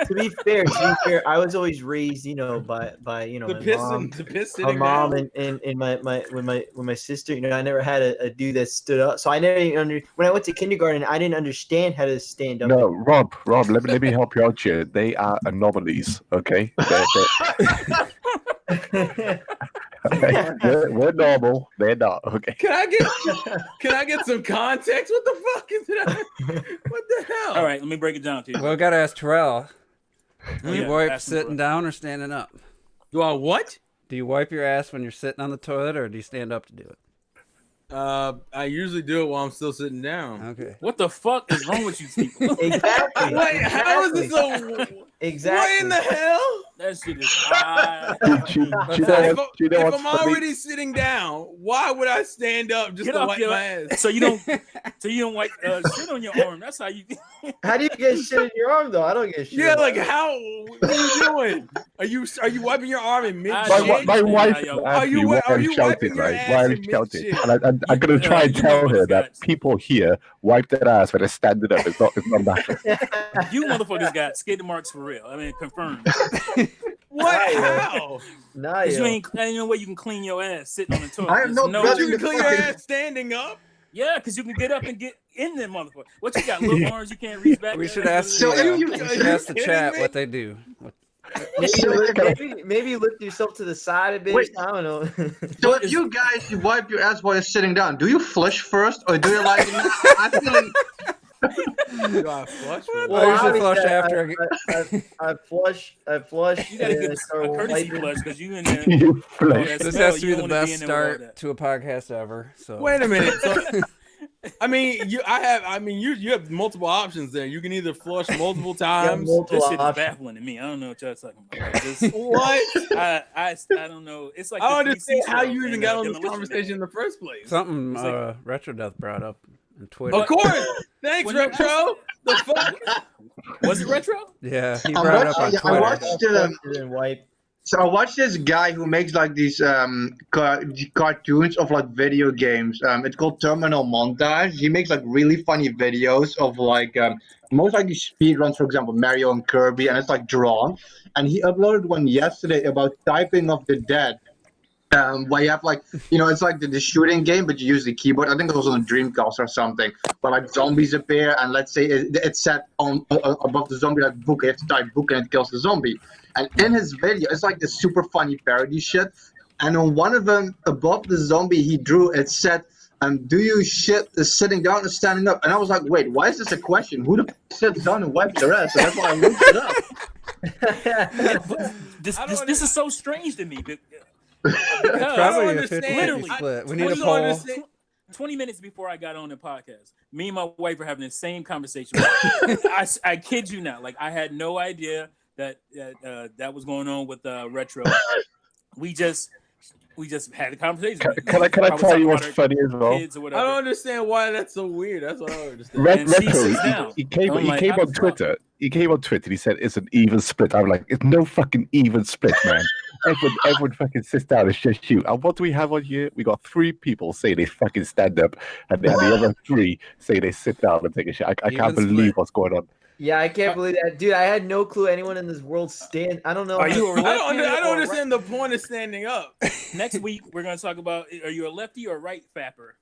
to be fair, I was always raised, by the piss my mom and my sister. I never had a dude that stood up, so I never even when I went to kindergarten, I didn't understand how to stand up. No, Rob, let me help you out here. They are anomalies, okay? We're normal. They're not. Okay. Can I get some context? What the fuck is that? What the hell? All right, let me break it down to you. Well, I gotta ask Terrell. Do you wipe sitting down or standing up? Do I what? Do you wipe your ass when you're sitting on the toilet, or do you stand up to do it? I usually do it while I'm still sitting down. Okay. What the fuck is wrong with you people? Exactly. Wait, how is this so? Exactly. What in the hell? That shit is If I'm already sitting down, why would I stand up just to wipe my ass? So you don't wipe shit on your arm. That's how you. How do you get shit in your arm though? I don't get shit. Yeah, like how? What are you doing? Are you wiping your arm in mid? My wife Are you wiping shouting, your right? ass Why are in you shouting? mid-shit? And I'm gonna try and tell her that people here wipe their ass when they're standing up. It's not natural. You motherfuckers got skid marks for real. I mean, confirmed. What? How? Nah, you ain't no way you can clean your ass sitting on the toilet. I am not But you can clean your ass standing up. Yeah, because you can get up and get in there, motherfucker. What you got? Little arms you can't reach back. We should ask. So we you should ask the chat me? what they do. Maybe lift yourself to the side a bit. Wait. I don't know. So if you guys wipe your ass while you're sitting down, do you flush first, or do you like? I feel like Do I flush? I usually flush after. I flush. You gotta and get I a start courtesy wiping. flush because you in there. You flush. that This smell, has to you be don't the wanna best in there with all start that. to a podcast ever. So Wait a minute. So, you have multiple options there. You can either flush multiple times. This shit is baffling to me. I don't know what y'all talking about. Like, this, What? I don't know. It's like I don't the understand 3C how show you even and, got on this Demolition conversation in the first place. something It's like- Retro Death brought up on Twitter. Of course. Thanks, When you Retro. The fuck? Was it retro? Yeah, he brought it up on I Twitter. watched So I watched this guy who makes like these cartoons of like video games. It's called Terminal Montage. He makes like really funny videos of like most likely speed runs, for example, Mario and Kirby, and it's like drawn. And he uploaded one yesterday about Typing of the Dead. Where you have like, it's like the shooting game, but you use the keyboard. I think it was on a Dreamcast or something. But like zombies appear, and let's say it's set on above the zombie like book. You have to type book, and it kills the zombie. And in his video, it's like this super funny parody shit. And on one of them, above the zombie, he drew it said, "Do you shit sitting down or standing up?" And I was like, wait, why is this a question? Who the f sits down and wipes their ass? So that's why I looked it up. This is so strange to me. Probably a 50 literally split. We need a poll. 20 minutes before I got on the podcast, me and my wife were having the same conversation. I kid you not. Like, I had no idea that was going on with Retro. We just had a conversation. Can I tell you what's funny as well? I don't understand why that's so weird. That's what I don't understand. Retro, he came on Twitter. He came on Twitter and he said it's an even split. I'm like, it's no fucking even split, man. Everyone fucking sits down and just shoot. And what do we have on here? We got 3 people say they fucking stand up, and then the other 3 say they sit down and take a shit. I can't believe what's going on. Yeah, I can't believe that, dude. I had no clue anyone in this world stand. I don't know. Are you a lefty? I don't understand the point of standing up. Next week we're gonna talk about: are you a lefty or right fapper?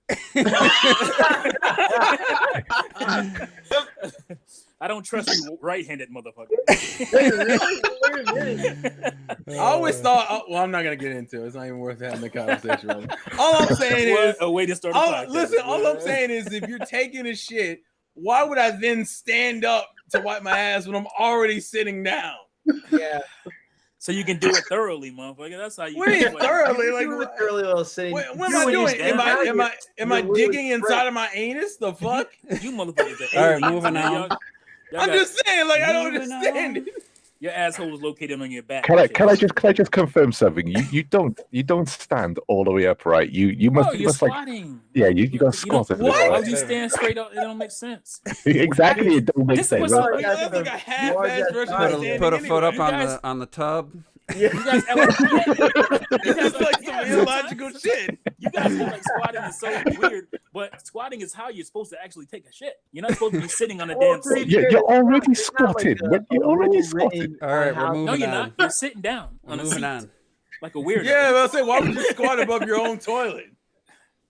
I don't trust you, right-handed motherfucker. I always thought. Well, I'm not gonna get into it. It's not even worth having the conversation. Really. All I'm saying is a way to start a podcast. Listen, all I'm saying is if you're taking a shit, why would I then stand up to wipe my ass when I'm already sitting down? Yeah. So you can do it thoroughly, motherfucker. That's how you. What do you thoroughly? Like do it thoroughly while sitting. What am I doing? Am I digging inside of my anus? The fuck? You motherfuckers. All right, moving on. I'm just saying, like I don't understand it. Your asshole is located on your back. Can I just confirm something? You don't stand all the way upright. You must. You're you must squatting. Yeah, you got to squat. What? How do you stand straight up? It don't make sense. Exactly, it don't make This sense. was That's like a half-ass version of standing. Put a foot up anyway. on the tub. You guys This is like some illogical shit. You guys feel like squatting is so weird, but squatting is how you're supposed to actually take a shit. You're not supposed to be sitting on a damn seat. You're already It's not like squatted. You're already squatted. All right, we're No, moving you're on. not. You're sitting down We're on a moving seat on. like a weirdo. Yeah, but I'll say, why would you squat above your own toilet?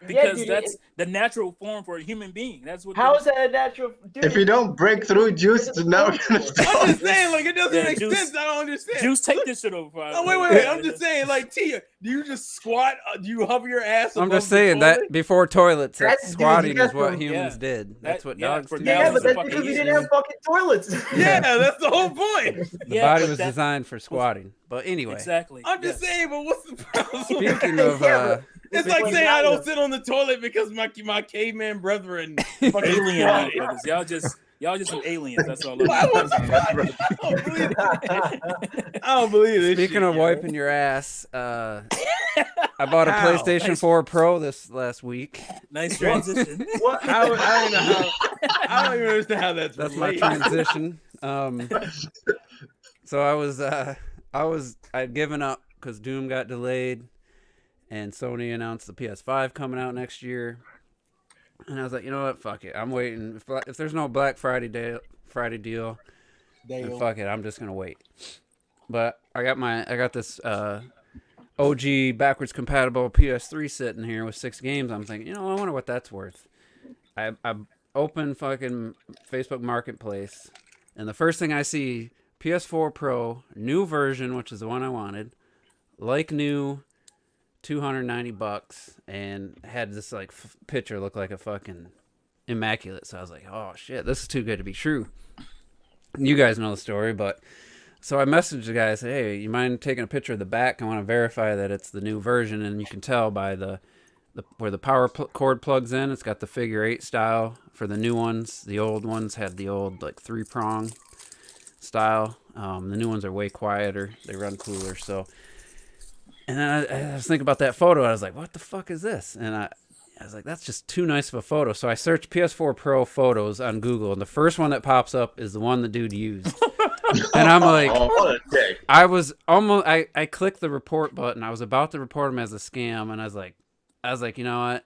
Because dude, that's the natural form for a human being. That's what. How is that a natural? Dude, If you don't break through, Juice is never gonna I'm stop. just saying, like, it doesn't Yeah, make Juice- sense. I don't understand. Juice, take this shit over. Oh, wait. I'm just saying, like, Tia, do you just squat? Do you hover your ass? I'm above just saying the toilet? that before toilets, That's- dude, squatting you is got what to- humans yeah. did. That's what dogs for do. yeah, dogs but is that's fucking because we easy. didn't have fucking toilets. Yeah, that's the whole point. The Yeah, body but was that- designed for squatting. But anyway, Exactly. I'm just yes. saying, but what's the problem? speaking of It's like saying I don't sit on the toilet because my caveman brethren fucking Alien squatted. motherfuckers. Y'all just some aliens. That's all. Why would you I'm I don't believe this. speaking shit, of yo. wiping your ass, I bought a How? PlayStation 4 Pro this last week. Nice transition. What? I don't know how. I don't even understand how that's My related. transition. So I'd given up because Doom got delayed, and Sony announced the PS5 coming out next year. And I was like, you know what, fuck it, I'm waiting. If there's no Black Friday deal, then fuck it, I'm just gonna wait. But I got this OG backwards compatible PS3 sitting here with 6 games. I'm thinking, I wonder what that's worth. I opened fucking Facebook Marketplace, and the first thing I see, PS4 Pro, new version, which is the one I wanted, like new, $290, and had this like picture look like a fucking immaculate. So I was like, oh shit, this is too good to be true. You guys know the story, but so I messaged the guy. I said, hey, you mind taking a picture of the back? I want to verify that it's the new version, and you can tell by the where the power cord plugs in. It's got the figure 8 style for the new ones. The old ones had the old like 3-prong style. The new ones are way quieter. They run cooler. So, and then I was thinking about that photo. I was like, what the fuck is this? And I was like, that's just too nice of a photo. So I searched PS4 Pro photos on Google, and the first one that pops up is the one the dude used. And I'm like, what a dick. I was almost, I clicked the report button. I was about to report him as a scam, and I was like, you know what?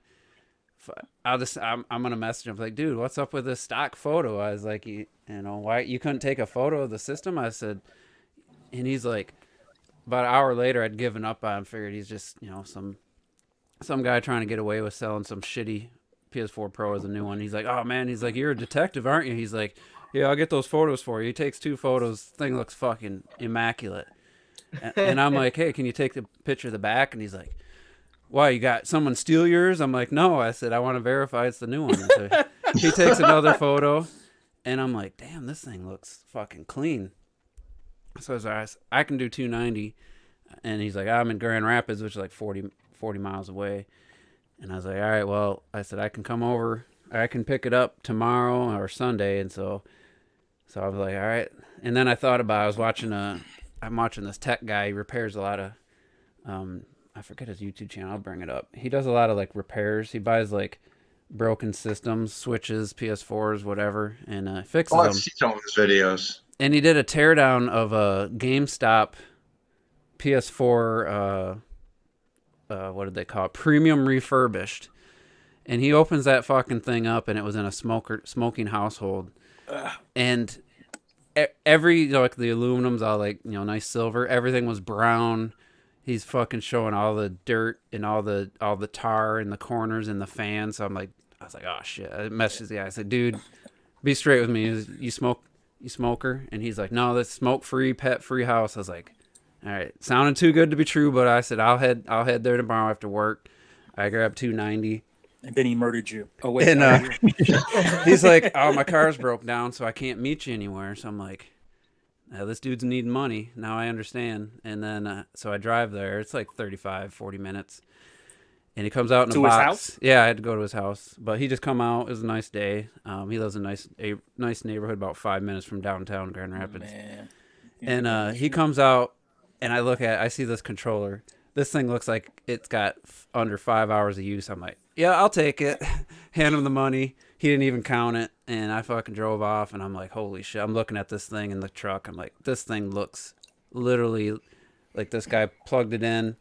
I'm gonna message him like, dude, what's up with this stock photo? I was like, why you couldn't take a photo of the system? I said, and he's like, about an hour later, I'd given up on him. Figured he's just some guy trying to get away with selling some shitty PS4 Pro as a new one. He's like, oh man, he's like, you're a detective, aren't you? He's like, yeah, I'll get those photos for you. He takes 2 photos. Thing looks fucking immaculate. And I'm like, hey, can you take the picture of the back? And he's like, why, you got someone steal yours? I'm like, no. I said, I want to verify it's the new one. So he takes another photo, and I'm like, damn, this thing looks fucking clean. So I was like, I can do 290. And he's like, I'm in Grand Rapids, which is like 40 miles away. And I was like, all right, well, I said, I can come over. I can pick it up tomorrow or Sunday. And so I was like, all right. And then I thought about, I'm watching this tech guy. He repairs a lot of, I forget his YouTube channel. I'll bring it up. He does a lot of like repairs. He buys like broken systems, switches, PS4s, whatever, and fixes them. I've seen some of his videos. And he did a teardown of a GameStop PS4, what did they call it? Premium refurbished. And he opens that fucking thing up, and it was in a smoking household. And every, like the aluminum's all like, nice silver. Everything was brown. He's fucking showing all the dirt and all the tar in the corners and the fan. So I was like, oh shit. I messaged the guy. I said, dude, be straight with me. You smoker? And he's like, no, that's smoke free, pet free house. I was like, all right, sounded too good to be true, but I said, I'll head there tomorrow after work. I grabbed 290. And then he murdered you. Oh wait. And he's like, oh, my car's broke down, so I can't meet you anywhere. So I'm like, this dude's needing money. Now I understand. And then, so I drive there. It's like 35, 40 minutes. And he comes out in a box. His house? Yeah, I had to go to his house. But he just come out. It was a nice day. He lives in a nice neighborhood about 5 minutes from downtown Grand Rapids. Man. And he comes out, and I see this controller. This thing looks like it's got under 5 hours of use. I'm like, yeah, I'll take it. Hand him the money. He didn't even count it, and I fucking drove off, and I'm like, holy shit. I'm looking at this thing in the truck. I'm like, this thing looks literally like this guy plugged it in.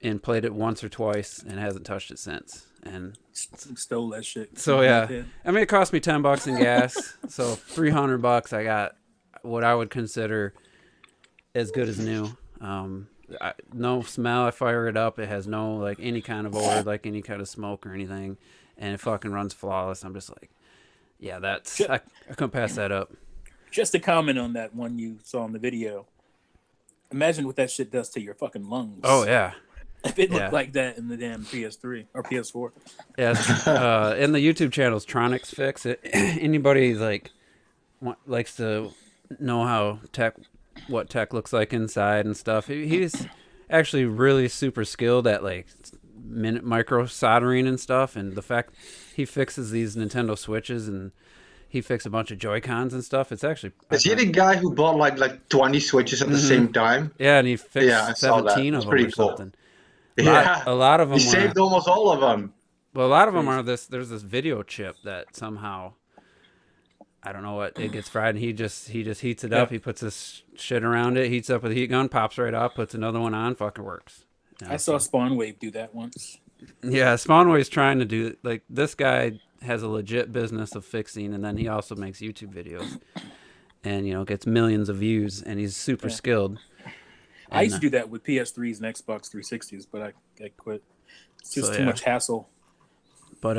and played it once or twice and hasn't touched it since. And stole that shit. So yeah, I mean, it cost me $10 in gas, so $300. I got what I would consider as good as new. No smell. I fire it up. It has no like any kind of odor, like any kind of smoke or anything, and it fucking runs flawless. I'm just like, yeah, that's I couldn't pass that up. Just to comment on that one you saw in the video. Imagine what that shit does to your fucking lungs. Oh yeah. If it looked like that in the damn PS3 or PS4. Yeah, in the YouTube channel's Tronics Fix. Anybody likes to know how what tech looks like inside and stuff. He's actually really super skilled at like micro soldering and stuff. And the fact he fixes these Nintendo Switches and he fixed a bunch of Joy-Cons and stuff. It's actually is he the guy who bought like 20 Switches at the same time? Yeah, and he fixed 17 of them or something. A lot of them. He saved almost all of them. Well, a lot of them are this. There's this video chip that somehow, I don't know what, it gets fried, and he just heats it up. He puts this shit around it, heats up with a heat gun, pops right off, puts another one on, fucking works. I saw Spawnwave do that once. Yeah, Spawnwave's trying to do like this guy has a legit business of fixing, and then he also makes YouTube videos, and gets millions of views, and he's super skilled. I used to do that with PS3s and Xbox 360s, but I quit. It's just too much hassle. But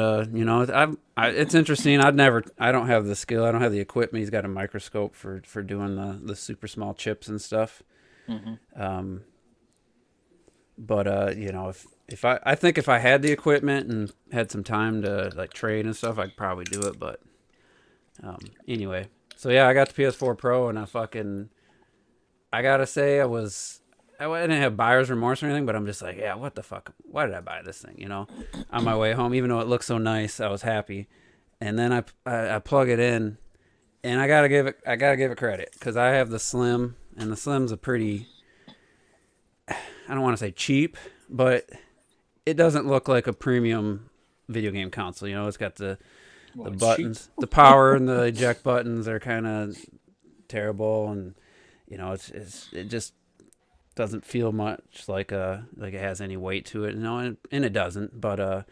it's interesting. I don't have the skill. I don't have the equipment. He's got a microscope for doing the super small chips and stuff. Mm-hmm. But I think if I had the equipment and had some time to like trade and stuff, I'd probably do it. But anyway, so yeah, I got the PS4 Pro, and I gotta say I didn't have buyer's remorse or anything, but I'm just like, yeah, what the fuck? Why did I buy this thing? On my way home, even though it looked so nice, I was happy. And then I plug it in, and I gotta give it credit because I have the Slim, and the Slim's a pretty, I don't want to say cheap, but it doesn't look like a premium video game console. It's got the buttons, the power and the eject buttons are kind of terrible, and it just doesn't feel much like it has any weight to it, and it doesn't. But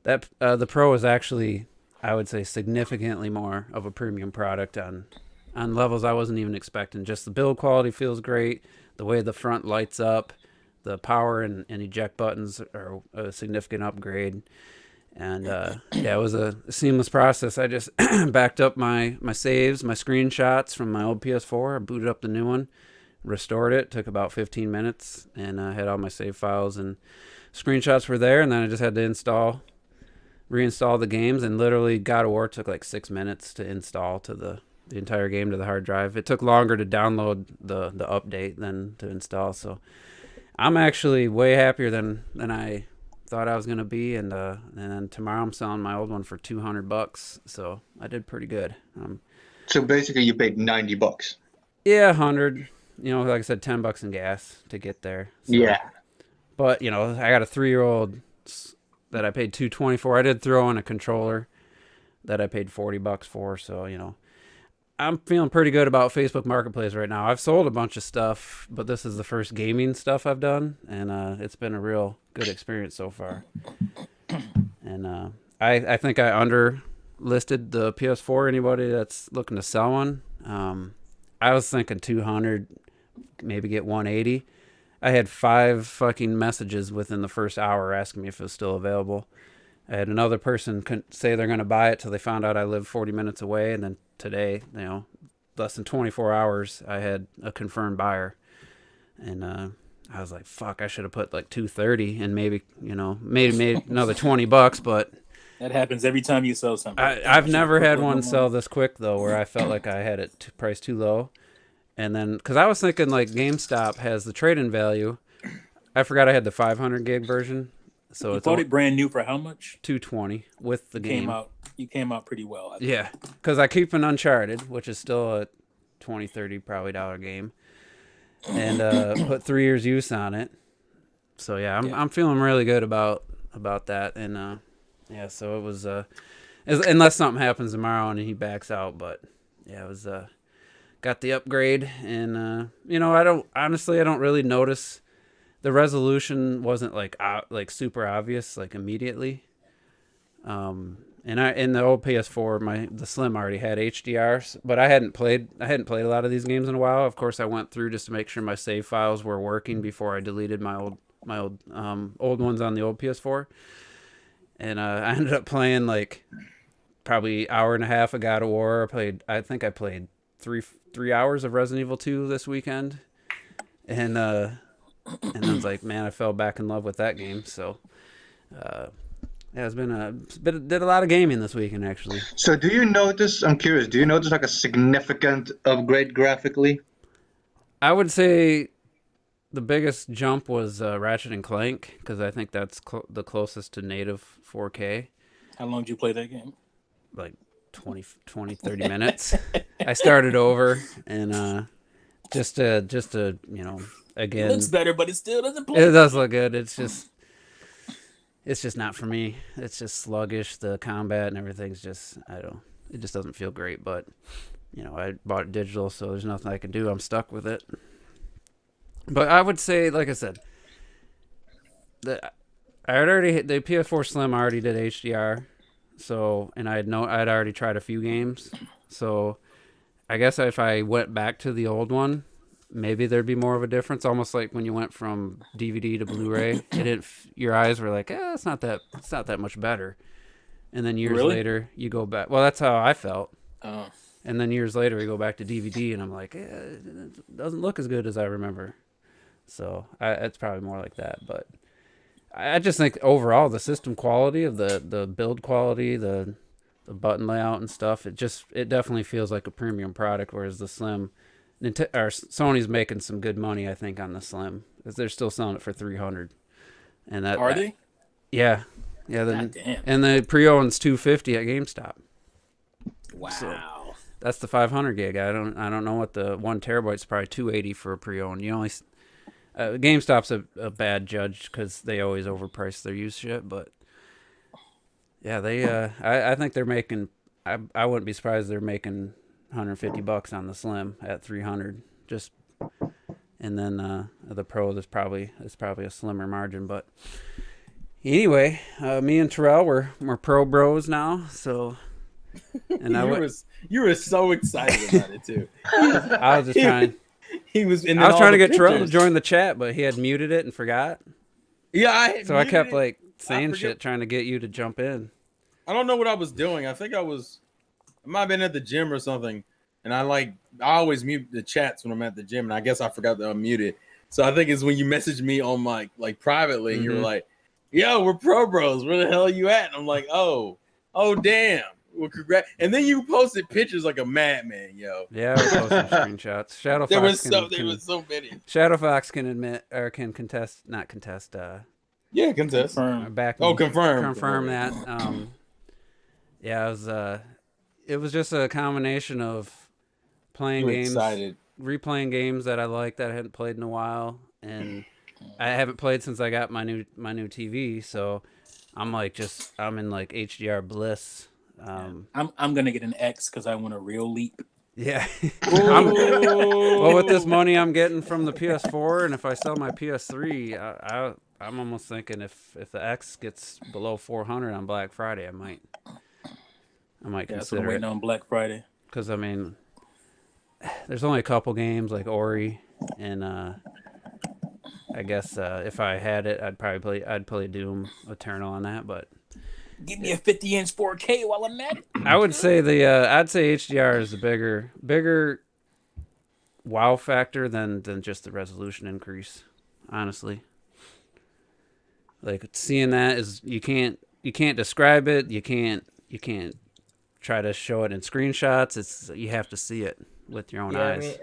the Pro is actually, I would say, significantly more of a premium product on levels I wasn't even expecting. Just the build quality feels great. The way the front lights up, the power and eject buttons are a significant upgrade. And it was a seamless process. I just backed up my saves, my screenshots from my old PS4. I booted up the new one, restored it. Took about 15 minutes, and I had all my save files and screenshots were there. And then I just had to reinstall the games. And literally, God of War took like 6 minutes to install to the entire game to the hard drive. It took longer to download the update than to install. So I'm actually way happier than I thought I was gonna be, and then tomorrow I'm selling my old one for $200, so I did pretty good. So basically, you paid $90. Yeah, 100. Like I said, $10 in gas to get there. So. Yeah. But I got a 3-year-old that I paid $220 for. I did throw in a controller that I paid $40 for. So I'm feeling pretty good about Facebook Marketplace right now. I've sold a bunch of stuff, but this is the first gaming stuff I've done, and it's been a real good experience so far. And I think I underlisted the PS4. Anybody that's looking to sell one, I was thinking 200, maybe get 180. I had 5 fucking messages within the first hour asking me if it was still available. I had another person say they're going to buy it till they found out I live 40 minutes away, and then today, less than 24 hours, I had a confirmed buyer, and I was like, "Fuck! I should have put like 230, and maybe made another $20." But that happens every time you sell something. I've never had one sell this quick though, where I felt like I had it priced too low, and then because I was thinking like GameStop has the trade-in value, I forgot I had the 500 gig version. So you bought it brand new for how much? $220 with the game. You came out pretty well. I think. Yeah, because I keep an Uncharted, which is still a $20, $30 probably dollar game, and put 3 years use on it. So yeah, I'm feeling really good about that, and so it was unless something happens tomorrow and he backs out, but yeah, it was got the upgrade, and I don't really notice. the resolution wasn't like super obvious like immediately. And in the old PS4, the Slim already had HDR, but I hadn't played a lot of these games in a while. Of course, I went through just to make sure my save files were working before I deleted my old ones on the old PS4. And I ended up playing like probably hour and a half of God of War. I think I played 3 hours of Resident Evil 2 this weekend, and I was like, man, I fell back in love with that game. So. Yeah, did a lot of gaming this weekend actually. So do you notice? I'm curious. Do you notice like a significant upgrade graphically? I would say the biggest jump was Ratchet and Clank because I think that's the closest to native 4K. How long did you play that game? Like 20, 30 minutes. I started over and just to again. It looks better, but it still doesn't play. It does look good. It's just not for me. It's just sluggish. The combat and everything's just, it just doesn't feel great. But, I bought it digital, so there's nothing I can do. I'm stuck with it. But I would say, like I said, the PS4 Slim already did HDR. So, and I'd already tried a few games. So, I guess if I went back to the old one, maybe there'd be more of a difference. Almost like when you went from DVD to Blu-ray, your eyes were like, it's not that much better. And then years later, you go back. Well, that's how I felt. Oh. And then years later, we go back to DVD, and I'm like, it doesn't look as good as I remember. So it's probably more like that. But I just think overall, the system quality of the build quality, the button layout and stuff, it definitely feels like a premium product, whereas the Slim. Sony's making some good money, I think, on the Slim because they're still selling it for $300. And are they? Yeah. Damn. And the pre-owned's $250 at GameStop. Wow. So that's the 500 gig. I don't know what the 1 terabyte's probably $280 for a pre-owned. You only GameStop's a bad judge because they always overprice their used shit. But yeah, they I think they're making. I wouldn't be surprised they're making $150 on the Slim at $300 just, and then the Pro is probably a slimmer margin. But anyway, me and Terrell we're Pro bros now, so. And you were so excited about it too. I was just trying. I was trying to get Terrell to join the chat, but he had muted it and forgot. Yeah, I kept like saying shit trying to get you to jump in. I don't know what I was doing. I think I might have been at the gym or something, and I always mute the chats when I'm at the gym, and I guess I forgot to unmute it. So I think it's when you messaged me on my privately, and you were like, "Yo, we're Pro Bros. Where the hell are you at?" And I'm like, "Oh, damn. Well, congrats!" And then you posted pictures like a madman, yo. Yeah, I was posting screenshots. There was so many. Shadow Fox can admit or can contest, not contest. Yeah, contest. Confirm. Confirm that. Yeah, it was just a combination of playing games, replaying games that I liked that I hadn't played in a while, and I haven't played since I got my new TV. So I'm in HDR bliss. I'm gonna get an X because I want a real leap. Yeah. Well, with this money I'm getting from the PS4, and if I sell my PS3, I'm almost thinking if the X gets below 400 on Black Friday, I might consider it. Waiting on Black Friday. Because there's only a couple games like Ori, and I guess if I had it, I'd play Doom Eternal on that, but. Give me a 50-inch 4K while I'm at it. I would say I'd say HDR is a bigger wow factor than just the resolution increase. Honestly, like seeing that is you can't describe it. You can't try to show it in screenshots. You have to see it with your own eyes.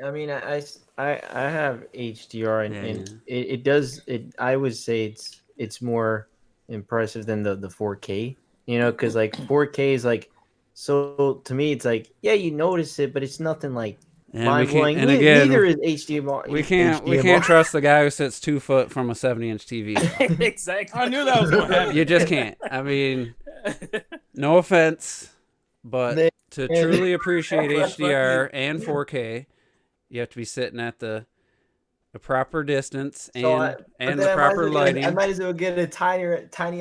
I have HDR and it does. I would say it's more impressive than the 4K. Because 4K is so to me it's you notice it, but it's nothing mind blowing. And again, neither is HDMI. We can't trust the guy who sits 2 foot from a 70-inch TV. Exactly. I knew that was going to happen. You just can't. I mean, no offense, but to truly appreciate HDR and 4K, you have to be sitting at the a proper distance, and But and then the proper I lighting. might as well get a tiny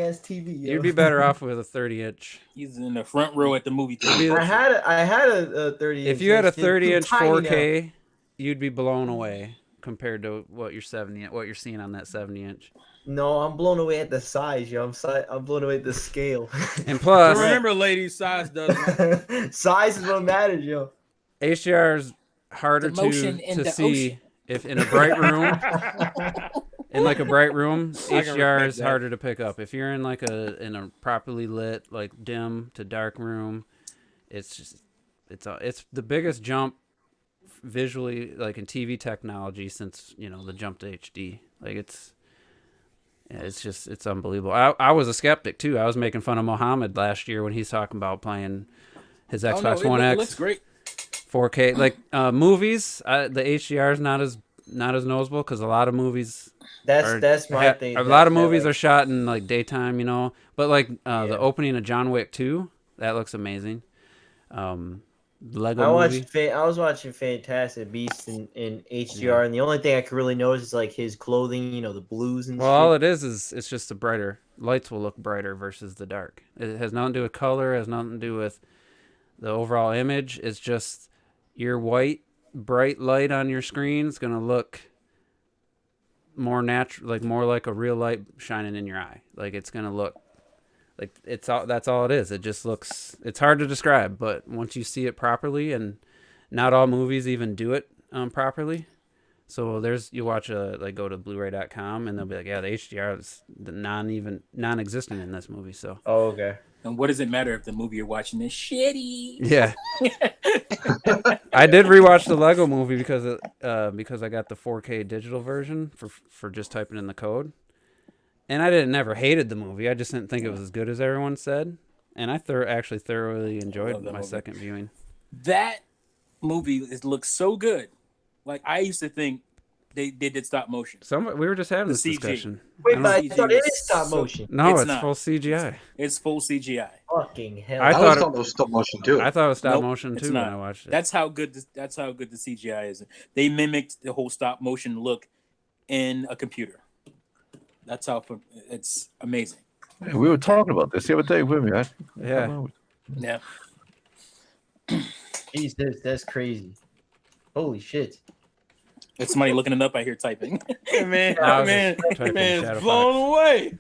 ass TV. Yo. You'd be better off with a 30-inch. He's in the front row at the movie theater. I had a 30 inch. If you had a It's too 30-inch tiny now. 4K, you'd be blown away compared to what you're seeing on that 70-inch. No, I'm blown away at the size, yo. I'm blown away at the scale. And plus, remember, ladies, size doesn't. Size is what matters, yo. HDR is harder The motion in to the see ocean. if in a bright room. In like a bright room, HDR respect is that. harder to pick up. If you're in like a properly lit, like dim to dark room, it's the biggest jump visually, like in TV technology, since the jump to HD. Like it's unbelievable. I was a skeptic too. I was making fun of Mohammed last year when he's talking about playing his Xbox One X. It looks great. 4K. Like movies, the HDR is not as noticeable because a lot of movies. That's my thing. A lot of movies are shot in like daytime, But like the opening of John Wick 2, that looks amazing. Lego movie. I was watching Fantastic Beasts in HDR, and the only thing I could really notice is like his clothing, the blues and. Well, all it is it's just lights will look brighter versus the dark. It has nothing to do with color. It has nothing to do with the overall image. It's just your bright light on your screen is gonna look more natural, like more like a real light shining in your eye. Like it's gonna look like that's all it is. It just looks. It's hard to describe, but once you see it properly, and not all movies even do it properly. So you watch go to Blu-ray.com and they'll be like, yeah, the HDR is non-existent in this movie. So. Oh, okay. And what does it matter if the movie you're watching is shitty? Yeah. I did rewatch the Lego movie because I got the 4K digital version for just typing in the code. And I never hated the movie. I just didn't think it was as good as everyone said. And I actually thoroughly enjoyed my second viewing. That movie looks so good. Like I used to think they did stop motion. We were just having this CG. discussion. Wait, but I thought it is stop motion. No, it's not. full CGI. It's full CGI. Fucking hell! I thought thought it was stop motion too. I thought it was stop Nope, motion it's too not. when I watched it. That's how good the CGI is. They mimicked the whole stop motion look in a computer. That's how it's amazing. Yeah, we were talking about this the other day, weren't we? Yeah. Yeah. Jeez, that's crazy. Holy shit! It's somebody looking it up. I hear typing. man, I was man, just typing man, Shadow it's blown away.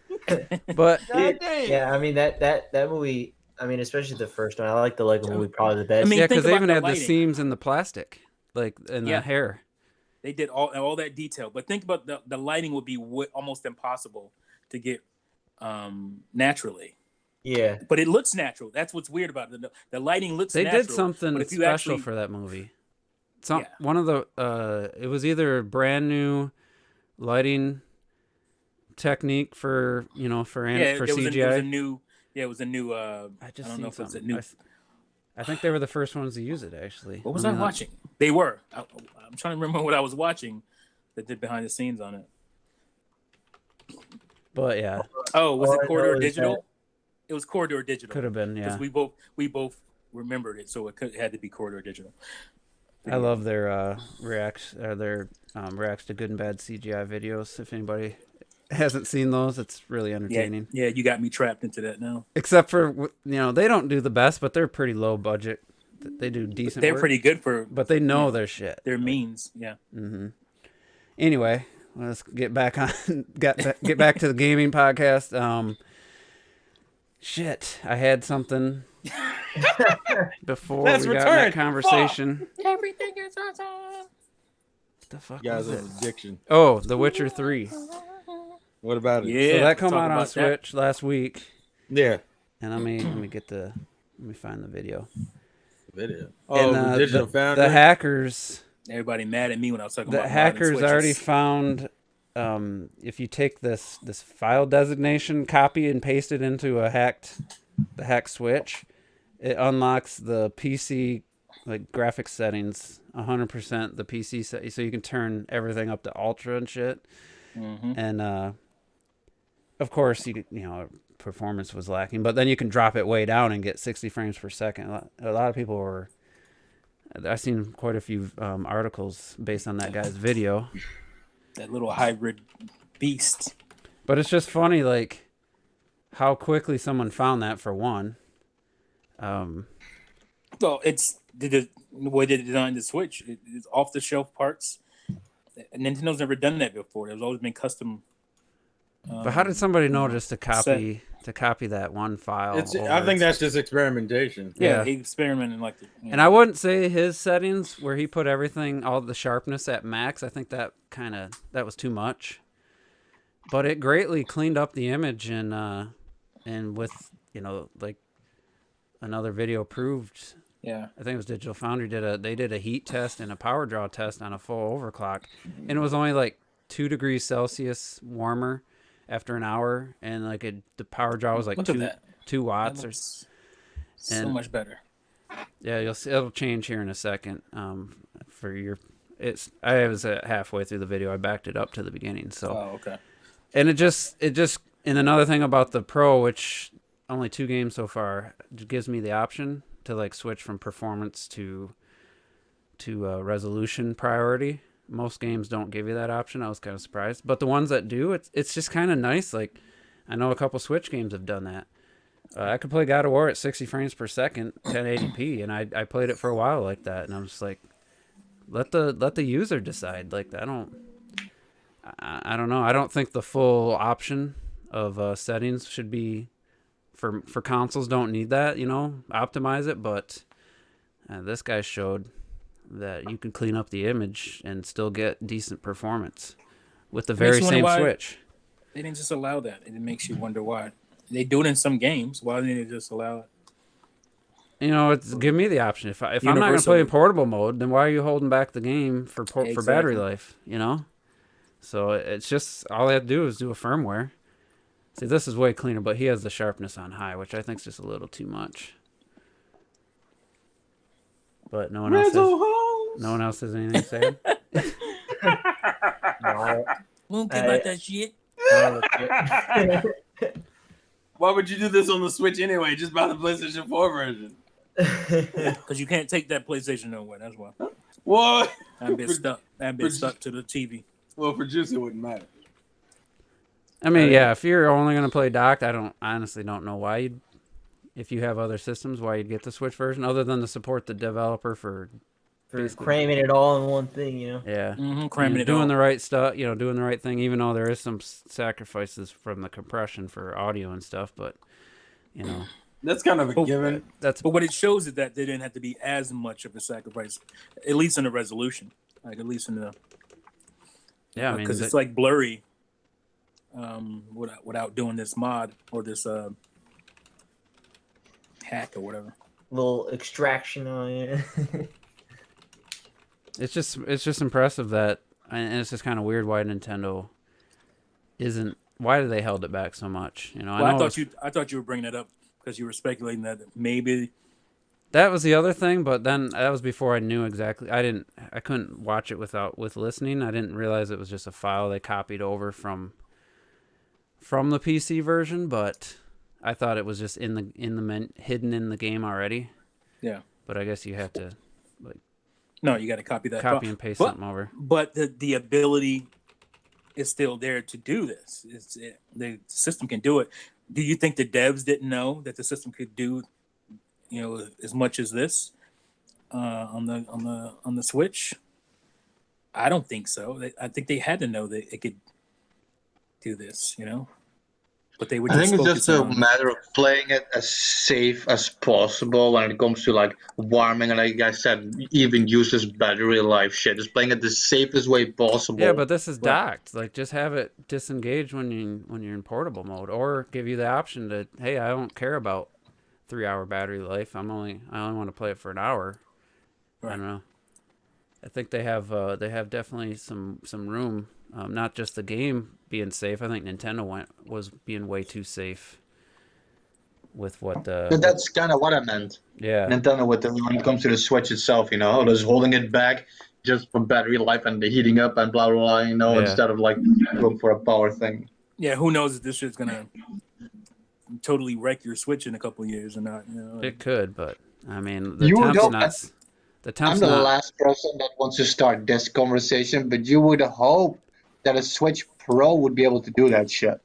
But God dang. Yeah, I mean that movie. I mean, especially the first one. I like the Lego movie probably the best. I mean, yeah, think because they about even the had the lighting. seams in the plastic, like in the hair. They did all that detail, but think about the lighting would be almost impossible to get naturally. Yeah, But it looks natural. That's what's weird about it. The lighting looks They natural. did something but if you special actually, for that movie. Yeah. One of the it was either a brand new lighting technique for it CGI. was a new. Yeah, it was a new. I just don't know seen if it's a something. new. I think they were the first ones to use it. Actually, What was I watching? They were. I'm trying to remember what I was watching that did behind the scenes on it. But yeah, Oh, was All it I Corridor know is Digital? that- It was Corridor Digital. could have been. Yeah, Because we both remembered it, so it had to be Corridor Digital. I love their reacts to good and bad CGI videos. If anybody hasn't seen those, it's really entertaining. Yeah, you got me trapped into that now. Except for they don't do the best, but they're pretty low budget. They do decent. They're work, pretty good for but they know their shit. their means. Yeah. Mm-hmm. Anyway, let's get back on. Get back to the gaming podcast. Shit, I had something before Let's we got in return. that conversation. Everything is awesome. What the fuck Guys, was have it? addiction. Oh, The Witcher 3. What about it? Yeah. So that come talk out on about that. Switch last week, Yeah. and let me find the video. Video. And, Oh, the digital founder. the hackers. Everybody mad at me when I was talking The about modding hackers switches. already found if you take this file designation, copy and paste it into the hacked switch, it unlocks the PC like graphics settings 100% the PC set, so you can turn everything up to ultra and shit. Mhm. And of course performance was lacking, but then you can drop it way down and get 60 frames per second. A lot of people were. I've seen quite a few articles based on that guy's video. That little hybrid beast. But it's just funny, like how quickly someone found that for one. Well, it's the way they designed the Switch. It's off the shelf parts. Nintendo's never done that before. There's always been custom. But how did somebody know just to copy that one file? I think that's just experimentation. Yeah, he experimented like that. And I wouldn't say his settings where he put everything, all the sharpness at max. I think that was too much. But it greatly cleaned up the image, and with like another video proved. Yeah, I think it was Digital Foundry did a heat test and a power draw test on a full overclock, and it was only like 2 degrees Celsius warmer after an hour, and like the power draw was like 2 watts or so much better. Yeah, you'll see, it'll change here in a second. I was at halfway through the video. I backed it up to the beginning. So. Oh, okay. And it just and another thing about the Pro, which only 2 games so far, gives me the option to like switch from performance to resolution priority. Most games don't give you that option. I was kind of surprised, but the ones that do, it's just kind of nice. Like I know a couple Switch games have done that. I could play God of War at 60 frames per second, 1080p, and I played it for a while like that, and I'm just like, let the user decide. Like I don't know. I don't think the full option of settings should be for consoles. Don't need that, optimize it. But this guy showed that you can clean up the image and still get decent performance with the very same Switch. They didn't just allow that. It makes you wonder why. They do it in some games. Why didn't they just allow it? Give me the option. If I'm not going to play in portable mode, then why are you holding back the game for battery life? So it's just all I have to do is do a firmware. See, this is way cleaner, but he has the sharpness on high, which I think is just a little too much. But no one else has anything to say. No. Won't care about that shit. Why would you do this on the Switch anyway? Just buy the PlayStation 4 version. Because you can't take that PlayStation nowhere. That's why. What? I've been stuck to the TV. Well, for Juice, it wouldn't matter. I mean, yeah, if you're only going to play docked, I honestly don't know why if you have other systems, why you'd get the Switch version, other than to support the developer for cramming it all in one thing, Yeah, cramming it doing all. the right stuff, doing the right thing, even though there is some sacrifices from the compression for audio and stuff, but that's kind of a given. But what it shows is that they didn't have to be as much of a sacrifice, at least in the resolution, like at least in the. Yeah, I mean, because it's like blurry. Without doing this mod or this hack or whatever. Little extraction on it. It's just impressive that, and it's just kind of weird why Nintendo isn't. Why did they held it back so much? I thought you were bringing that up because you were speculating that maybe. That was the other thing, but then that was before I knew exactly. I couldn't watch it with listening. I didn't realize it was just a file they copied over from the PC version, but I thought it was just hidden in the game already. Yeah. But I guess you have to you got to copy that. Copy and paste something over. But the ability is still there to do this. The system can do it. Do you think the devs didn't know that the system could do, as much as this on the Switch? I don't think so. I think they had to know that it could do this, But they would. I think it's just a matter of playing it as safe as possible when it comes to like warming and, like I said, even useless battery life shit. Just playing it the safest way possible. Yeah, but this is docked. Like, just have it disengage when you're in portable mode, or give you the option to, hey, I don't care about 3-hour battery life. I only want to play it for an hour. Right. I don't know. I think they have definitely some room. Not just the game being safe. I think Nintendo was being way too safe with what. But that's kind of what I meant. Yeah. Nintendo when it comes to the Switch itself, just holding it back just for battery life and the heating up and blah blah blah, instead of like going for a power thing. Yeah, who knows if this shit's gonna totally wreck your Switch in a couple of years or not? It could, but I mean, I'm the last person that wants to start this conversation, but you would hope that a Switch Pro would be able to do that shit.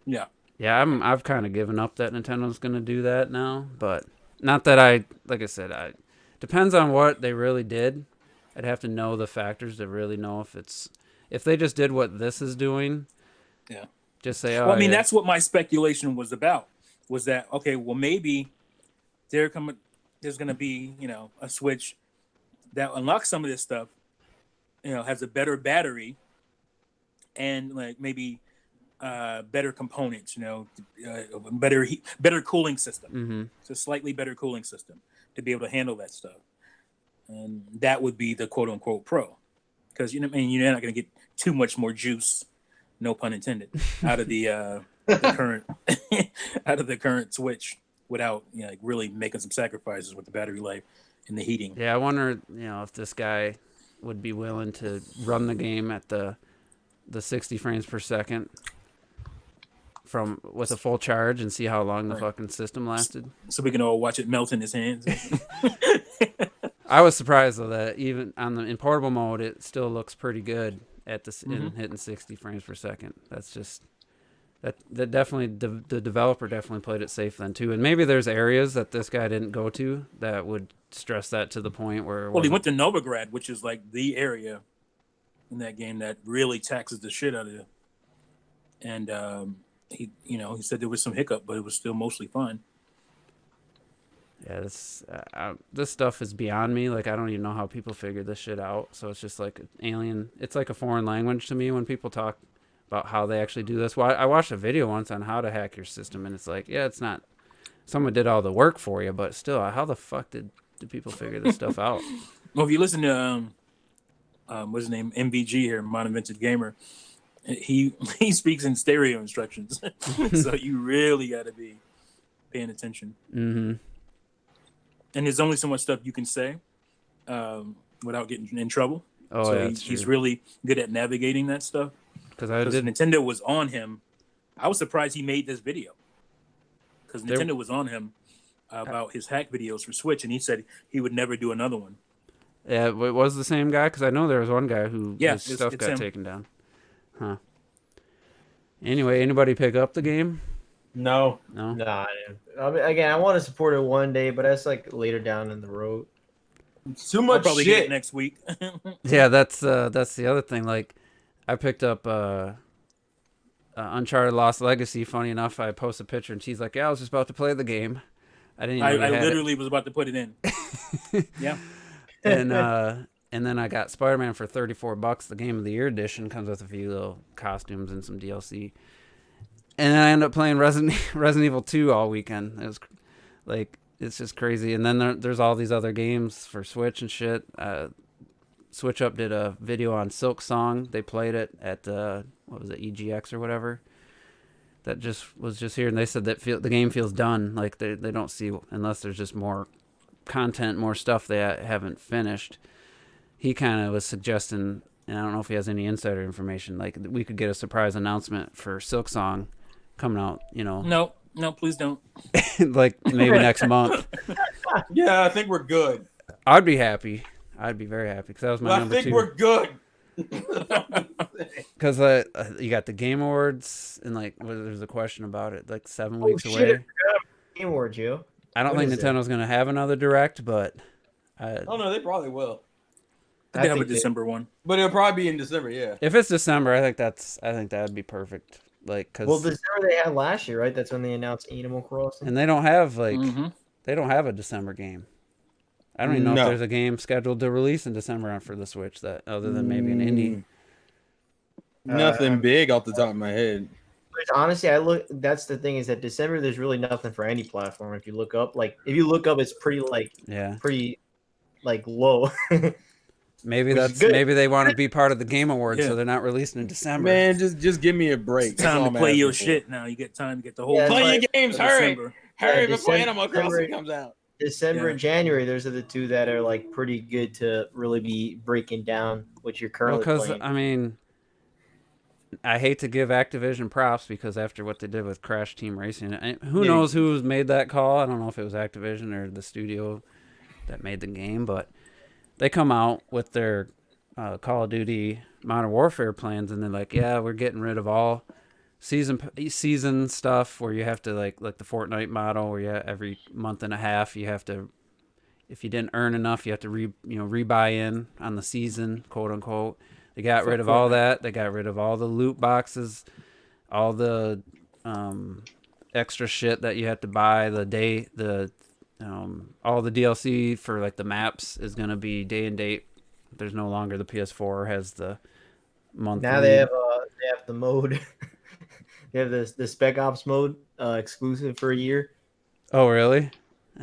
Yeah. Yeah, I've kind of given up that Nintendo's going to do that now, but not that like I said, depends on what they really did. I'd have to know the factors to really know if they just did what this is doing. Yeah. Just say, oh, well, I mean, yeah. that's what my speculation was about. Was that okay? Well, maybe there's going to be, a Switch that unlocks some of this stuff. Has a better battery, and like maybe better components. Better cooling system. Mm-hmm. It's a slightly better cooling system to be able to handle that stuff, and that would be the quote unquote Pro, because you're not going to get too much more juice, no pun intended, out of the current out of the current Switch without really making some sacrifices with the battery life and the heating. Yeah, I wonder if this guy would be willing to run the game at the 60 frames per second with a full charge and see how long the fucking system lasted. So we can all watch it melt in his hands. I was surprised though that even in portable mode it still looks pretty good at in hitting 60 frames per second. That's just that definitely the developer definitely played it safe then too. And maybe there's areas that this guy didn't go to that would stress that to the point where he went to Novigrad, which is like the area in that game that really taxes the shit out of you. And he said there was some hiccup, but it was still mostly fine. Yeah, this stuff is beyond me. Like, I don't even know how people figure this shit out. So it's just like an alien. It's like a foreign language to me when people talk about how they actually do this. Well, I watched a video once on how to hack your system, and it's like, yeah, it's not someone did all the work for you, but still, how the fuck did people figure this stuff out? Well, if you listen to what's his name, MVG here, Modern Vintage Gamer, he speaks in stereo instructions, so you really got to be paying attention. Mm-hmm. And there's only so much stuff you can say without getting in trouble. Oh, so yeah, he's really good at navigating that stuff. Because Nintendo was on him. I was surprised he made this video. Because Nintendo was on him about his hack videos for Switch, and he said he would never do another one. Yeah, it was the same guy? Because I know there was one guy who his stuff got taken down. Huh. Anyway, anybody pick up the game? No. Nah. I mean, again, I want to support it one day, but that's like later down in the road. It's too much probably shit. Get it next week. Yeah, that's the other thing. Like, I picked up Uncharted Lost Legacy. Funny enough, I posted a picture, and she's like, "Yeah, I was just about to play the game. I didn't. Even I literally was about to put it in." Yeah. And then I got Spider-Man for $34. The Game of the Year edition comes with a few little costumes and some DLC. And then I ended up playing Resident Evil 2 all weekend. It was like, it's just crazy. And then there's all these other games for Switch and shit. Switch Up did a video on Silk Song. They played it at what was it, EGX or whatever. That was just here, and they said that the game feels done. Like they don't see, unless there's just more content, more stuff they haven't finished. He kind of was suggesting, and I don't know if he has any insider information, like we could get a surprise announcement for Silk Song coming out, No, please don't. like maybe next month. Yeah, I think we're good. I'd be happy. I'd be very happy because that was my number 2. I think we're good. Because you got the Game Awards, and like there's a question about it, like 7 weeks away. Game Awards, Joe. I don't think Nintendo's going to have another Direct, but oh no, they probably will. They have a December one, but it'll probably be in December. Yeah. If it's December, I think that would be perfect. Like, December they had last year, right? That's when they announced Animal Crossing. And they don't have they don't have a December game. I don't even know if there's a game scheduled to release in December for the Switch that other than maybe an indie. Nothing big off the top of my head. Honestly, that's the thing, is that December there's really nothing for any platform. If you look up, it's pretty low. Maybe maybe they want to be part of the Game Awards, so they're not releasing in December. Man, just give me a break. It's time to play your shit now. You get time to get the whole play your games. Hurry before December, Animal Crossing comes out. December and January, those are the two that are like pretty good to really be breaking down what you're currently playing. Because I mean, I hate to give Activision props because after what they did with Crash Team Racing, who knows who made that call? I don't know if it was Activision or the studio that made the game, but they come out with their Call of Duty Modern Warfare plans, and they're like, yeah, we're getting rid of all season stuff where you have to like the Fortnite model where every month and a half you have to, if you didn't earn enough, you have to rebuy in on the season, quote unquote. They got rid of all that. They got rid of all the loot boxes, all the extra shit that you had to buy all the DLC for like the maps is gonna be day and date. There's no longer the PS4 has the monthly. Now they have the mode. They have the Spec Ops mode exclusive for a year. Oh really?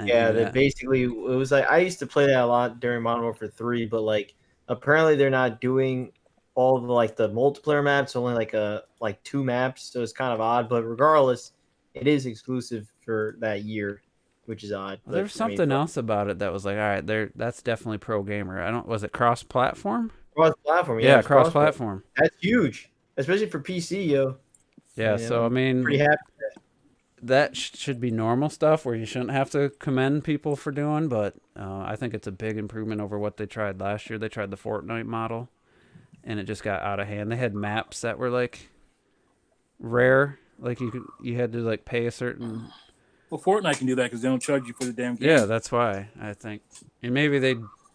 Yeah, that basically it was like I used to play that a lot during Modern Warfare 3, but like apparently they're not doing all the multiplayer maps, only like 2 maps, so it's kind of odd. But regardless, it is exclusive for that year, which is odd. Well, there's something else about it that was like, all right, that's definitely pro gamer. Was it cross platform? Cross platform, yeah, cross platform. That's huge, especially for PC, yo. Yeah, so I mean, pretty happy. That should be normal stuff where you shouldn't have to commend people for doing, but I think it's a big improvement over what they tried last year. They tried the Fortnite model, and it just got out of hand. They had maps that were like rare, like you had to like pay a certain. Well, Fortnite can do that because they don't charge you for the damn game. Yeah, that's why I think, and maybe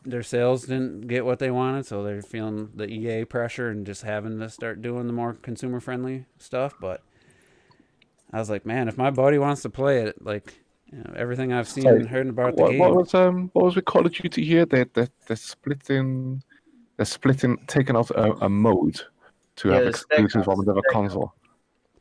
their sales didn't get what they wanted, so they're feeling the EA pressure and just having to start doing the more consumer friendly stuff, but. I was like, man, if my buddy wants to play it, like everything I've seen and heard about the game. What was with Call of Duty here? They're splitting, taking out a mode to have exclusives on another console.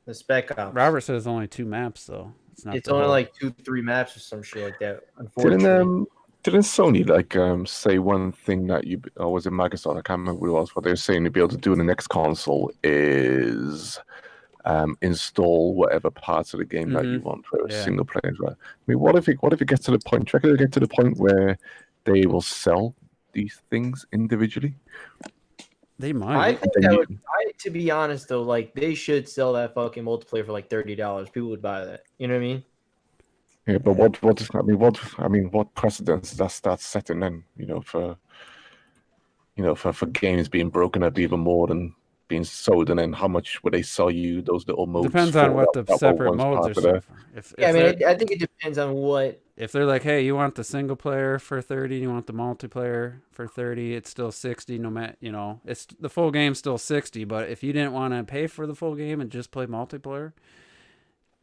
The Spec Ops. Robert says only 2 maps though. It's only like 2-3 maps or some shit like that. Unfortunately. Didn't Sony say one thing that was in Microsoft? I can't remember what they were saying to be able to do in the next console is. Install whatever parts of the game that you want for a single player. Right? I mean, what if it gets to the point? Do you reckon it'll get to the point where they will sell these things individually? They might. I think to be honest though, like they should sell that fucking multiplayer for like $30. People would buy that. You know what I mean? Yeah, but what precedence does that setting then? For games being broken up even more than being sold, and then how much would they sell you those little modes? Depends on what the separate modes are. I think it depends on what. If they're like, hey, you want the single player for 30, you want the multiplayer for 30, it's still 60. No matter, it's the full game's still 60. But if you didn't want to pay for the full game and just play multiplayer,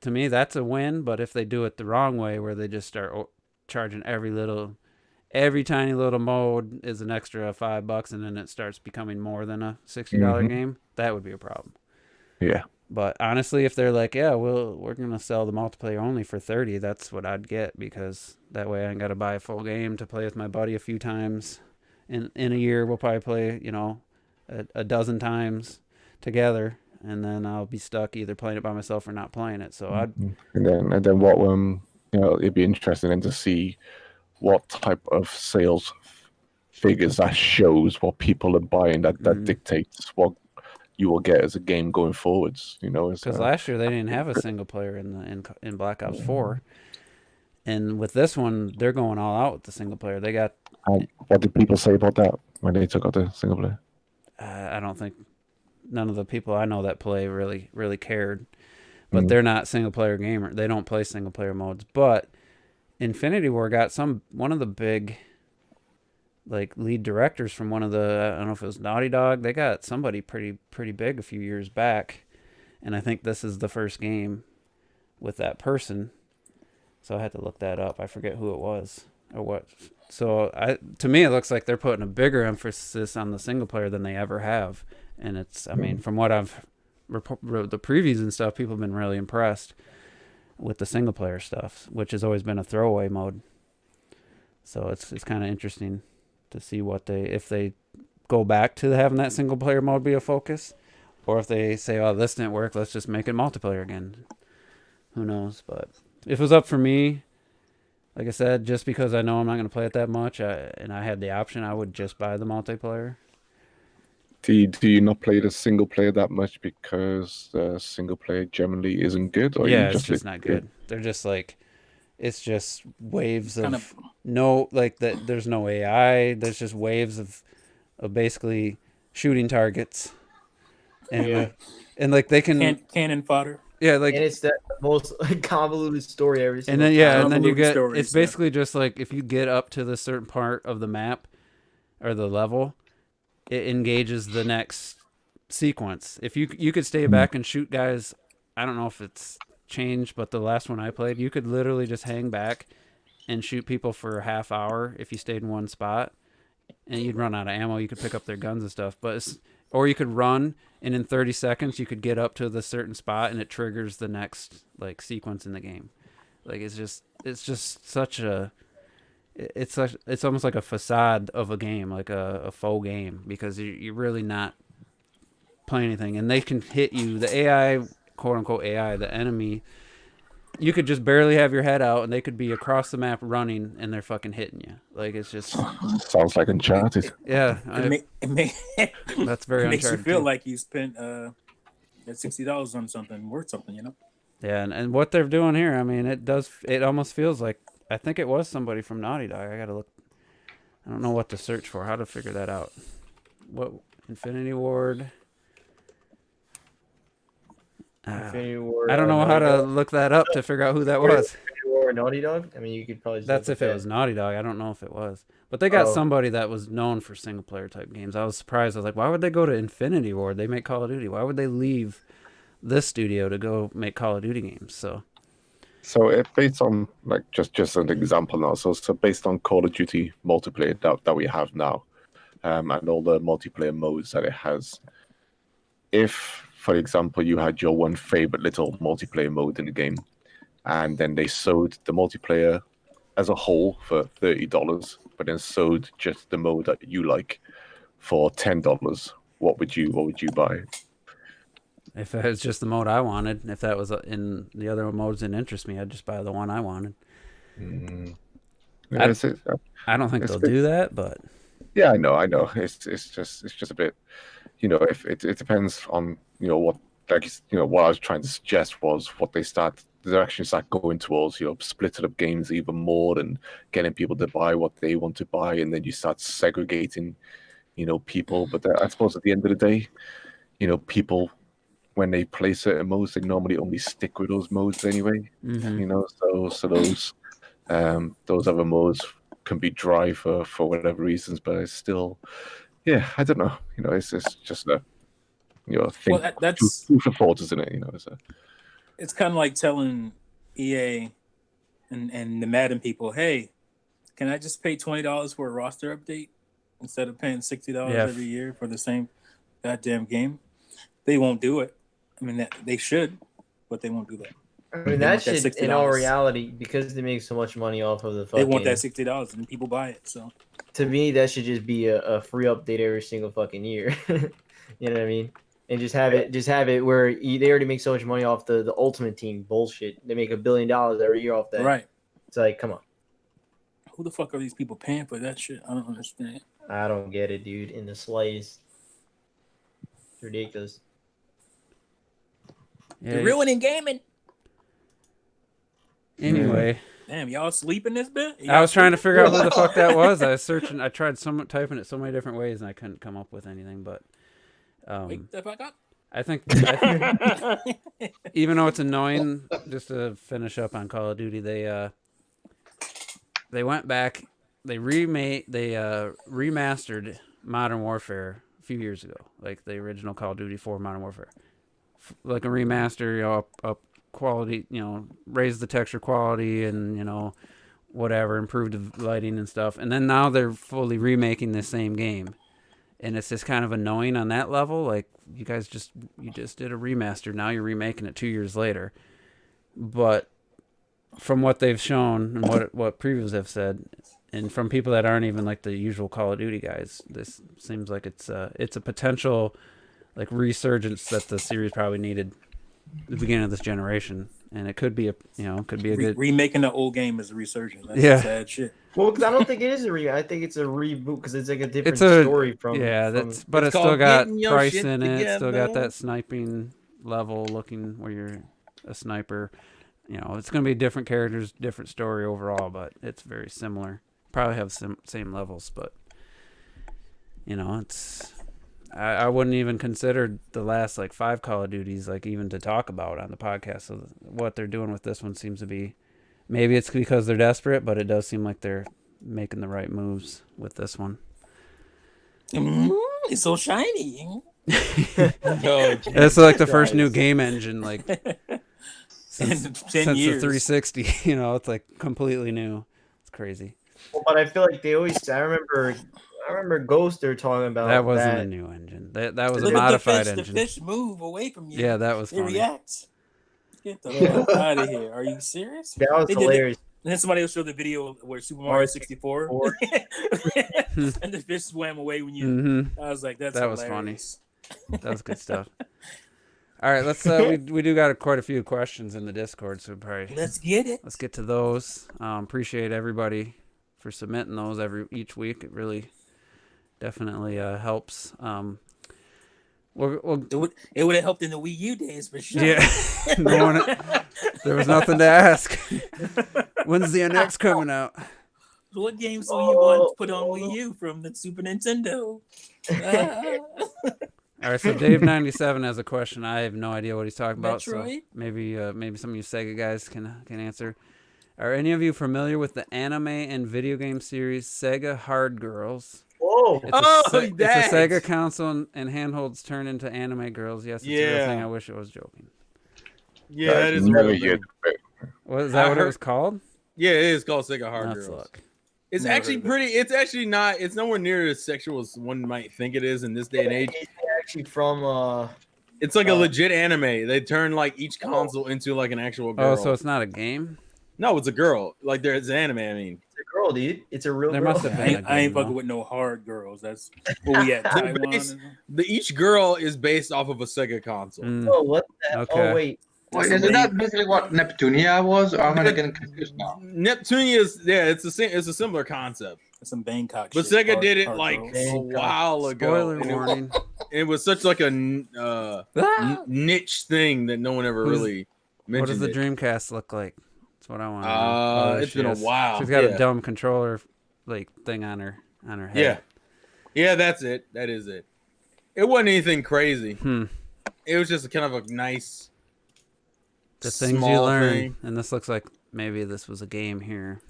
to me that's a win. But if they do it the wrong way, where they just start charging every tiny little mode is an extra $5, and then it starts becoming more than a $60 game, that would be a problem. Yeah. But honestly, if they're like, yeah, we're gonna sell the multiplayer only for 30, that's what I'd get, because that way I ain't gotta buy a full game to play with my buddy a few times. In a year, we'll probably play, a dozen times together, and then I'll be stuck either playing it by myself or not playing it. So and then what it'd be interesting then to see what type of sales figures that shows what people are buying, that dictates what you will get as a game going forwards. Because last year they didn't have a single player in Black Ops 4, and with this one they're going all out with the single player. They got. What did people say about that when they took out the single player? I don't think none of the people I know that play really cared, but they're not single player gamer. They don't play single player modes, but. Infinity War got one of the big lead directors from one of the, I don't know if it was Naughty Dog. They got somebody pretty big a few years back, and I think this is the first game with that person. So I had to look that up. I forget who it was or what. So to me it looks like they're putting a bigger emphasis on the single player than they ever have, and it's from what I've wrote the previews and stuff, people have been really impressed with the single player stuff, which has always been a throwaway mode. So it's kind of interesting to see if they go back to having that single player mode be a focus, or if they say, oh, this didn't work, let's just make it multiplayer again. Who knows? But if it was up for me, like I said, just because I know I'm not going to play it that much, and I had the option, I would just buy the multiplayer. Do you not play the single player that much because the single player generally isn't good? Or it's just not good. They're just like, it's just waves of no, like that. There's no AI. There's just waves of basically shooting targets. And Yeah. and like they can cannon fodder. yeah, like And it's the most convoluted story every and single then time. and then you Convoluted get stories, it's basically just like if you get up to the certain part of the map or the level, it engages the next sequence. If you could stay back and shoot guys, I don't know if it's changed, but the last one I played, you could literally just hang back and shoot people for a half hour if you stayed in one spot, and you'd run out of ammo. You could pick up their guns and stuff, or you could run, and in 30 seconds you could get up to the certain spot, and it triggers the next like sequence in the game. Like it's just such a it's almost like a facade of a game, like a faux game, because you're really not playing anything, and they can hit you. The AI, quote unquote AI, the enemy, you could just barely have your head out, and they could be across the map running, and they're fucking hitting you. Like it's just sounds like Uncharted. yeah. That's very it makes Uncharted you feel too. like you spent that $60 on something worth something, you know. Yeah, and what they're doing here, I mean, it almost feels like, I think it was somebody from Naughty Dog. I gotta look. I don't know what to search for, how to figure that out. What Infinity Ward? Infinity Ward, I don't know how to look that up to figure out who that was. Infinity War, Naughty Dog. I mean, you could probably. Just That's look if at it that. was Naughty Dog. I don't know if it was, but they got somebody that was known for single player type games. I was surprised. I was like, why would they go to Infinity Ward? They make Call of Duty. Why would they leave this studio to go make Call of Duty games? So it based on like just an example now. So based on Call of Duty multiplayer that we have now, and all the multiplayer modes that it has. If, for example, you had your one favorite little multiplayer mode in the game, and then they sold the multiplayer as a whole for $30, but then sold just the mode that you like for $10, what would you buy? If it was just the mode I wanted, if that was in the other modes didn't interest me, I'd just buy the one I wanted. Yeah, I don't think they'll do that, but yeah, I know. It's just a bit, if it depends on what, like, what I was trying to suggest was what they actually start going towards, splitting up games even more and getting people to buy what they want to buy, and then you start segregating, people. But I suppose at the end of the day, people, when they play certain modes, they normally only stick with those modes anyway. So those other modes can be dry for whatever reasons, but it's still, yeah, I don't know. It's just a thing. Well, that's food for thought, isn't it? It's kind of like telling EA and the Madden people, hey, can I just pay $20 for a roster update instead of paying $60 every year for the same goddamn game? They won't do it. I mean, they should, but they won't do that. I mean, that should, in all reality, because they make so much money off of the fucking... They want that $60 and people buy it, so... To me, that should just be a free update every single fucking year. You know what I mean? And just have it where they already make so much money off the Ultimate Team bullshit. They make $1 billion every year off that. Right. It's like, come on. Who the fuck are these people paying for that shit? I don't understand. I don't get it, dude. In the slightest. It's ridiculous. Yeah, You're ruining gaming. Anyway. Damn, y'all sleeping this bit? I was trying to figure out who the fuck that was. I was searching. I tried typing it so many different ways, and I couldn't come up with anything. But wake the fuck up. I think even though it's annoying, just to finish up on Call of Duty, they went back, they remastered Modern Warfare a few years ago, like the original Call of Duty 4 Modern Warfare, like a remaster, up quality, raise the texture quality and whatever, improve the lighting and stuff, and then now they're fully remaking the same game, and it's just kind of annoying on that level. Like, you guys just did a remaster, now you're remaking it 2 years later. But from what they've shown and what previews have said, and from people that aren't even like the usual Call of Duty guys, this seems like it's a potential like resurgence that the series probably needed at the beginning of this generation, and it could be a good remaking the old game is a resurgence. That's sad shit. Well, because I don't think it is a remake. I think it's a reboot because it's like a different story from. Yeah, but it's still got Price in it. It's still got that sniping level looking where you're a sniper. It's going to be different characters, different story overall, but it's very similar. Probably have same levels, but it's I wouldn't even consider the last like 5 Call of Duties like even to talk about on the podcast. So what they're doing with this one seems to be, maybe it's because they're desperate, but it does seem like they're making the right moves with this one. It's so shiny. It's like the first new game engine like since the 360. It's like completely new. It's crazy. Well, but I feel like they always. I remember Ghost. They're talking about that wasn't a new engine. That was Look a modified at engine. The fish move away from you. Yeah, that was It funny. reacts. Get the fuck out of here. Are you serious? That was hilarious. And then somebody will show the video where Super Mario 64 and the fish swam away when you. Mm-hmm. I was like, that was funny. That was good stuff. All right, let's. We do got quite a few questions in the Discord, so probably let's get it. Let's get to those. Appreciate everybody for submitting those each week. It really definitely helps. It would have helped in the Wii U days for sure. Yeah, there was nothing to ask. When's the NX coming out? What games do you want to put on Wii U from the Super Nintendo? All right, so Dave97 has a question. I have no idea what he's talking about. Metroid? So maybe some of you Sega guys can answer. Are any of you familiar with the anime and video game series Sega Hard Girls? Whoa! It's a Sega console and handholds turn into anime girls. Yes, it's a real thing. I wish it was joking. Yeah, that is really good. Is that what it was called? Yeah, it is called Sega Hard Girls. Look. It's actually pretty. It's actually not. It's nowhere near as sexual as one might think it is in this day and age. It's actually from. It's like a legit anime. They turn like each console into like an actual girl. Oh, so it's not a game? No, it's a girl. Like there's an anime. I mean, it's a girl, dude. It's a real. There girl. must have been. I ain't fucking with no hard girls. That's what we at. Taiwan. Each girl is based off of a Sega console. Oh, what? Okay. Oh, wait. Wait, isn't that basically what Neptunia was? Or am I getting confused now? Neptunia is it's a similar concept. Some Bangkok. But shit. Sega did it like a while ago. Spoiler warning. It was such like a niche thing that no one ever really mentioned. What does the Dreamcast look like? That's what I want to know. It's been a while. She's got a dumb controller like thing on her head. Yeah, that's it. That is it. It wasn't anything crazy. It was just kind of a nice. The things you learn, and this looks like maybe this was a game here.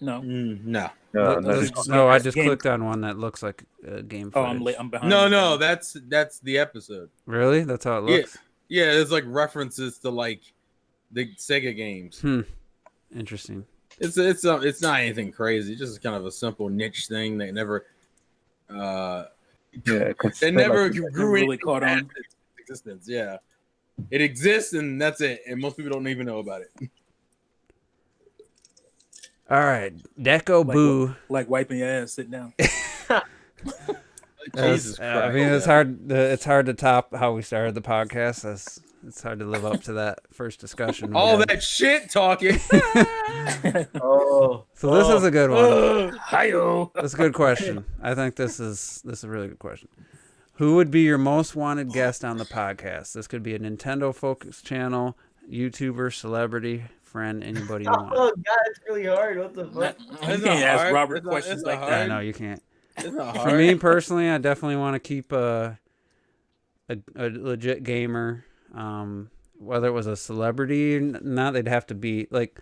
No. No. I just clicked on one that looks like a game footage. I'm behind. No, that's the episode. Really? That's how it looks? Yeah, it's like references to like the Sega games. Interesting. It's not anything crazy. It's just kind of a simple niche thing that never it never grew really caught on existence. Yeah. It exists and that's it. And most people don't even know about it. All right. Deco Boo. Like wiping your ass, sit down. Jesus Christ. I mean, it's hard to top how we started the podcast. It's hard to live up to that first discussion. All that shit talking. So this is a good one. Hi-yo. That's a good question. I think this is a really good question. Who would be your most wanted guest on the podcast? This could be a Nintendo focused channel, YouTuber, celebrity, friend, anybody you want. Oh God, it's really hard. What the fuck? You can't ask Robert questions like that. I know you can't. It's not hard. For me personally, I definitely want to keep a legit gamer. Whether it was a celebrity or not, they'd have to be like.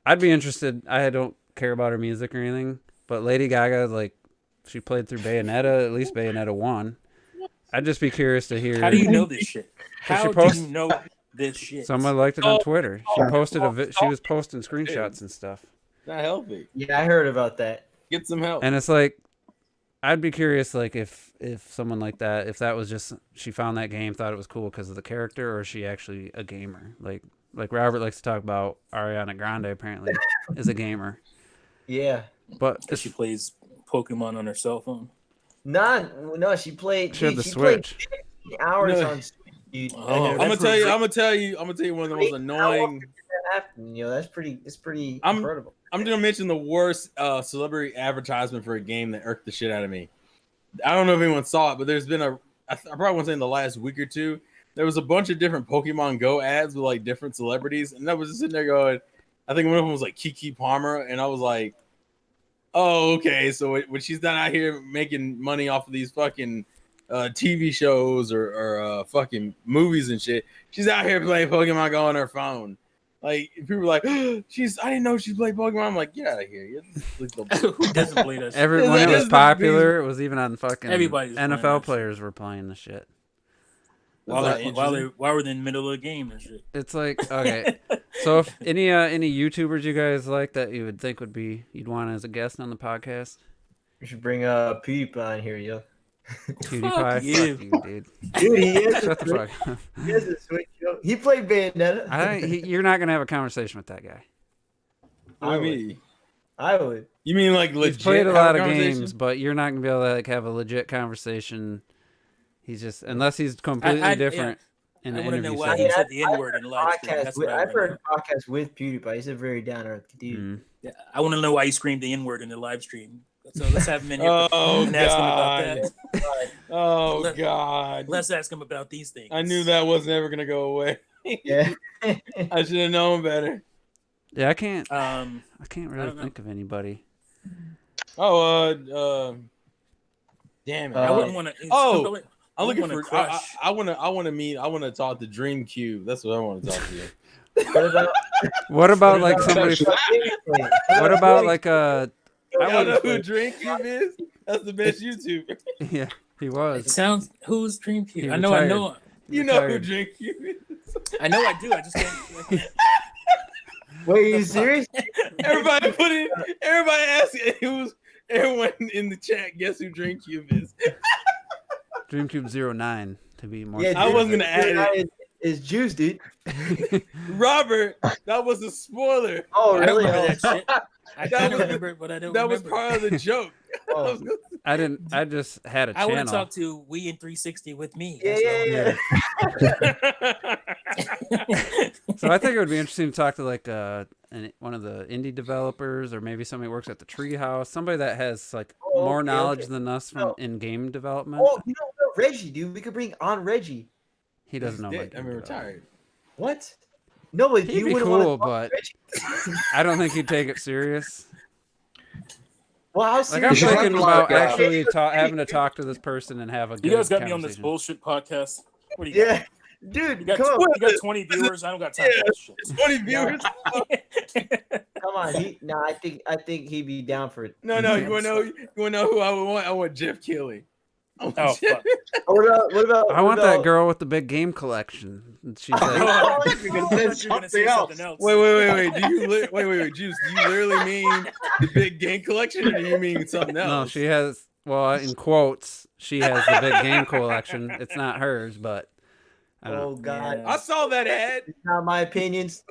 I'd be interested. I don't care about her music or anything, but Lady Gaga, like, she played through Bayonetta, at least Bayonetta 1. I'd just be curious to hear. How do you know this shit? How do you know this shit? Someone liked it on Twitter. She posted she was posting screenshots and stuff. Not healthy. Yeah, I heard about that. Get some help. And it's like, I'd be curious, like, if someone like that, if that was just she found that game, thought it was cool because of the character, or is she actually a gamer? Like Robert likes to talk about Ariana Grande. Apparently, is a gamer. Yeah, but she plays Pokemon on her cell phone. No, she played. She had the Switch. Hours on Switch. Dude. I'm gonna tell you one of the most annoying. That's pretty incredible. I'm gonna mention the worst celebrity advertisement for a game that irked the shit out of me. I don't know if anyone saw it, but there's been I probably want to say in the last week or two, there was a bunch of different Pokemon Go ads with like different celebrities, and I was just sitting there going, I think one of them was like Kiki Palmer, and I was like, Oh, okay. So when she's not out here making money off of these fucking TV shows or fucking movies and shit, she's out here playing Pokemon Go on her phone. Like people are like, I didn't know she played Pokemon. I'm like, get out of here. Who doesn't play that shit? When it was popular, it was even on fucking Everybody's NFL players were playing the shit. While we're in the middle of the game and shit. It's like, okay. So if any YouTubers you guys like that you would think you'd want as a guest on the podcast? We should bring Peep on here, yo. PewDiePie, fuck you, dude. Dude, he is. Shut the fuck up. He has a Switch, yo. He played Bayonetta. You're not gonna have a conversation with that guy. I would. You mean like legit? He's played a lot of games, but you're not gonna be able to like have a legit conversation. He's just unless he's completely different. I want to know why he said the N-word in the live stream. I've heard a podcast with PewDiePie. He's a very down-to-earth dude. Mm. Yeah, I want to know why he screamed the N-word in the live stream. So let's have him in here and ask him about that. Oh, God. Let's ask him about these things. I knew that wasn't ever going to go away. Yeah. I should have known better. Yeah, I can't really think of anybody. Damn it. I wouldn't want to. I'm looking for. I want to talk to Dream Cube. That's what I want to talk to you. What about like somebody? What about like a? I know who Dream Cube is. That's the best YouTuber. Yeah, he was. It sounds. Who's Dream Cube? I know. You know who Dream Cube is. I know. I do. I just can't. Wait, are you serious? Everybody asking who's. Everyone in the chat, guess who Dream Cube is? Dreamcube 09 to be more. Yeah, I wasn't gonna add it. Is Juice, dude. Robert, that was a spoiler. Oh, really? I remember that shit. I don't remember it, but I don't. That was part of the joke. Oh. I just had a channel. I want to talk to We in 360 with me. Yeah. So I think it would be interesting to talk to like one of the indie developers, or maybe somebody who works at the Treehouse, somebody that has like more knowledge than us from in game development. Oh, you know what, Reggie, dude? We could bring on Reggie. He doesn't know. I'm retired. What? No, but he'd be cool, but I don't think he'd take it serious. Well, I'm thinking about actually having to talk to this person and have a. You guys got me on this bullshit podcast. What do you? Yeah. Dude, you got 20 viewers. I don't got time for this shit. 20 viewers. Come on, I think he'd be down for it. No, you wanna know who I would want? I want Jeff Keighley. Oh, fuck. What about? I want that girl with the big game collection. She's like, you're gonna say something else. Wait. Wait, Juice. Do you literally mean the big game collection, or do you mean something else? No, she has. Well, in quotes, she has the big game collection. It's not hers, but. Oh God! Yeah. I saw that ad. It's not my opinions.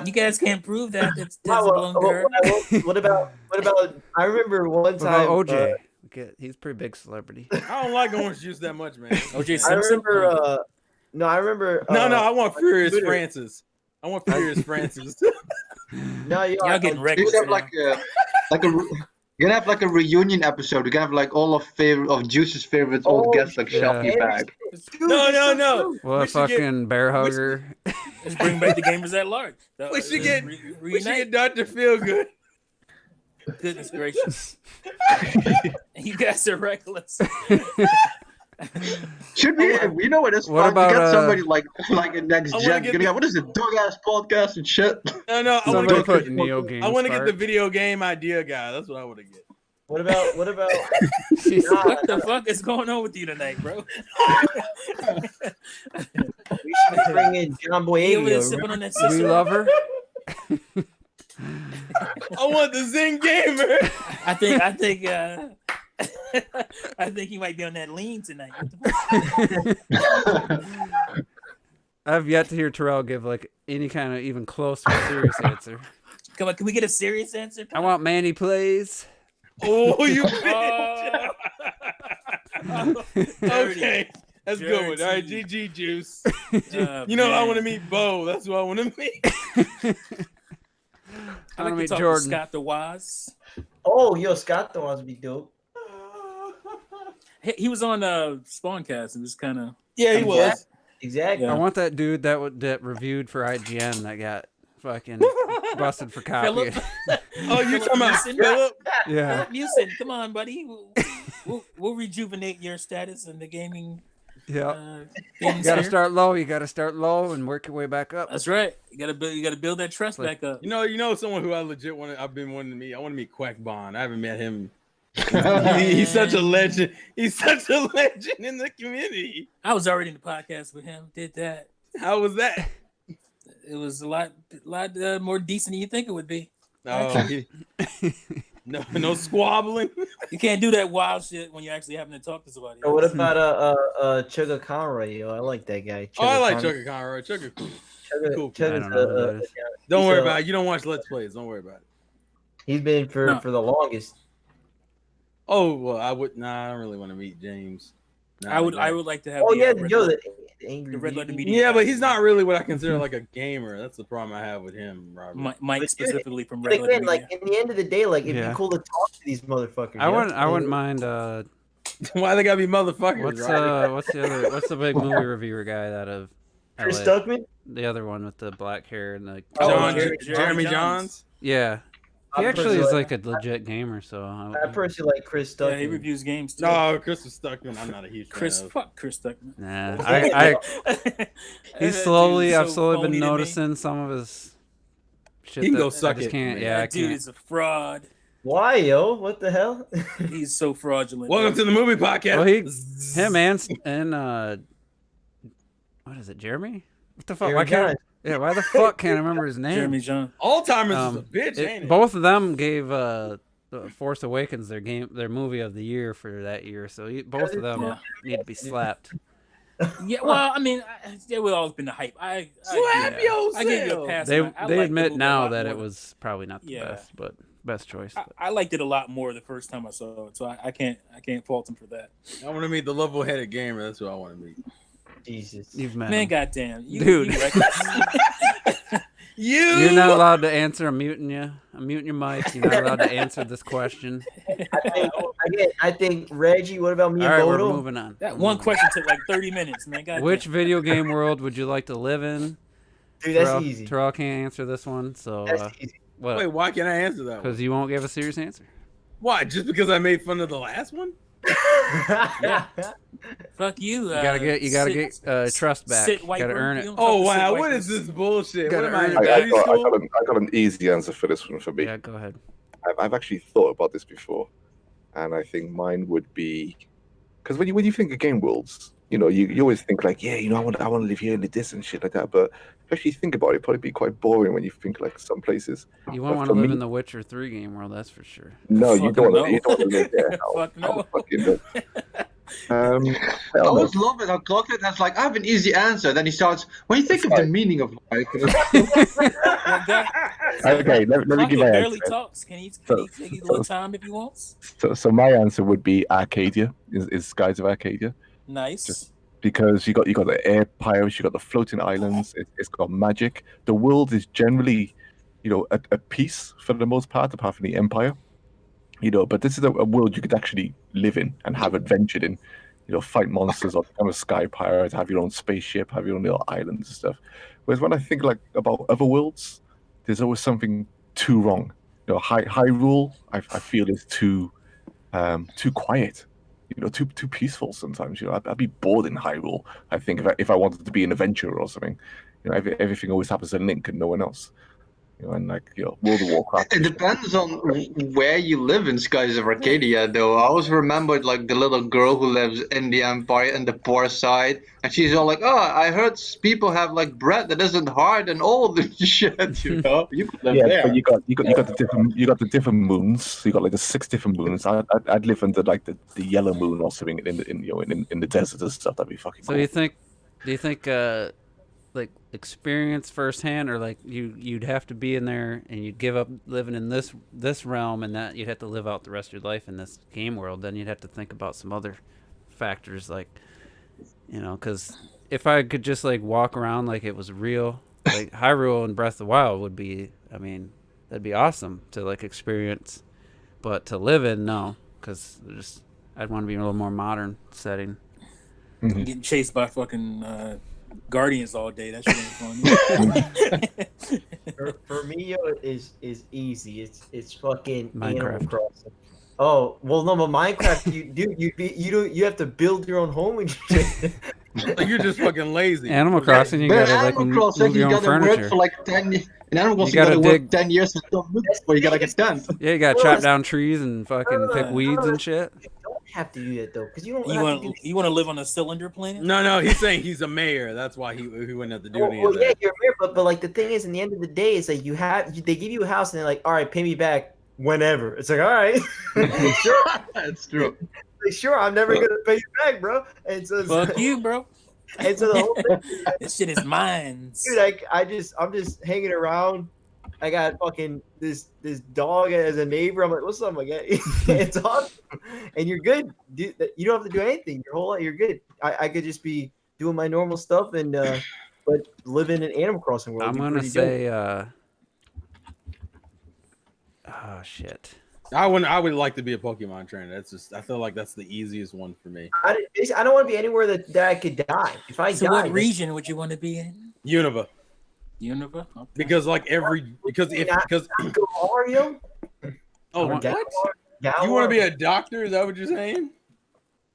You guys can't prove that. It doesn't belong to her. What about? I remember one time. OJ. He's a pretty big celebrity. I don't like Orange Juice that much, man. OJ Simpson. I remember. No, I want Furious Francis. I want Furious Francis. No, y'all getting wrecked. You're gonna have like a reunion episode. You're gonna have like all of Juice's favorites old guests like Shelby back. No. Well, fucking bear hugger. Let's bring back the gamers at large. We should get Dr. Feelgood. Goodness gracious. You guys are reckless. Should we? You know what? It's fun. About, we got somebody like a next gen. What is it? Dog ass podcast and shit. No. Somebody put Neo Game. I want to get the video game idea guy. That's what I want to get. What about? What the fuck is going on with you tonight, bro? We should bring in John Boyega. We love her. I want the Zen Gamer. I think he might be on that lean tonight. I've yet to hear Terrell give like any kind of even close to a serious answer. Come on, can we get a serious answer? I want Manny Plays. Oh, you bitch. Okay. That's good one. All right, GG Juice. You know, I want to meet Bo. That's what I want to meet. I like to talk Jordan. To Scott the Waz. Oh, yo, Scott the Waz would be dope. He was on Spawncast and was kind of. Yeah, he was. Exactly. I want that dude that reviewed for IGN that got fucking busted for copying. Philip. Oh, you talking about Philip? Yeah. Philip Mewson, come on, buddy. We'll rejuvenate your status in the gaming. Yeah. You You gotta start low. You gotta start low and work your way back up. That's right. You gotta build that trust back up. You know, someone who I legit I've been wanting to meet. I want to meet Quack Bond. I haven't met him. He's such a legend. He's such a legend in the community. I was already in the podcast with him. Did that. How was that? It was a lot more decent than you think it would be. No squabbling. You can't do that wild shit when you're actually having to talk to somebody. So what about Chugga Conroy? Yo, I like that guy. I like Chugga Conroy. Chugga cool. Cool. I don't know who that is. Don't worry about it. You don't watch Let's Plays. Don't worry about it. He's been for the longest. Oh well, I don't really want to meet James. I would like to have. The angry Red Letter media. Media. Yeah, but he's not really what I consider like a gamer. That's the problem I have with him, Robert. Mike specifically from But Red Letter again, Media. like in the end of the day, like it'd be cool to talk to these motherfuckers. I wouldn't mind. Why they gotta be motherfuckers? What's the big movie reviewer guy out of Chris LA? Stuckman? The other one with the black hair and the Jeremy Johns. Yeah. He actually is like a legit gamer, so I personally like Chris Stuckman. Yeah, he reviews games too. No, Chris Stuckman. I'm not a huge fan of. Fuck Chris Stuckman. Nah, I've slowly been noticing some of his shit. He can that go suck I just it. can't. Man. Yeah, I That dude can't. is a fraud. Why, yo? What the hell? He's so fraudulent. Welcome to the movie podcast. Well, him and what is it, Jeremy? What the fuck? Why the fuck can't I remember his name? Jeremy John. Alzheimer's is a bitch, ain't it? Both of them gave Force Awakens their movie of the year for that year, so both of them need to be slapped. Yeah, well, I mean, there would always been the hype. I gave you a pass. They liked admit the now movie a lot that more. it was probably not the best, but best choice. I liked it a lot more the first time I saw it, so I can't fault him for that. I want to meet the level-headed gamer. That's who I want to meet. Jesus, You've met Man, him. goddamn, Dude. You're not allowed to answer. I'm muting you. I'm muting your mic. You're not allowed to answer this question. I think Reggie. What about me All and right, we're Bodo? moving on. That one question took like 30 minutes, man. Goddamn. Which video game world would you like to live in? Dude, that's easy. Terrell can't answer this one, so That's easy. what? Wait, why can't I answer that one? Because you won't give a serious answer. Why? Just because I made fun of the last one? Fuck you. You gotta get trust back. Sit You white gotta person. earn You it. don't talk Oh to sit wow, white what is person. this bullshit? What Gotta am I earn in it. grade school? I got an easy answer for this one for me. Yeah, go ahead. I've actually thought about this before, and I think mine would be because when you think of game worlds, you always think like, yeah, I want to live here and live this and shit like that. But if you actually think about it, it'd probably be quite boring when you think like some places. You won't want to live in the Witcher 3 game world, that's for sure. No, you don't want no. to live there. Fuck no. I I always love it how Clockhead has like, I have an easy answer. Then he starts, when you think of the meaning of life. Okay, let me give my barely answer. talks. Can he take a little time if he wants? So my answer would be Arcadia, is Skies of Arcadia. Nice. Just because you got the air pirates, you got the floating islands, it's got magic. The world is generally, at peace for the most part, apart from the Empire. But this is a world you could actually live in and have adventure in. Fight monsters or become a sky pirate, have your own spaceship, have your own little islands and stuff. Whereas when I think like about other worlds, there's always something too wrong. Hyrule, I feel is too quiet. Too peaceful sometimes. I'd be bored in Hyrule. I think if I wanted to be an adventurer or something, everything always happens to Link and no one else. And World of Warcraft. It depends on where you live in Skies of Arcadia, though. I always remembered like the little girl who lives in the Empire in the poor side, and she's all like, "Oh, I heard people have like bread that isn't hard and old and shit." You could live there. But you got the different moons. So you got like the 6 different moons. I'd live under like the yellow moon or something in the desert and stuff. That'd be fucking cool. So do you think like experience firsthand, or like you'd have to be in there and you'd give up living in this realm, and that you'd have to live out the rest of your life in this game world? Then you'd have to think about some other factors, like because if I could just like walk around like it was real, like Hyrule and Breath of the Wild would be, that'd be awesome to like experience, but to live in, no, because I'd want to be in a little more modern setting. Getting chased by fucking Guardians all day. That shit ain't fun. For me, yo, is easy. It's fucking Animal Minecraft. Crossing. Oh well, no, but Minecraft, you have to build your own home and shit. Like you're just fucking lazy. Animal Crossing, you But gotta like Animal Crossing, move your you own gotta work furniture. for like 10 years. In Animal Crossing, you gotta gotta work dig- 10 years before you gotta get done. Yeah, you gotta Well, chop that's- down trees and fucking pick weeds and shit. You don't have to do that though, because you don't. You have want to do you want to live on a cylinder planet? No, he's saying he's a mayor. That's why he wouldn't have to do any Well, of yeah, that. you're mayor, but like the thing is, in the end of the day, it's like they give you a house and they're like, all right, pay me back whenever. It's like, all right, sure, That's true. like, sure, I'm never gonna pay you back, bro. And so, Fuck you, bro. and so the whole thing, This shit is mine. dude, like I'm just hanging around. I got fucking this dog as a neighbor. I'm like, what's up, my guy? It's awesome, and you're good. Dude, you don't have to do anything. Your whole life, you're good. I could just be doing my normal stuff and but living in Animal Crossing world. I'm would be gonna pretty dope. say, oh shit. I would like to be a Pokemon trainer. I feel like that's the easiest one for me. I don't want to be anywhere that I could die. If I So die, what region would you want to be in? Unova. Unova? Okay. Because because Mario? oh want- what? You want to be a doctor? Is that what you're saying?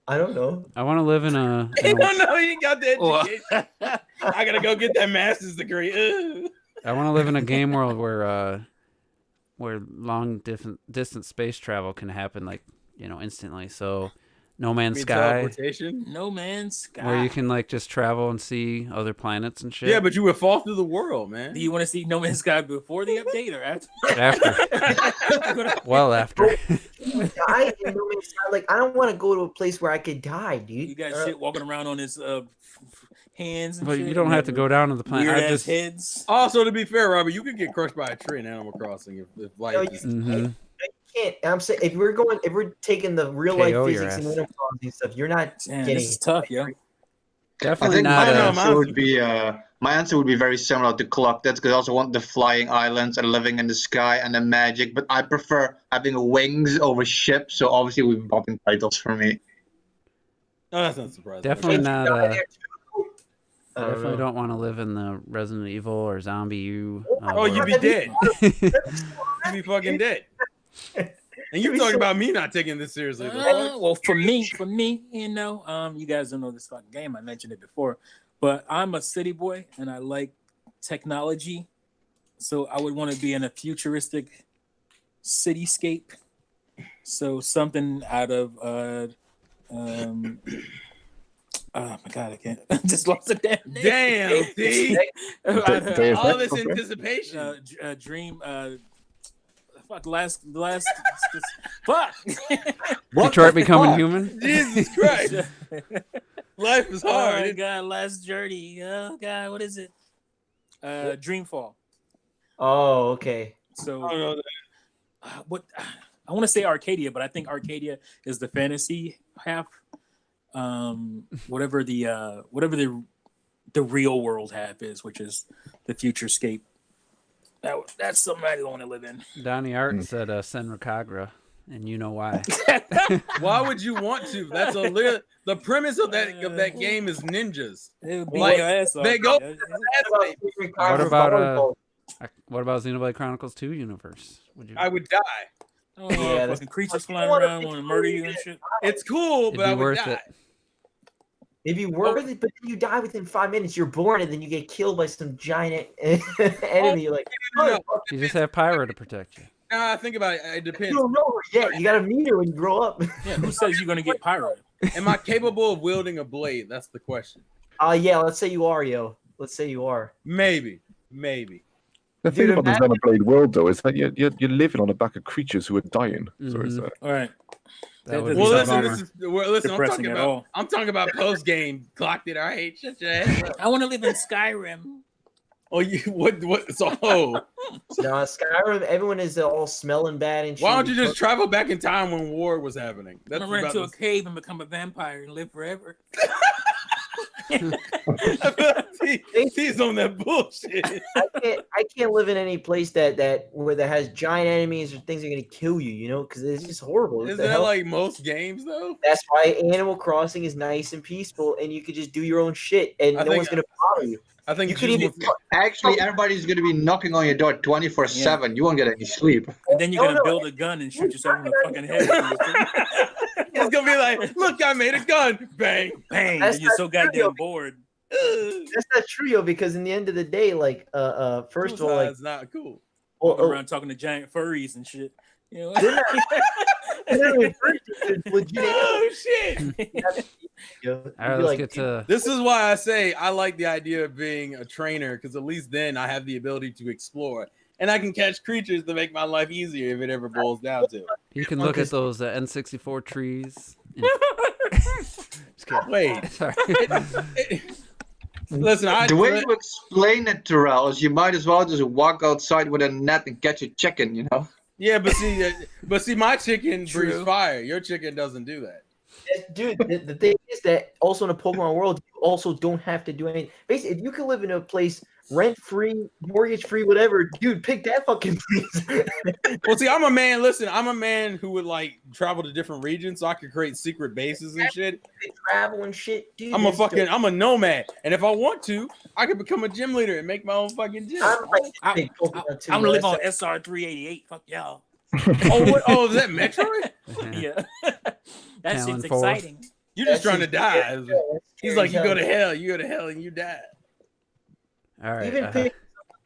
I don't know. I want to live in a. You don't know. You ain't got the Well, education. I gotta go get that master's degree. Ugh. I want to live in a game world where long distance space travel can happen like instantly. So, No Man's Mean Sky, teleportation? No Man's Sky. where you can like just travel and see other planets and shit. Yeah, but you would fall through the world, man. Do you want to see No Man's Sky before the update or after? after, well after. Die in No Man's Sky. Like I don't want to go to a place where I could die, dude. You got shit walking around on his hands and But shit. you don't have to go down to the planet. Weird I ass just, heads. Also, to be fair, Robert, you could get crushed by a tree in Animal Crossing if life No, is. Mhm. Can't. I'm saying if we're taking the real KO life your physics and ass. Animal Crossing stuff, you're not Damn, getting. this is tough, yo. I Definitely think not. my know, answer would be my answer would be very similar to Clock. That's because I also want the flying islands and living in the sky and the magic. But I prefer having wings over ships. So obviously, we've bottom titles for me. No, that's not surprising. Definitely Can't you not. die there too? I definitely don't want to live in the Resident Evil or Zombie U. Oh, you'd be dead. You'd be fucking dead. And you talking about me not taking this seriously? Well, for me, you guys don't know this fucking game. I mentioned it before, but I'm a city boy and I like technology, so I would want to be in a futuristic cityscape. So something out of oh my god, I can't. I just lost a damn name. Damn, see? Deus All Ex, this okay. anticipation. Dream. Fuck. Last. Fuck. Detroit Becoming Human. Jesus Christ. Life is Oh my hard. god, Last Journey. Oh god, what is it? Dreamfall. Oh, okay. So I don't know. what I want to say Arcadia, but I think Arcadia is the fantasy half. Whatever the real world half is, which is the futurescape. That's something I don't want to live in. Donnie Art said Senra Kagura, and you know why. Why would you want to? That's the premise of that game is ninjas. It would beat Like, your ass off. they go- What about what about Xenoblade Chronicles 2 universe? Would you? I would die. Oh, Yeah, fucking creatures you flying wanna around be want to murder you and shit. It's cool, It'd but be I would worth die. it. It'd be worth it, but then you die within 5 minutes. You're born and then you get killed by some giant enemy. You're like, No, You just have Pyro to protect you. nah, think about it. It you depends. don't know her yet. You gotta meet her when you grow up. Yeah, who says you're gonna get pyro? Am I capable of wielding a blade? That's the question. Yeah, let's say you are, yo. Let's say you are. Maybe. The thing Dude, about the imagine- Xenoblade world, though, is that you're living on the back of creatures who are dying. So it's All right. That would That be Well, doesn't so listen, bummer. listen. I'm depressing talking at about. all. I'm talking about post game. Clocked it. All right, shut your ass up. I want to live in Skyrim. Oh, you what? So, No, Skyrim, everyone is all smelling bad and shit. why don't you just travel back in time when war was happening? I'm That's gonna run about into a this- cave and become a vampire and live forever. I feel like He's on that bullshit. I can't live in any place that has giant enemies or things that are gonna kill you. You know, because it's just horrible. Is that like most games though? That's why Animal Crossing is nice and peaceful, and you could just do your own shit, and no one's gonna bother you. I think you could even actually everybody's gonna be knocking on your door 24/7. You won't get any sleep. And then you're gonna build a gun and shoot yourself in the fucking head. It's gonna be like, look, I made a gun, bang, bang, and you're so goddamn bored. That's not true, yo, because in the end of the day, like, first of all, like, it's not cool. Walking around talking to giant furries and shit. You know? Oh shit! All right, let's get to. This is why I say I like the idea of being a trainer, because at least then I have the ability to explore, and I can catch creatures to make my life easier if it ever boils down to it. You can look at those N64 trees. Wait. Sorry. Listen, the way you explain it, Terrell, is you might as well just walk outside with a net and catch a chicken, you know? Yeah, but see, my chicken breathes fire. Your chicken doesn't do that. Dude, the thing is that also in the Pokemon world, you also don't have to do anything. Basically, if you can live in a place rent-free, mortgage-free, whatever, dude, pick that fucking place. Well, see, I'm a man. Listen, I'm a man who would like travel to different regions so I could create secret bases and shit. Travel and shit, dude. I'm a nomad, and if I want to, I could become a gym leader and make my own fucking gym. I'm gonna live on SR 388. Fuck y'all. Oh, is that Metroid? Yeah, that shit's exciting. You're just trying to die. He's like, you go to hell, and you die. All right. Even pick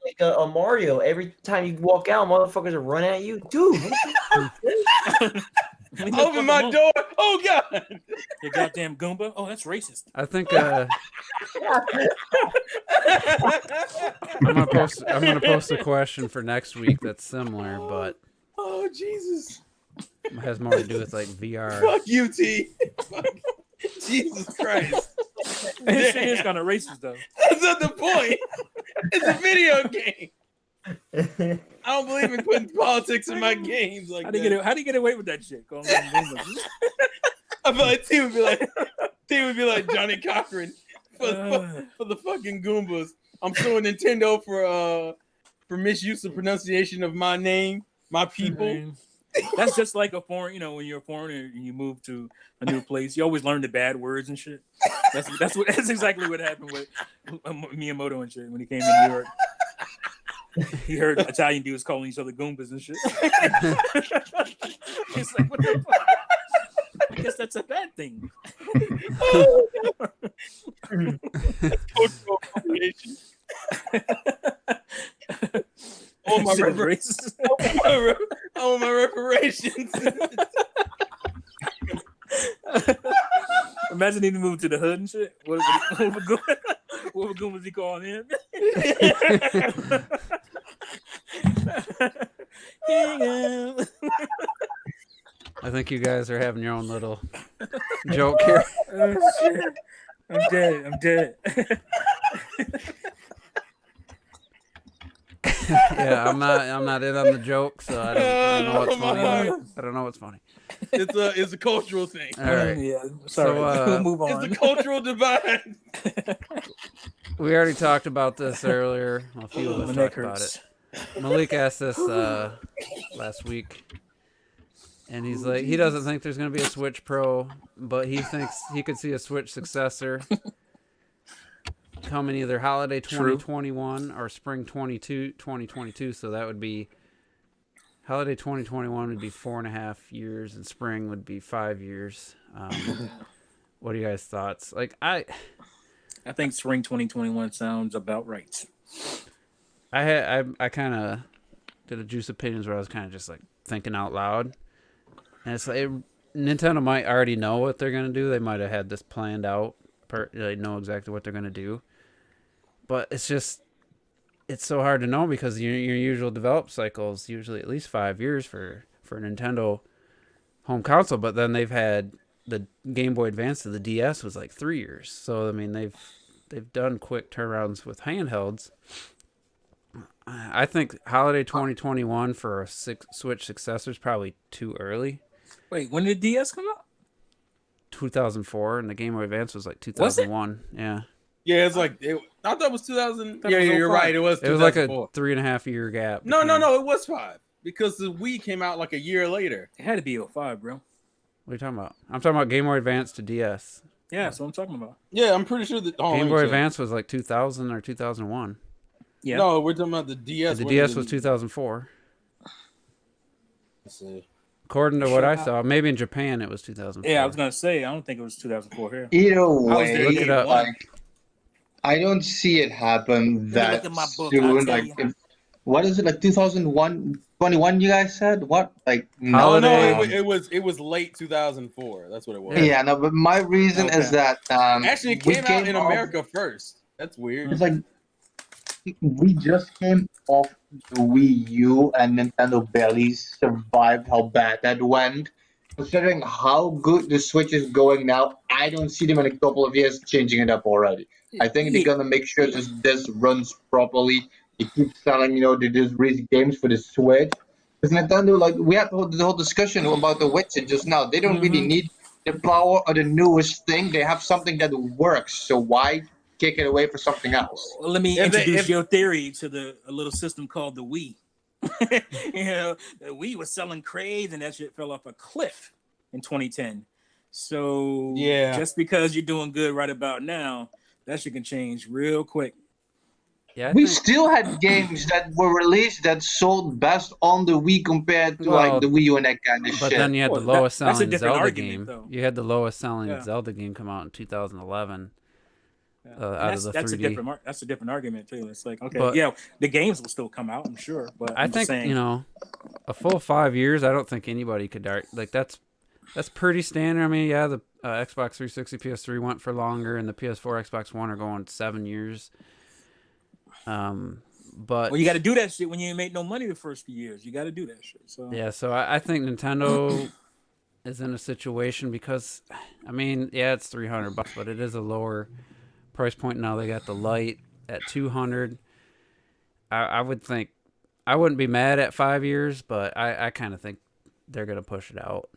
like a Mario. Every time you walk out, motherfuckers will run at you, dude. Open my door! Oh god! You goddamn Goomba! Oh, that's racist. I think I'm gonna post a question for next week that's similar, but oh Jesus, it has more to do with like VR. Fuck you, T. Fuck. Jesus Christ. This shit is kind of racist though. That's not the point. It's a video game. I don't believe in putting politics in my games like that. How do you get away with that shit? I feel like T would be like Johnny Cochran for the fucking Goombas. I'm suing Nintendo for misuse of pronunciation of my name, my people. That's just like a foreign, when you're a foreigner and you move to a new place, you always learn the bad words and shit. That's exactly what happened with Miyamoto and shit when he came to New York. He heard Italian dudes calling each other Goombas and shit. He's like, what the fuck? I guess that's a bad thing. That's cultural appropriation. I want my reparations. Imagine he moved to the hood and shit. What Goombas he calling in? I think you guys are having your own little joke here. Oh, shit. I'm dead. Yeah, I'm not in on the joke, so I don't know what's funny. I don't know what's funny. It's a cultural thing. All right. Yeah. Sorry. We'll move on. It's the cultural divide. We already talked about this earlier. A few of us talked about it. Malik asked this last week, and he's like, he doesn't think there's going to be a Switch Pro, but he thinks he could see a Switch successor coming either holiday 2021 or spring 2022. So that would be holiday 2021 would be 4.5 years, and spring would be 5 years. What are you guys' thoughts? Like I think spring 2021 sounds about right. I kind of did a Juice Opinions where I was kind of just like thinking out loud, and it's like Nintendo might already know what they're gonna do. They might have had this planned out. They know exactly what they're gonna do, but it's so hard to know because your usual develop cycle is usually at least 5 years for a Nintendo home console. But then they've had the Game Boy Advance to the DS was like 3 years. So I mean they've done quick turnarounds with handhelds. I think holiday 2021 for a Switch successor is probably too early. Wait, when did DS come out? 2004, and the Game Boy Advance was like 2001. Yeah. Yeah, it's like I thought it was 2000. Thought Yeah, it was you're 05. right. It was It was like a 2004. 3.5 year gap. No, between- it was 5 because the Wii came out like a year later. It had to be 05, bro. What are you talking about? I'm talking about Game Boy Advance to DS. Yeah, that's what I'm talking about. Yeah, I'm pretty sure that Game Boy Advance was like 2000 or 2001. Yeah. No, we're talking about the DS. The DS was 2004. Let's see. According to what I saw, maybe in Japan it was 2004. Yeah, I was gonna say I don't think it was 2004 here. Either was way, there Look it up. like I don't see it happen that look at my book, I'll soon. tell Like, you. what is it, like 2001, 21? You guys said what? Like, no, Holiday. It was late 2004. That's what it was. Yeah, no, but my reason is that Actually, it we came out in off- America first. That's weird. It's like we just came off the Wii U and Nintendo barely survived how bad that went. Considering how good the Switch is going now, I don't see them in a couple of years changing it up already. I think they're gonna make sure this runs properly. They keep selling, these release games for the Switch. Because Nintendo, like we had the whole discussion about the Witcher just now. They don't really need the power or the newest thing. They have something that works. So why kick it away for something else? Well, let me introduce your theory to a little system called the Wii. The Wii was selling crazy, and that shit fell off a cliff in 2010. So just because you're doing good right about now, that shit can change real quick. Yeah, We still had games that were released that sold best on the Wii compared to like the Wii U and that kind of shit. But then you had the Well, lowest that's a selling different Zelda argument, game. though. You had the lowest selling Yeah. Zelda game come out in 2011. Out of the that's 3D. that's a different argument too. It's like, okay, But- yeah, the games will still come out, I'm sure, but I I'm think just saying, a full 5 years. I don't think anybody could like that's pretty standard. I mean, yeah, the Xbox 360, PS3 went for longer, and the PS4, Xbox One are going 7 years. But well, you got to do that shit when you ain't make no money the first few years. You got to do that shit. So yeah, so I think Nintendo is in a situation because, I mean, yeah, it's $300, but it is a lower price point now. They got the Lite at $200. I would think I wouldn't be mad at 5 years, but I kind of think they're gonna push it out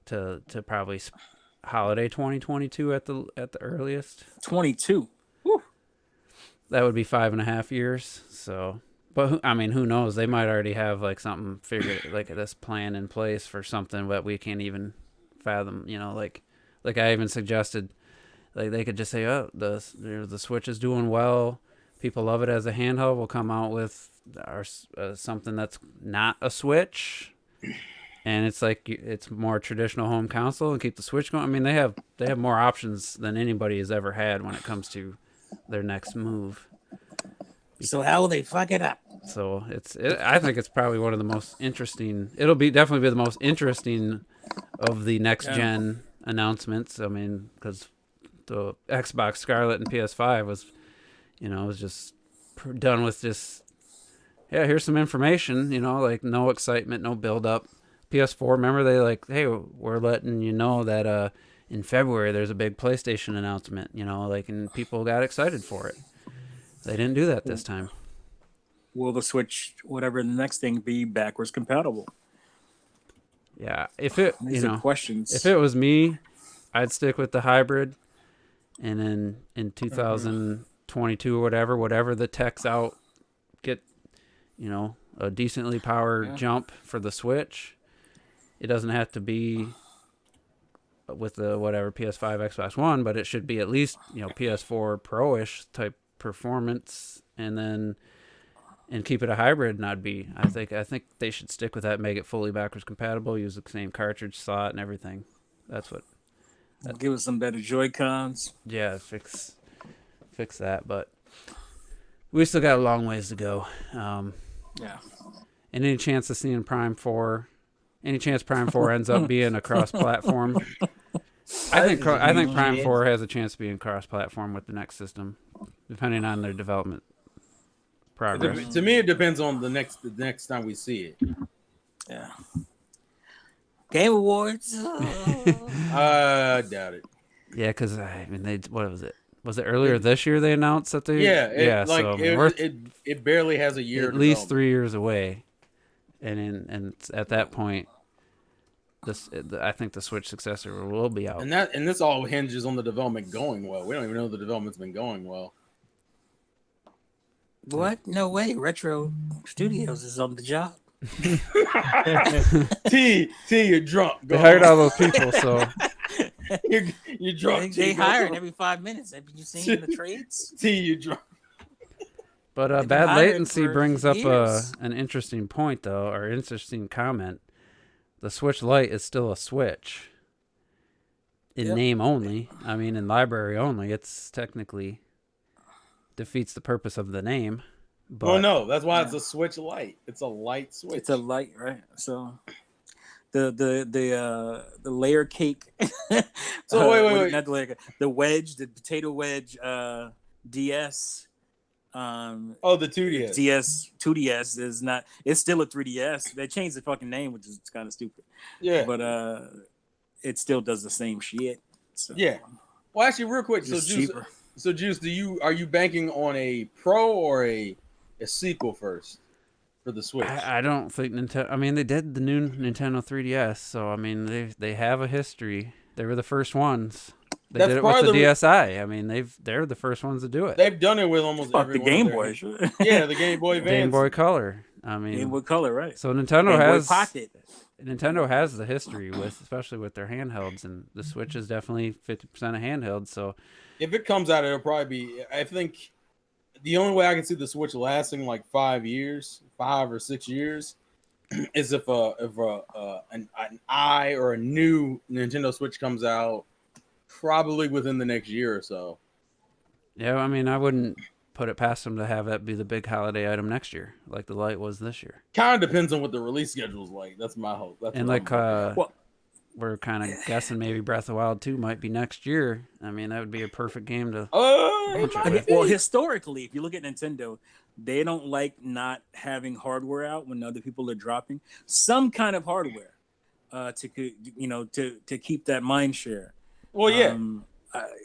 to probably holiday 2022 at the earliest. 22. That would be 5.5 years. So, but who knows? They might already have like something figured, like this plan in place for something that we can't even fathom. Like I even suggested, like they could just say, "Oh, the Switch is doing well. People love it as a handheld. We'll come out with something that's not a Switch." And it's like it's more traditional home console and keep the Switch going. I mean, they have more options than anybody has ever had when it comes to their next move. So how will they fuck it up? So I think it's probably one of the most interesting. It'll definitely be the most interesting of the next gen announcements. I mean, because the Xbox Scarlet and PS5 was just done with just here's some information. Like no excitement, no build up. PS4, remember they like, hey, we're letting you know that in February there's a big PlayStation announcement, and people got excited for it. They didn't do that this time. Will the Switch, whatever the next thing, be backwards compatible? Yeah, if it These are questions. if it was me, I'd stick with the hybrid, and then in 2022 or whatever the tech's out, get a decently powered jump for the Switch. It doesn't have to be with the whatever PS5, Xbox One, but it should be at least PS4 Pro-ish type performance, and keep it a hybrid. And I think they should stick with that, make it fully backwards compatible, use the same cartridge slot and everything. That's what. Give us some better Joy-Cons. Yeah, fix that, but we still got a long ways to go. Yeah. And any chance of seeing Prime 4? Any chance Prime 4 ends up being a cross-platform? I think Prime 4 has a chance of being cross-platform with the next system, depending on their development progress. To me, it depends on the next time we see it. Yeah. Game Awards. I doubt it. Yeah, because what was it? Was it earlier this year they announced that they? It barely has a year. At least 3 years away, and at that point, I think the Switch successor will be out. And this all hinges on the development going well. We don't even know the development's been going well. What? No way. Retro Studios is on the job. T, you're drunk. They hired all those people, so you're drunk. They hiring every 5 minutes. Have you seen the trades? T, you're drunk. But bad latency brings up an interesting point, though, or interesting comment. The Switch Lite is still a Switch. In name only. I mean, in library only. It's technically defeats the purpose of the name. But, well, no, that's why it's a Switch Lite. It's a light Switch. It's a light, right? So the layer cake. So wait. Not the layer cake. The wedge, the potato wedge, DS. The 2DS. 2DS is not. It's still a 3DS. They changed the fucking name, which is kind of stupid. Yeah. But it still does the same shit. So. Yeah. Well, actually, real quick. So Juice, are you banking on a Pro or a sequel first for the Switch? I don't think Nintendo. I mean, they did the new Nintendo 3DS, so I mean, they have a history. They were the first ones. They did it with the DSi. I mean, they're the first ones to do it. They've done it with almost every the Game Boy. Yeah, the Game Boy Advance. Game Boy Color. I mean, Game Boy Color, right? So Nintendo has Pocket. Nintendo has the history with, especially with their handhelds, and the Switch is definitely 50% of handhelds. So if it comes out, it'll probably be. I think the only way I can see the Switch lasting like 5 or 6 years, is if an I or a new Nintendo Switch comes out, probably within the next year or so. Yeah, I mean, I wouldn't put it past them to have that be the big holiday item next year, like the Lite was this year. Kind of depends on what the release schedule is like. That's my hope. We're kind of guessing maybe Breath of the Wild 2 might be next year. I mean, that would be a perfect game to. Well, historically, if you look at Nintendo, they don't like not having hardware out when other people are dropping some kind of hardware, to keep that mind share. Well, yeah.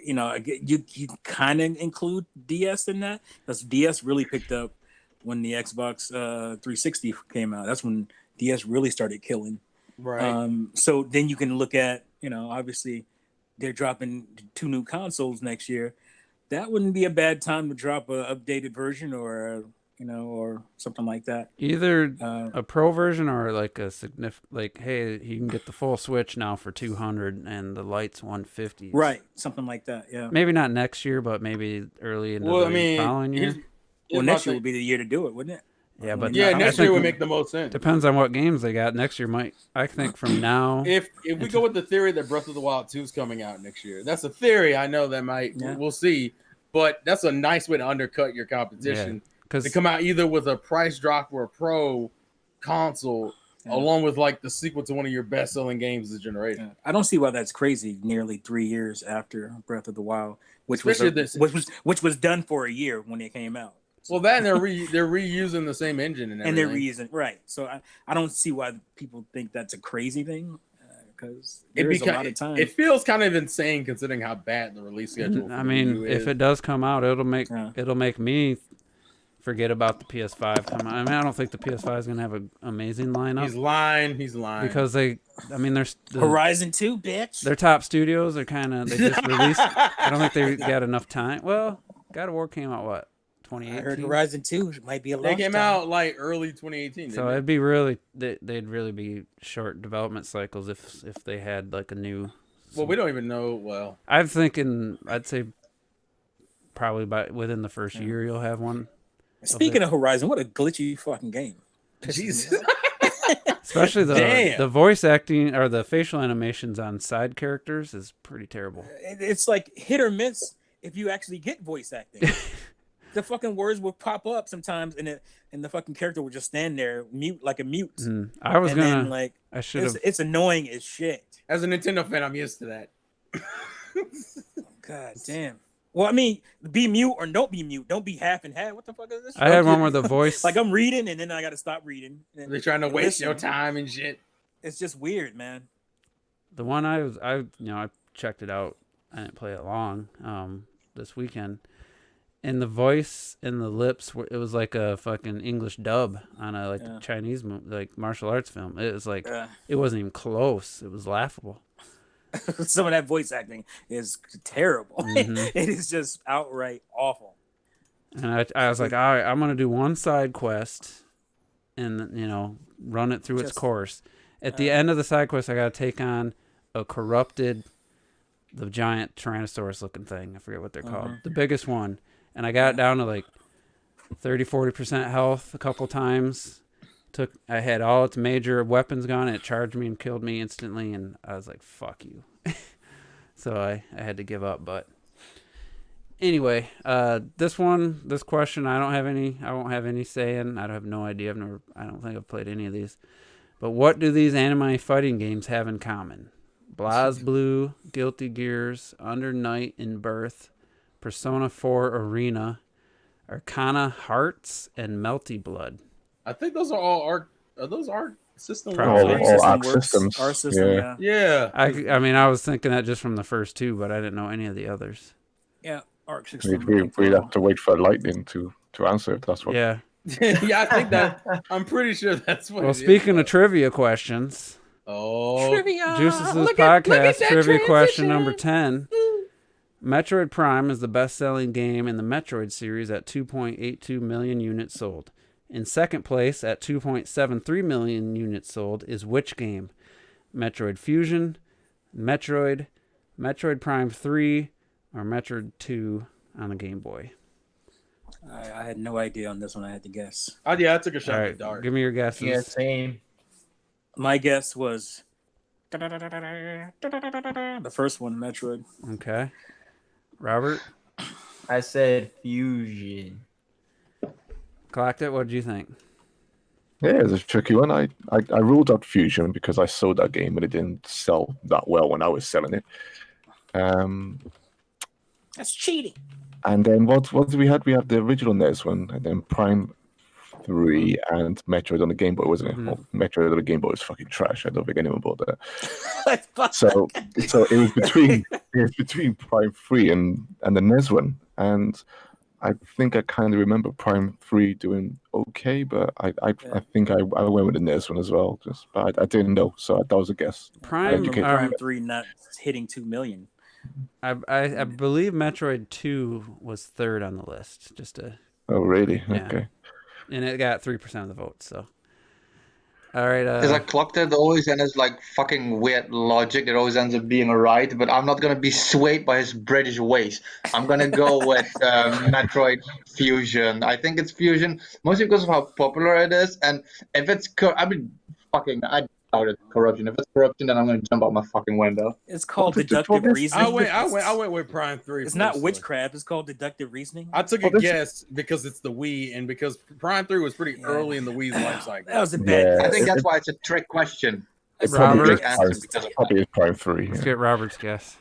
You kind of include DS in that, because DS really picked up when the Xbox 360 came out. That's when DS really started killing. Right. So then you can look at, obviously they're dropping 2 new consoles next year. That wouldn't be a bad time to drop an updated version or something like that. Either a Pro version or like a hey, you can get the full Switch now for $200 and the Lite's $150. Right, something like that. Yeah. Maybe not next year, but maybe early into the following year. Well, next year would be the year to do it, wouldn't it? Yeah, but next year would make the most sense. Depends on what games they got. Next year might, I think, from now. If we go with the theory that Breath of the Wild 2 is coming out next year, that's a theory. I know that might. Yeah. We'll see, but that's a nice way to undercut your competition. Yeah. To come out either with a price drop or a Pro console, along with like the sequel to one of your best-selling games this generation. Yeah. I don't see why that's crazy. Nearly 3 years after Breath of the Wild, which was done for a year when it came out. Well, that and they're reusing the same engine and they're reusing right. So I don't see why people think that's a crazy thing, because there's a lot of time. It feels kind of insane considering how bad the release schedule. I mean, if it does come out, it'll make me forget about the PS5 coming. I mean, I don't think the PS5 is gonna have an amazing lineup. He's lying. Because there's Horizon 2, bitch. Their top studios are they just released. I don't think they got enough time. Well, God of War came out what? 2018? I heard Horizon 2 might be a long They came out like early 2018. So it'd be really, they'd really be short development cycles if they had like a new. Well, we don't even know. Well, I'd say probably within the first year you'll have one. Speaking of Horizon, what a glitchy fucking game. Jesus. Especially the voice acting or the facial animations on side characters is pretty terrible. It's like hit or miss if you actually get voice acting. The fucking words will pop up sometimes, and the fucking character will just stand there mute like a mute. It's annoying as shit. As a Nintendo fan, I'm used to that. God damn. Well, I mean, be mute or don't be mute. Don't be half and half. What the fuck is this? I had one where the voice like I'm reading and then I got to stop reading. They're trying to waste your time and shit. It's just weird, man. The one I checked it out. I didn't play it long. This weekend. And the voice and the lips it was like a fucking English dub on a Chinese like martial arts film. It was like it wasn't even close. It was laughable. Some of that voice acting is terrible. Mm-hmm. It is just outright awful. And I was like, all right, I'm gonna do one side quest, and run it through its course. At the end of the side quest, I gotta take on a corrupted, the giant Tyrannosaurus looking thing. I forget what they're called, the biggest one. And I got it down to like 30-40% health a couple times. I had all its major weapons gone. And it charged me and killed me instantly, and I was like, "Fuck you." So I had to give up. But anyway, this question, I won't have any say in. I have no idea. I don't think I've played any of these. But what do these anime fighting games have in common? BlazBlue, Guilty Gears, Under Night in Birth, Persona 4 Arena, Arcana Hearts, and Melty Blood. I think those are all Arc. Are those Arc System? All Arc Systems. Our system, yeah. I mean, I was thinking that just from the first two, but I didn't know any of the others. Yeah, Arc System. We'd have to wait for Lightning to answer if that's what. Yeah. Yeah, I think that. I'm pretty sure that's what. Well, speaking of trivia questions. Trivia. Juice's podcast trivia question number 10. Metroid Prime is the best-selling game in the Metroid series at 2.82 million units sold. In second place at 2.73 million units sold is which game? Metroid Fusion, Metroid Prime 3, or Metroid 2 on the Game Boy? I had no idea on this one. I had to guess. I took a shot All in right, the dark. give me your guesses. Yeah, same. My guess was the first one, Metroid. Okay. Robert? I said Fusion. Clocked it. What did you think? Yeah, it's a tricky one. I ruled out Fusion because I sold that game and it didn't sell that well when I was selling it. That's cheating. And then what do we had? We had the original NES one, and then Prime 3 and Metroid on the Game Boy, wasn't it? Mhm. Well, Metroid on the Game Boy was fucking trash. I don't think anyone bought that. So it was between Prime 3 and the NES one, and I think I kind of remember Prime 3 doing okay, but I think I went with the NES one as well. But I didn't know, so that was a guess. Prime 3 not hitting 2 million. I believe Metroid 2 was third on the list. Oh, really? Yeah. Okay. And it got 3% of the votes. So, all right. Because I clocked it always, and it's like fucking weird logic that always ends up being right. But I'm not gonna be swayed by his British ways. I'm gonna go with Metroid Fusion. I think it's Fusion mostly because of how popular it is, and if it's I doubt it's corruption. If it's corruption, then I'm gonna jump out my fucking window. It's called deductive reasoning. I went with Prime 3. It's not witchcraft. It's called deductive reasoning. I took a guess because it's the Wii and because Prime 3 was pretty early in the Wii's life cycle. That was a bad. I think that's why it's a trick question. It Robert? probably is Prime 3. Let's get Robert's guess.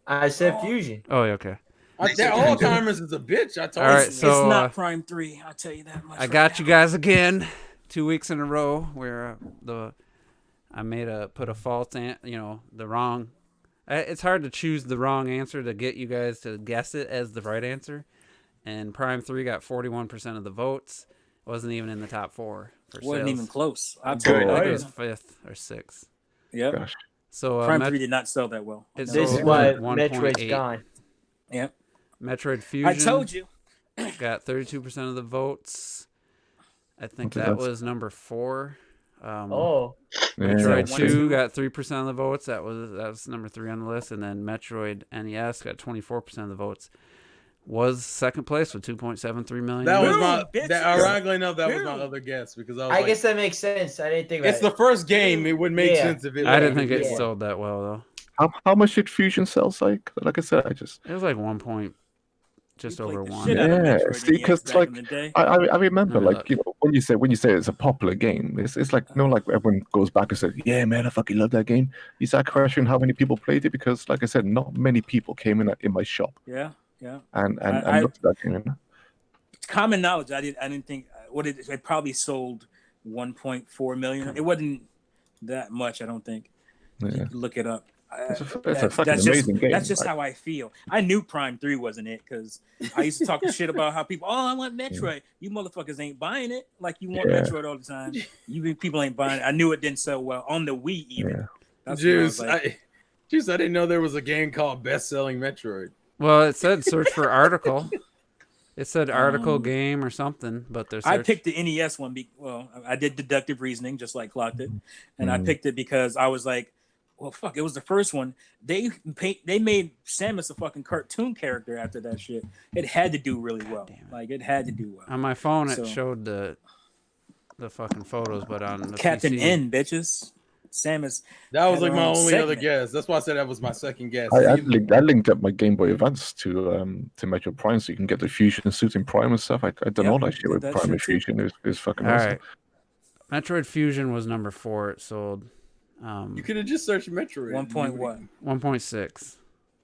I said Fusion. Oh, yeah, okay. All timers is a bitch. I told All you. right, so it's not Prime 3. I'll tell you that much. I got you guys again, 2 weeks in a row where I put a false the wrong. It's hard to choose the wrong answer to get you guys to guess it as the right answer. And Prime 3 got 41% of the votes. Wasn't even in the top 4 for Wasn't sales. even close. I think it was 5th or 6th. Yep. Gosh. So Prime 3 did not sell that well. This This is why Metroid's gone. Yep. Metroid Fusion. I told you. Got 32% of the votes. I think Okay, that that's- was number 4. Oh, Metroid Yeah. 2 got 3% of the votes. That was number 3 on the list. And then Metroid NES got 24% of the votes. Was second place with 2.73 million. That was Boom, my. bitches. Ironically enough, that was Boom. my other guess because I guess that makes sense. I didn't think about it's the first game. It would make sense if it. I didn't think it Yeah. sold that well though. How much did Fusion sell? Like I said, It was like 1 point, just You played over the 1. shit out of Yeah, Metroid see, NES 'cause, back like, in the day. I remember, No, like, when you say it's a popular game, it's like like everyone goes back and says, yeah, man, I fucking love that game. You start questioning how many people played it because, like I said, not many people came in my shop Yeah. and I- looked at that game. Common knowledge. I didn't think it probably sold 1.4 million. It wasn't that much. I don't think. Yeah. Look it up. It's a fucking amazing game. That's just Like, how I feel. I knew Prime 3 wasn't it because I used to talk shit about how people, I want Metroid. You motherfuckers ain't buying it like you want Yeah. Metroid all the time. People ain't buying it. I knew it didn't sell well on the Wii even. Yeah. That's where I was Juice, like, I didn't know there was a game called Best Selling Metroid. Well, it said search for article. It said article game or something, but there's. I picked the NES one. I did deductive reasoning, just like Clocked it, and I picked it because I was like, well, fuck, it was the first one. They made Samus a fucking cartoon character after that shit. It had to do really well. Like it had to do well. On my phone, it showed the fucking photos, but on the Captain PC, N, bitches. Samus. That was like my only other guess. That's why I said that was my second guess. I linked up my Game Boy Advance to Metroid Prime, so you can get the fusion suit in Prime and stuff. I done all that shit with Prime and Fusion. Is fucking awesome. Right. Metroid Fusion was number 4. It sold. You could have just searched Metroid. 1.6.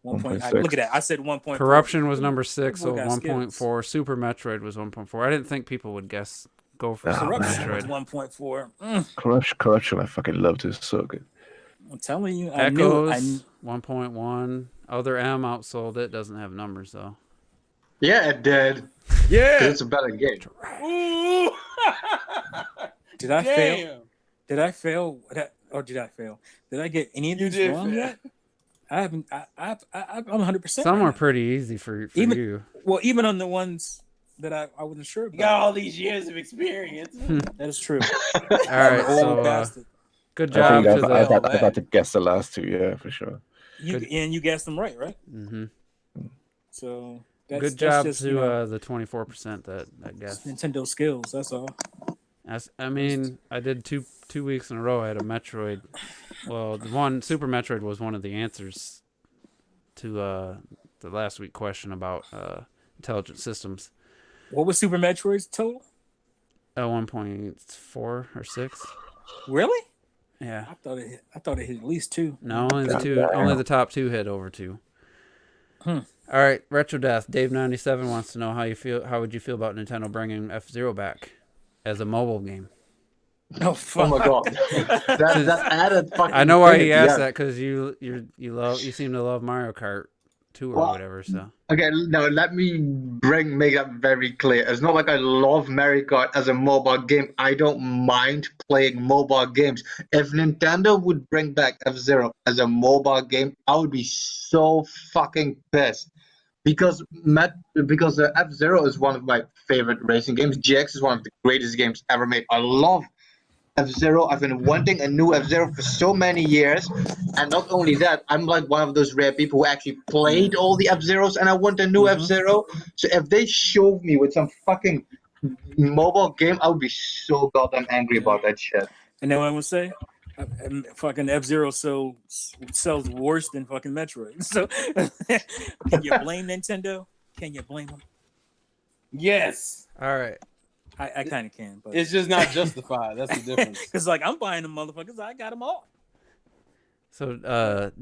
1.6. Look at that. I said 1.4. Corruption was number 6, so 1.4. Super Metroid was 1.4. I didn't think people would go for Corruption was 1.4. Corruption, I fucking loved it. So good. I'm telling you, Echoes 1.1. Other M outsold it. Doesn't have numbers though. Yeah, it did. Yeah, it's a better game. Ooh. Did I fail? Did I fail? Or did I fail? Did I get any of these wrong yet? I haven't. I'm 100%. Some are pretty easy for you. Well, even on the ones that I wasn't sure about. You got all these years of experience. That is true. All right, so good job. I'm about to guess the last 2, yeah, for sure. You guessed them right? Mm-hmm. So good job to the 24% that guessed. Nintendo skills. That's all. I mean, I did two weeks in a row. I had a Metroid. Well, the one Super Metroid was one of the answers to the last week question about intelligent systems. What was Super Metroid's total? 1.4 or 6. Really? Yeah. I thought it hit at least 2. No, only the 2. Only the top 2 hit over 2. All right, Retro Death. Dave97 wants to know how you feel. How would you feel about Nintendo bringing F-Zero back as a mobile game? Oh fuck! Oh my god! that added fucking. I know why he asked that, because you seem to love Mario Kart 2 or whatever. So okay, now let me make that very clear. It's not like I love Mario Kart as a mobile game. I don't mind playing mobile games. If Nintendo would bring back F-Zero as a mobile game, I would be so fucking pissed. Because F-Zero is one of my favorite racing games. GX is one of the greatest games ever made. I love F-Zero. I've been wanting a new F-Zero for so many years. And not only that, I'm like one of those rare people who actually played all the F-Zeros, and I want a new F-Zero. So if they showed me with some fucking mobile game, I would be so goddamn angry about that shit. And then what I would say? Fucking F-Zero sells worse than fucking Metroid. So can you blame Nintendo? Can you blame them? Yes. All right. I kind of can, but it's just not justified. That's the difference. Because like I'm buying them motherfuckers, I got them all. So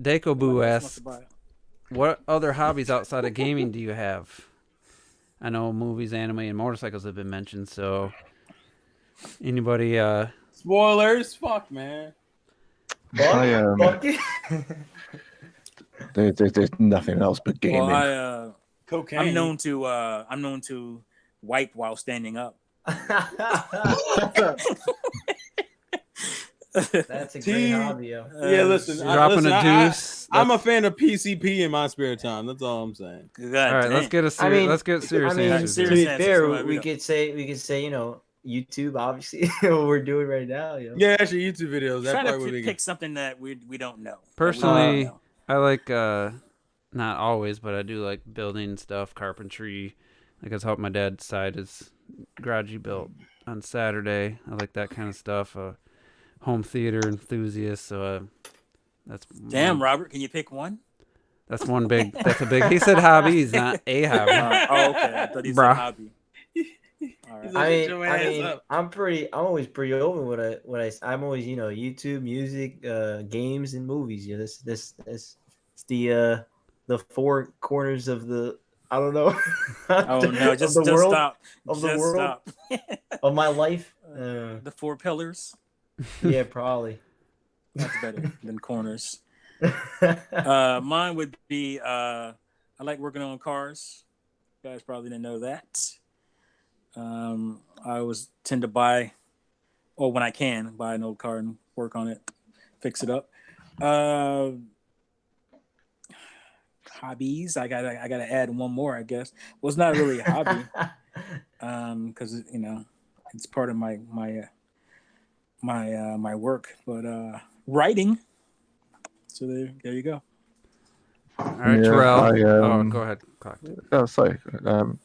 Dekobu asks, what other hobbies outside of gaming do you have? I know movies, anime, and motorcycles have been mentioned. So anybody? Spoilers. Fuck, man. There's nothing else but gaming. Well, cocaine. I'm known to wipe while standing up. That's a great hobby, yo. Yeah, listen. Dropping a deuce. I'm a fan of PCP in my spare time. That's all I'm saying. All right, let's get serious. To be fair, we could say, you know, YouTube, obviously, what we're doing right now. You know? Yeah, actually, YouTube videos. Try to pick something that we don't know. Personally, I like not always, but I do like building stuff, carpentry. Like I helped my dad's side his garage he built on Saturday. I like that kind of stuff. Home theater enthusiast, so that's damn. Robert, can you pick one? That's one big. That's a big. He said hobbies, not a hobby. Okay, I thought he said hobby. All right. I mean, I'm always pretty open with what I'm always, you know, YouTube, music, games, and movies. You know, this the 4 corners of the. I don't know. Oh no! Just stop. Of the world. Stop. Of my life. The 4 pillars. Yeah, probably. That's better than corners. Mine would be I like working on cars. You guys probably didn't know that. I always tend to buy, or when I can, buy an old car and work on it, fix it up. hobbies. I gotta add one more, I guess. Well, it's not really a hobby, because it's part of my work. But writing. So there you go. All right, Yeah, Terrell. Go ahead. Oh, sorry.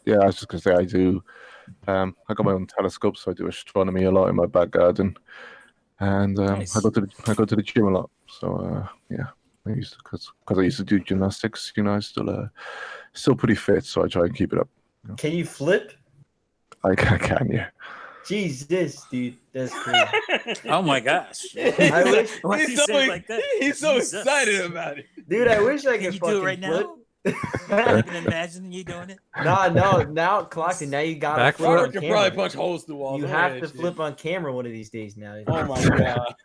Yeah, I was just gonna say I do. I got my own telescope, so I do astronomy a lot in my back garden, and Nice. I go to the gym a lot. So yeah, I used to because I used to do gymnastics. I still pretty fit, so I try and keep it up. Can you flip? I can, yeah. Jesus, dude, that's crazy. Oh my gosh! I wish. Why He's you so, say it like that? he's so Jesus. excited about it. Dude, I wish I Can could you fucking do it right flip. now? I can imagine you doing it. No, now clocked it. Now you gotta Backflip? flip Robert on can camera. probably punch holes through walls. You Look have at to that flip shit. on camera one of these days now. Oh my god.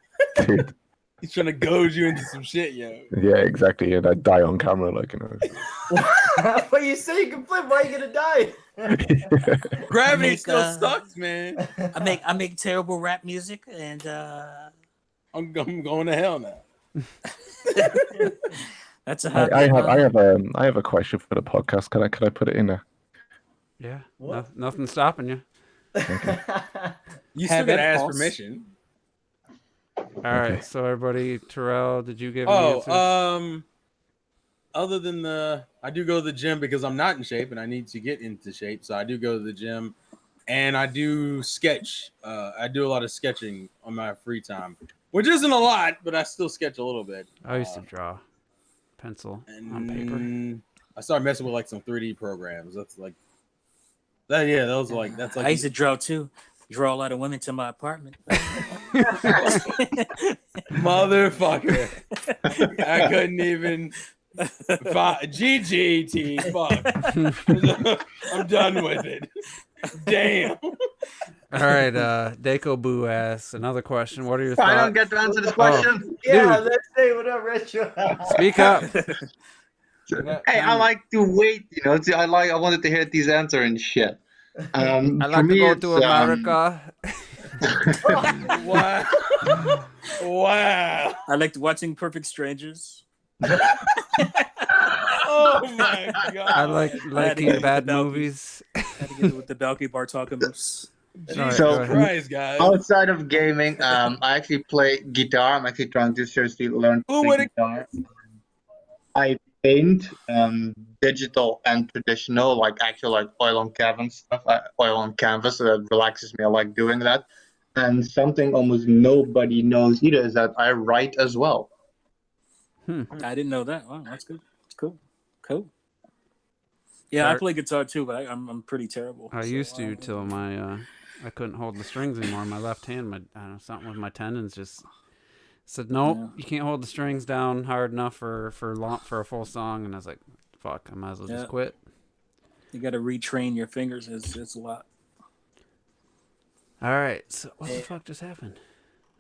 Dude, He's trying to goad you into some shit, yo. yeah, exactly. And I die on camera, like But you say you can flip. Why are you gonna die? Gravity make, still sucks, man. I make terrible rap music, and I'm going to hell now. that's a hobby. I have a question for the podcast. Can I put it in there? Yeah. What? Nothing stopping you. You Have still gotta it, ask pulse. permission. All right. Okay. So everybody, Terrell, did you give any answers? Other than I do go to the gym because I'm not in shape and I need to get into shape. So I do go to the gym, and I do sketch. I do a lot of sketching on my free time, which isn't a lot, but I still sketch a little bit. I used to draw pencil on paper. And I started messing with like some 3D programs. That's like that. Yeah, those are like that's like I used to draw too. Draw a lot of women to my apartment. motherfucker. I couldn't even. GGT. Fuck. I'm done with it. Damn. All right. Deco Boo asks another question. What are your thoughts? I don't get to answer this question. Yeah, Dude. let's say what up, Retro. Speak up. Hey, I like to wait. I wanted to hear these answer and shit. I For like to me, go it's, to America. Wow. Wow. I liked watching Perfect Strangers. Oh my god. I like had to liking get bad the Balky. movies. Had to get it with the Balky Bartokamos. Jesus So- Christ, guys. outside of gaming, I actually play guitar. I'm actually trying to seriously learn to Who play would've- guitar. I paint digital and traditional, like actual like oil on canvas stuff. Oil on canvas, so that relaxes me. I like doing that. And something almost nobody knows either is that I write as well. I didn't know that. Wow, that's good. It's cool. Cool. Yeah, I play guitar too, but I'm pretty terrible. I used to till my I couldn't hold the strings anymore. My left hand, I don't know, something with my tendons just said nope. Yeah. You can't hold the strings down hard enough for a full song. And I was like, fuck, I might as well Yeah. just quit. You got to retrain your fingers. It's a lot. All right, so what the fuck just happened?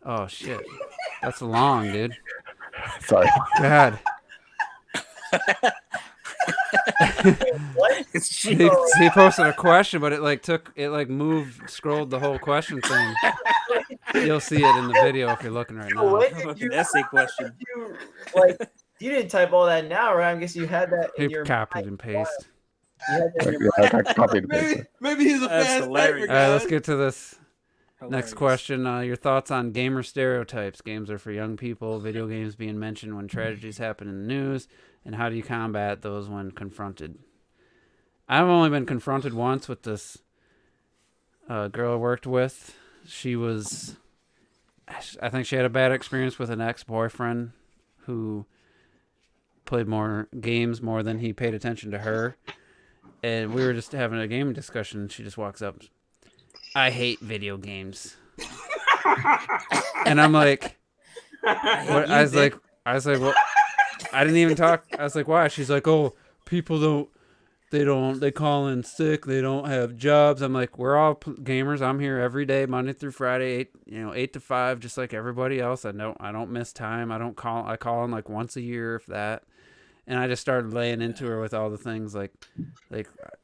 Oh shit, that's long, dude. Sorry. God. He posted a question, but it scrolled the whole question thing. You'll see it in the video if you're looking right now. An essay question. You didn't type all that now, right? I guess you had that in He your copied and pasted. You had that in your Yeah, I copied it. Maybe he's a That's fast hilarious. typer, All right, guys. let's get to this. Next Hilarious. question. Your thoughts on gamer stereotypes? Games are for young people. Video games being mentioned when tragedies happen in the news. And how do you combat those when confronted? I've only been confronted once with this girl I worked with. I think she had a bad experience with an ex-boyfriend who played more games more than he paid attention to her. And we were just having a gaming discussion. And she just walks up. I hate video games. And I'm like, what? I was like, well, I didn't even talk. I was like, why? She's like, oh, people they call in sick. They don't have jobs. I'm like, we're all gamers. I'm here every day, Monday through Friday, 8 to 5, just like everybody else. I don't miss time. I call in like once a year, if that. And I just started laying into her with all the things like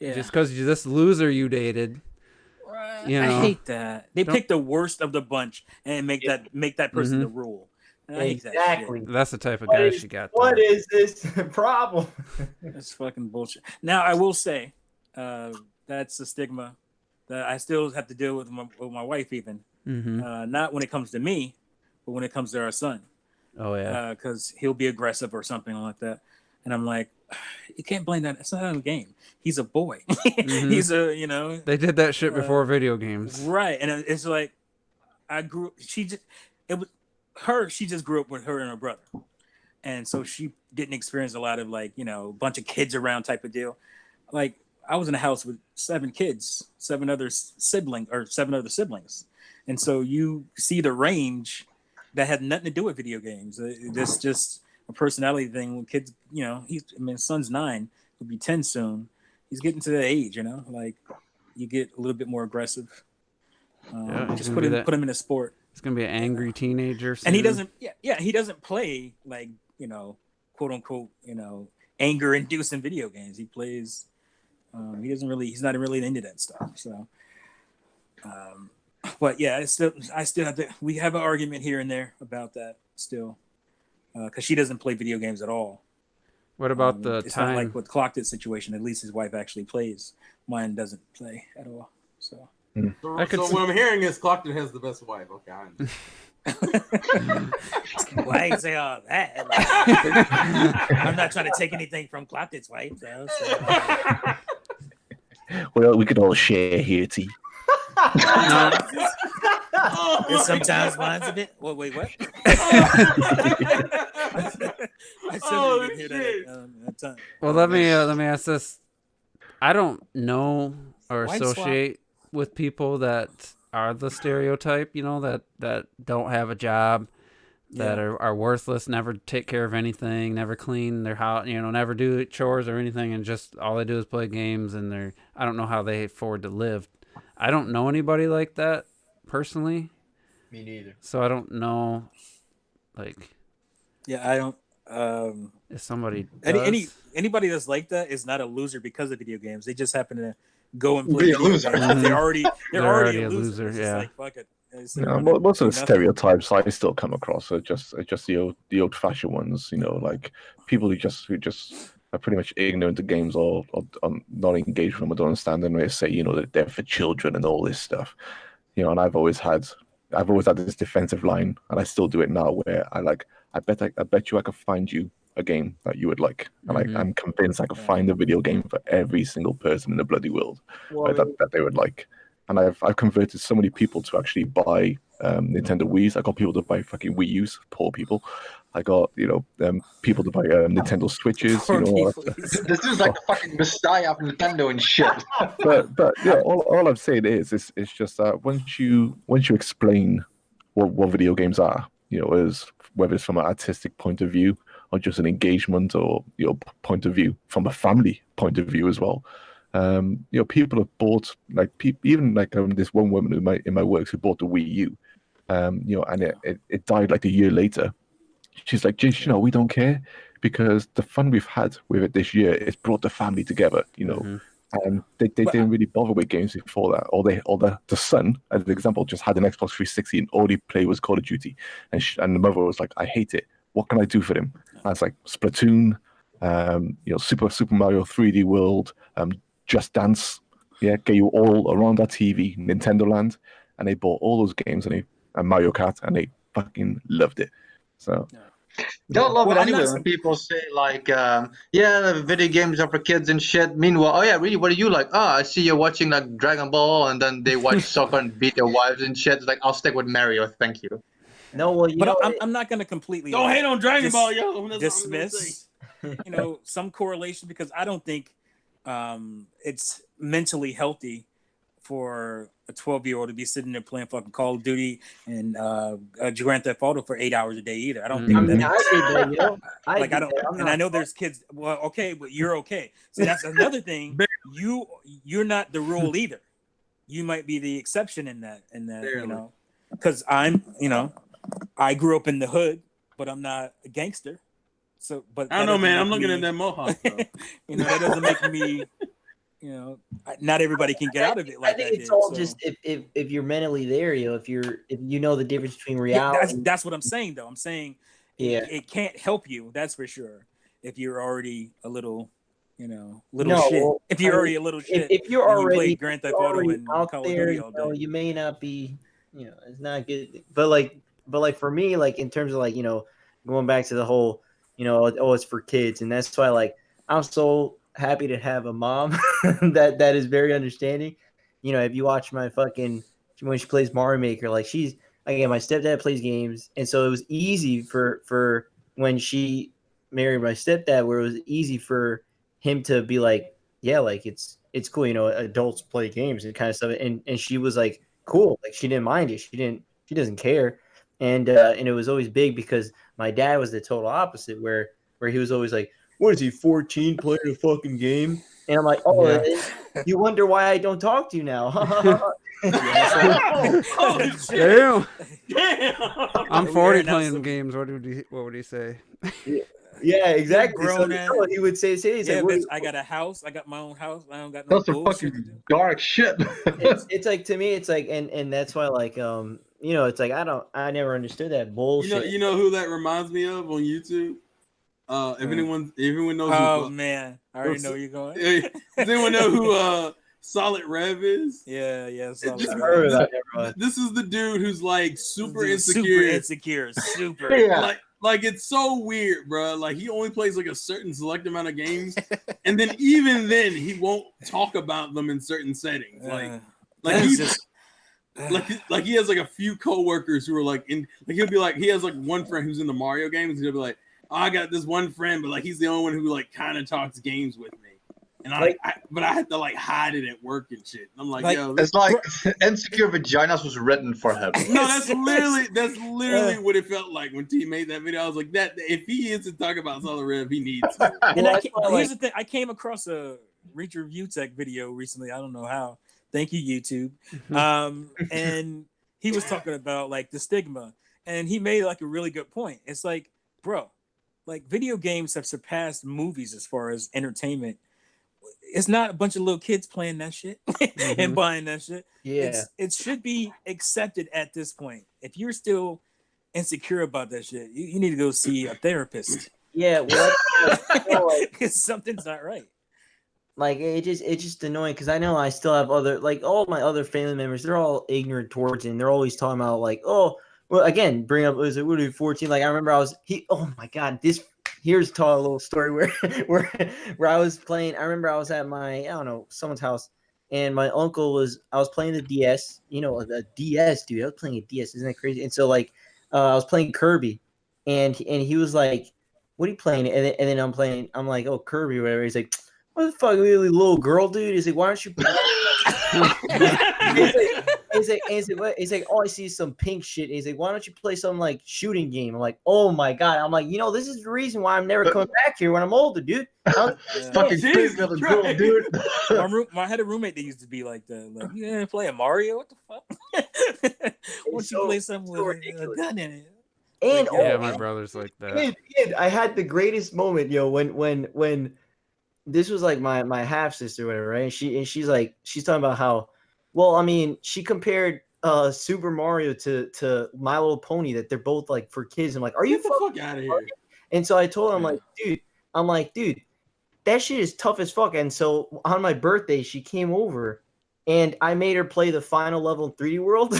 just because this loser you dated. I hate that. They pick the worst of the bunch and make that person the rule. And I hate that Exactly. shit. That's the type of guy she got. What is this problem? That's fucking bullshit. Now I will say, that's a stigma that I still have to deal with my wife, even. Not when it comes to me, but when it comes to our son. Oh yeah. Because he'll be aggressive or something like that, and I'm like, you can't blame that. It's not a game. He's a boy. He's a, you know. They did that shit before video games. Right, and it's like, she just grew up with her and her brother, and so she didn't experience a lot of, like, you know, a bunch of kids around type of deal. Like, I was in a house with 7 kids, 7 other siblings, and so you see the range that had nothing to do with video games. This just a personality thing. When kids, you know, his son's 9, he'll be 10 soon. He's getting to that age, you know, like, you get a little bit more aggressive. Just put him in a sport. He's gonna be an angry teenager soon. And he doesn't, he doesn't play, like, you know, quote unquote, you know, anger inducing video games. He plays. He's not really into that stuff. So, but yeah, I still have to. We have an argument here and there about that still, because she doesn't play video games at all. What about it's not like with Clocked situation. At least his wife actually plays. Mine doesn't play at all. So. So what I'm hearing is Clockton has the best wife. Okay, Why you say all that? I'm not trying to take anything from Clockton's wife, though. So. Well, we could all share here, T. Sometimes mine's a bit. Well, wait, what? Oh shit! That time. Well, let me ask this. I don't know or associate with people that are the stereotype, you know, that don't have a job, that are worthless, never take care of anything, never clean their house, you know, never do chores or anything, and just all they do is play games, and I don't know how they afford to live. I don't know anybody like that personally. Me neither. So I don't know, like. Yeah, I don't. If somebody does. Anybody that's like that is not a loser because of video games. They just happen to go and play video games. They're already a loser. Yeah. Like, fuck it. Most of the stereotypes I still come across are just the old-fashioned ones. You know, like people who just are pretty much ignorant to games or not engaged with them or don't understand them. They say, you know, that they're for children and all this stuff. You know, and I've always had this defensive line, and I still do it now, where I bet you I could find you a game that you would like, and I'm convinced I could find a video game for every single person in the bloody world that they would like. And I've converted so many people to actually buy Nintendo Wii's. I got people to buy fucking Wii U's, poor people. I got, you know, people to buy Nintendo Switches. You know, this is like the fucking messiah of Nintendo and shit. but yeah, all I'm saying is it's just that once you explain what video games are, you know, whether it's from an artistic point of view or just an engagement or, you know, point of view, from a family point of view as well. You know, people have bought, like, even like this one woman in my works who bought the Wii U, you know, and it died like a year later. She's like, you know, we don't care because the fun we've had with it this year, it's brought the family together, you know. And they didn't really bother with games before that. Or the son, as an example, just had an Xbox 360 and all he played was Call of Duty. And the mother was like, I hate it. What can I do for him? And I was like, Splatoon, you know, Super Mario 3D World, Just Dance, get you all around that TV, Nintendo Land, and they bought all those games and Mario Kart, and they fucking loved it. So they'll love it anyway when people say like, the video games are for kids and shit. Meanwhile, oh yeah, really, what do you like? Oh, I see you're watching like Dragon Ball, and then they watch soccer and beat their wives and shit. It's like, I'll stick with Mario, thank you. No, well, I'm not gonna completely don't hate on Dragon Ball, yo. Dismiss, you know, some correlation, because I don't think it's mentally healthy for a 12-year-old to be sitting there playing fucking Call of Duty and Grand Theft Auto for 8 hours a day either. I don't think I know there's kids. Well, okay, but you're okay. So that's another thing. You're not the rule either. You might be the exception in that, you know, because I grew up in the hood, but I'm not a gangster. So, but I don't know, man. I'm looking at that mohawk. You know, that doesn't make me not everybody can get out of it like I think that it's did, all so. just if you're mentally there, if you know the difference between Yeah, reality. that's what I'm saying though. I'm saying it can't help you, that's for sure. If you're already a little, shit. Well, If you're already a little shit, if you're and you already play Grand Theft Auto and out Call of there, Duty all day, you may not be, it's not good. But like for me, like in terms of like going back to the whole, it's for kids, and that's why like I'm so happy to have a mom that is very understanding. If you watch my fucking when she plays Mario Maker, like she's again, my stepdad plays games, and so it was easy for when she married my stepdad, where it was easy for him to be like, yeah, like it's cool, adults play games and kind of stuff, and she was like, cool, like she didn't mind it, she doesn't care, and it was always big because my dad was the total opposite, where he was always like, what is he, 14 playing a fucking game? And I'm like, oh, Yeah. you wonder why I don't talk to you now. Holy shit! Damn. Damn! I'm We 40 airing out playing some- games. What would he say? Yeah, exactly. grown So, ass- he would say, he's Yeah, like, bitch, I got a house. I got my own house. I don't got no That's some bullshit to fucking do. dark shit. it's like, to me, it's like, and that's why, like, it's like I never understood that bullshit. You know who that reminds me of on YouTube? If anyone knows Oh who, man, I already know where you're going. does anyone know who Solid Rev is? Yeah. Solid This, Rev. heard of that, this- everyone. this is the dude who's like super insecure. Super insecure. Super. Yeah. Like it's so weird, bro. Like he only plays like a certain select amount of games, and then even then he won't talk about them in certain settings. Like that's he just like he has like a few coworkers who are like he'll be like, he has like one friend who's in the Mario games. He'll be like, oh, I got this one friend, but like he's the only one who like kind of talks games with me. And I had to like hide it at work and shit. And I'm like, yo, It's like Insecure Vaginas was written for him. no, that's literally what it felt like when T made that video. I was like, that if he is to talk about Solid Rev, he needs to. Here's the thing. I came across a Reach Review Tech video recently. I don't know how. Thank you, YouTube. And he was talking about like the stigma, and he made like a really good point. It's like, bro, like video games have surpassed movies as far as entertainment. It's not a bunch of little kids playing that shit and buying that shit. Yeah, it should be accepted at this point. If you're still insecure about that shit, you need to go see a therapist. Yeah, well, Because something's not right. like it's just annoying because I know I still have other, like, all my other family members, they're all ignorant towards it, and they're always talking about like, oh, well, again, bring up, was it, what are you, 14? Like I remember oh my god, here's a little story where I was playing. I remember I was at my, I don't know, someone's house, and my uncle I was playing the DS, the DS, dude. I was playing a DS, isn't that crazy? And so like I was playing Kirby, and he was like, what are you playing? And then I'm like, oh, Kirby or whatever. He's like, what the fuck, really little girl, dude? He's like, why don't you he's like, oh, I see some pink shit. He's like, why don't you play some like shooting game? I'm like, oh my god. I'm like, this is the reason why I'm never coming back here when I'm older, dude. Fucking crazy little girl, dude. I had a roommate that used to be like that. Like, you didn't play a Mario? What the fuck? Why don't you play something with a gun in it? And yeah, my brother's like that. I had the greatest moment, when this was like my half sister, whatever, right? She's talking about how, well, I mean, she compared Super Mario to My Little Pony, that they're both like for kids. I'm like, are you Get the fuck out of here? And so I told her, I'm like, dude, that shit is tough as fuck. And so on my birthday, she came over, and I made her play the final level in 3D World.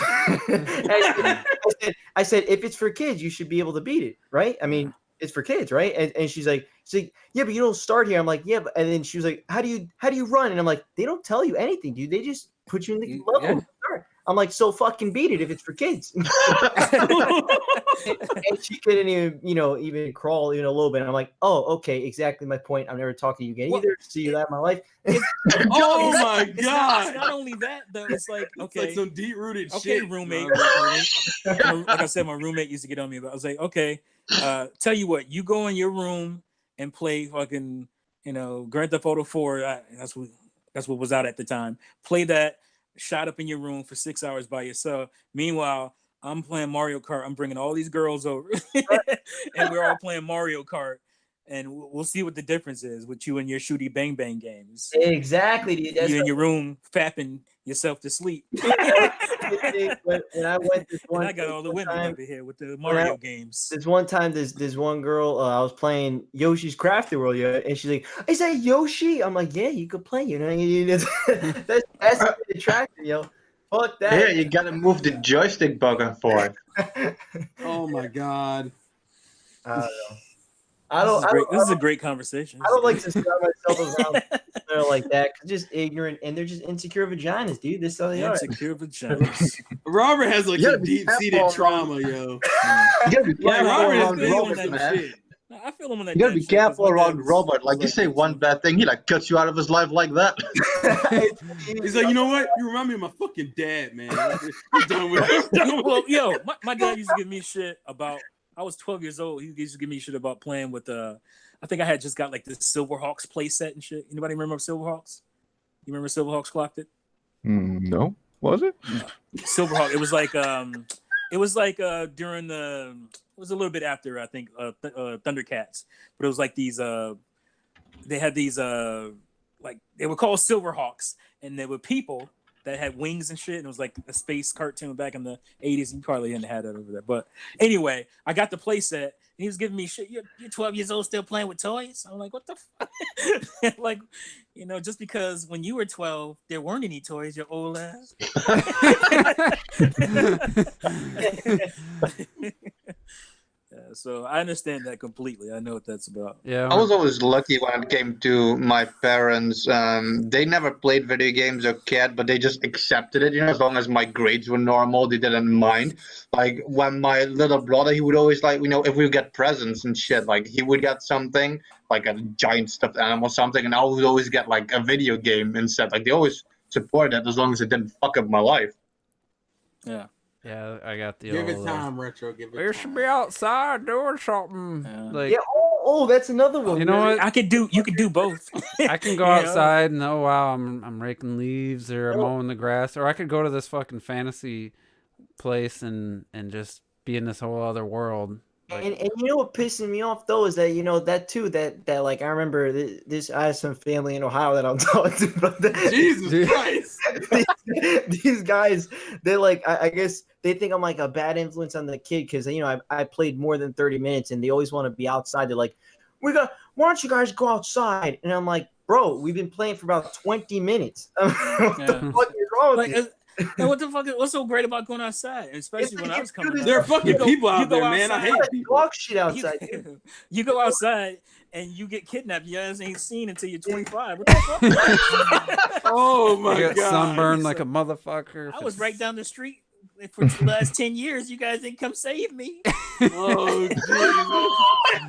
I said, if it's for kids, you should be able to beat it, right? I mean, it's for kids, right? And she's like, yeah, but you don't start here. I'm like, yeah, but, and then she was like, how do you run? And I'm like, they don't tell you anything, dude. They just put you in the level. Yeah. I'm like, so fucking beat it if it's for kids. And she couldn't even crawl even a little bit. I'm like, oh, okay, exactly my point. I'm never talking to you again either. See you that in my life. Oh my god! It's not only that though. It's like, okay, it's like some deep rooted shit. Okay, roommate. Like I said, my roommate used to get on me about. I was like, okay, tell you what, you go in your room and play fucking, Grand Theft Auto 4. That's what was out at the time. Play that. Shot up in your room for 6 hours by yourself. Meanwhile, I'm playing Mario Kart. I'm bringing all these girls over, and we're all playing Mario Kart. and we'll see what the difference is with you and your shooty bang bang games. Exactly, dude. That's you in your room fapping yourself to sleep. when I went this one, and I got all the women time, over here with the Mario games. This one time, this one girl, I was playing Yoshi's Crafted World, and she's like, "Is that Yoshi?" I'm like, "Yeah, you could play, that's attractive, Fuck that. Yeah, you gotta move the joystick back and forth. Oh my god. I don't know. This is a great conversation. I don't like to surround myself around like that, cause just ignorant, and they're just insecure vaginas, dude. This is how they are. Insecure vaginas. Robert has like some deep-seated trauma, yo. You gotta be careful Robert is around big on Robert, that man. shit. I feel him on that. You gotta be careful around Robert. Like, you like say one bad thing, he like cuts you out of his life like that. He's like, you know what? You remind me of my fucking dad, man. I'm done with it. Well, yo, my dad used to give me shit about. I was 12 years old. He used to give me shit about playing with I think I had just got like this Silverhawks playset and shit. Anybody remember Silverhawks? You remember Silverhawks clocked it? No, was it? Silverhawk. It was like during the. It was a little bit after I think Thundercats, but it was like these. They had these like they were called Silverhawks, and they were people that had wings and shit, and it was like a space cartoon back in the 80s. You probably didn't have that over there, but anyway, I got the playset, and he was giving me shit. You're 12 years old, still playing with toys? I'm like, what the fuck? Like, just because when you were 12, there weren't any toys, your old ass. So I understand that completely. I know what that's about. Yeah, I was always lucky when it came to my parents. They never played video games or cared, but they just accepted it. As long as my grades were normal, they didn't mind. Like when my little brother, he would always like, if we would get presents and shit, like he would get something like a giant stuffed animal or something, and I would always get like a video game instead. Like they always supported it as long as it didn't fuck up my life. Yeah. Yeah, I got the Give old, it time, Retro. Give it you time. should be outside doing something. Like, Yeah. Oh, that's another one. you know what? You could do both. I can go outside and wow, I'm raking leaves or mowing the grass, or I could go to this fucking fantasy place and just be in this whole other world. Like, and you know what pisses me off though is that that too that like I remember this I have some family in Ohio that I'm talking to, but Jesus Christ, these guys, they like I guess they think I'm like a bad influence on the kid because I played more than 30 minutes and they always want to be outside. They're like, why don't you guys go outside? And I'm like, bro, we've been playing for about 20 minutes. What the fuck is wrong with you? And what the fuck? What's so great about going outside? Especially when I was coming. There are fucking people out there, man. I hate people. Dog shit outside. You go outside and you get kidnapped. Your ass ain't seen until you're 25. What the fuck? Oh my god! Sunburned like So, a motherfucker. I was right down the street for the last 10 years. You guys didn't come save me. Oh, Jesus.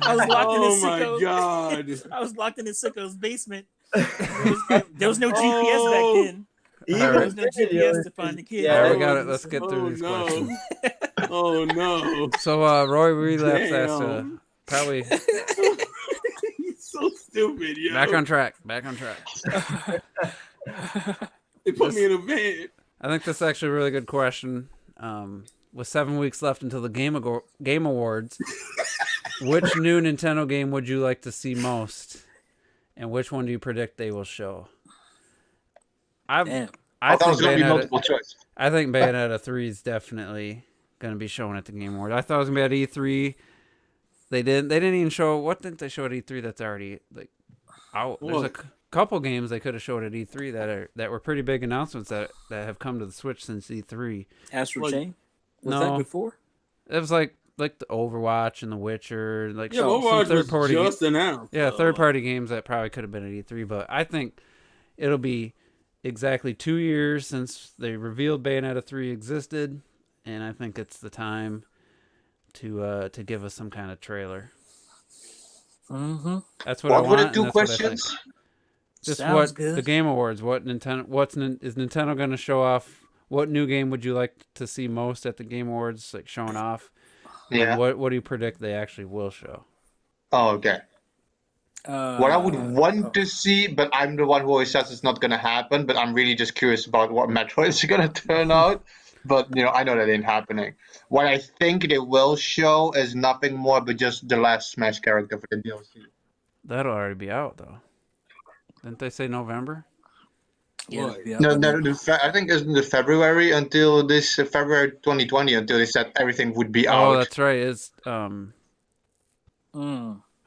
I was locked in Oh my Sicko's. god. I was locked in Sicko's basement. There was no GPS back then. There was no GPS to find the kid. Yeah, we got it. Let's get through these questions. Oh no. So Roy Relapse asked probably He's so stupid, yo. back on track. They put me in a van. I think that's actually a really good question. With 7 weeks left until the Game Awards, which new Nintendo game would you like to see most, and which one do you predict they will show? I think multiple choice. I think Bayonetta 3 is definitely going to be shown at the Game Awards. I thought it was going to be at E3. They didn't even show. What didn't they show at E3 that's already like out? There's a couple games they could have showed at E3 that were pretty big announcements that have come to the Switch since E3. Astral Chain? Was No. that before? It was like the Overwatch and The Witcher, like Yeah, some Overwatch third party was just announced. Yeah, third party games that probably could have been at E3, but I think it'll be exactly 2 years since they revealed Bayonetta 3 existed, and I think it's the time to give us some kind of trailer. Mm-hmm. That's what I want. What were the two and that's what I questions? think. Just Sounds what good. the Game Awards. What Nintendo? Is Nintendo going to show off? What new game would you like to see most at the Game Awards, like showing off? Yeah. And what do you predict they actually will show? Oh, okay. What I would want to see, but I'm the one who always says it's not going to happen, but I'm really just curious about what Metroid is going to turn out. But, I know that ain't happening. What I think they will show is nothing more but just the last Smash character for the DLC. That'll already be out though. Didn't they say November? Yeah, No, I think it's in the February until this February 2020 until they said everything would be out. Oh, that's right. It's How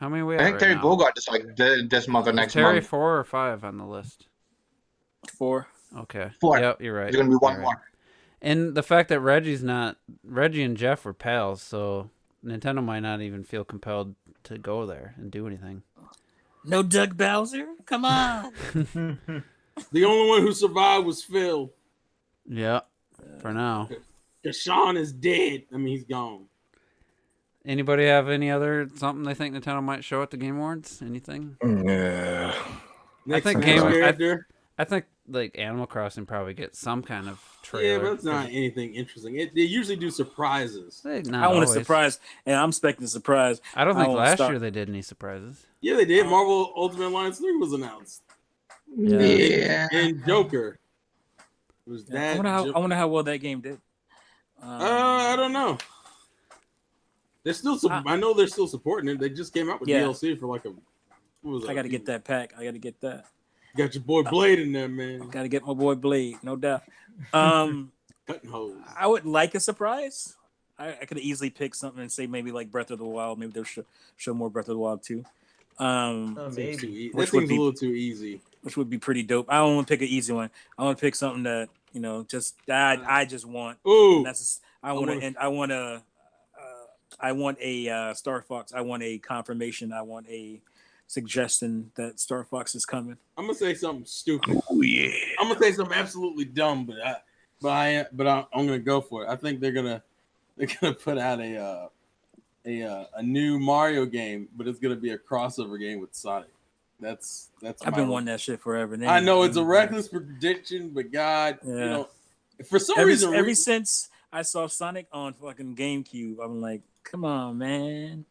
many we I at think right Terry now? Bogard is like this month or Is next Terry month. 4 or 5 on the list? 4. Okay. 4. Yep, you're right. There's gonna be one You're more. right. And the fact that Reggie and Jeff were pals, so Nintendo might not even feel compelled to go there and do anything. No Doug Bowser? Come on. The only one who survived was Phil. Yeah, for now. Because Sean is dead. I mean, he's gone. Anybody have any other something they think Nintendo might show at the Game Awards? Anything? Yeah. Next think character. I think like Animal Crossing probably gets some kind of trailer. Yeah, but it's not anything interesting. They usually do surprises. I want a surprise, and I'm expecting a surprise. I don't think last year they did any surprises. Yeah, they did. Marvel Ultimate Alliance 3 was announced. Yeah. And Joker. Was that? I wonder how well that game did. I don't know. They're still. I know they're still supporting it. They just came out with DLC for like a. What was that? I got to get that pack. I got to get that. You got your boy Blade in there, man. Got to get my boy Blade, no doubt. Cutting hoes. I would like a surprise. I could easily pick something and say maybe like Breath of the Wild. Maybe they'll show more Breath of the Wild too. Maybe that seems a little too easy. Which would be pretty dope. I don't want to pick an easy one. I want to pick something that just I just want. Ooh, I want a Star Fox. I want a confirmation. I want a suggestion that Star Fox is coming. I'm gonna say something stupid. Oh yeah. I'm gonna say something absolutely dumb, I'm gonna go for it. I think they're gonna put out a new Mario game, but it's gonna be a crossover game with Sonic. That's. I've been wanting that shit forever. I know it's a reckless prediction, but God, for some reason, ever since I saw Sonic on fucking GameCube, I'm like, come on, man.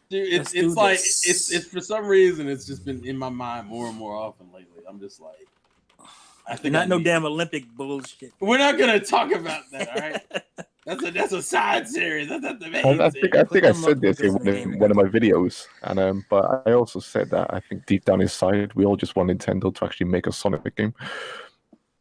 Dude, it's for some reason it's just been in my mind more and more often lately. I'm just like, I think no damn Olympic bullshit. We're not gonna talk about that, all right? That's a side series. That's not the main. I think I said this in one of my videos, and but I also said that I think deep down inside we all just want Nintendo to actually make a Sonic game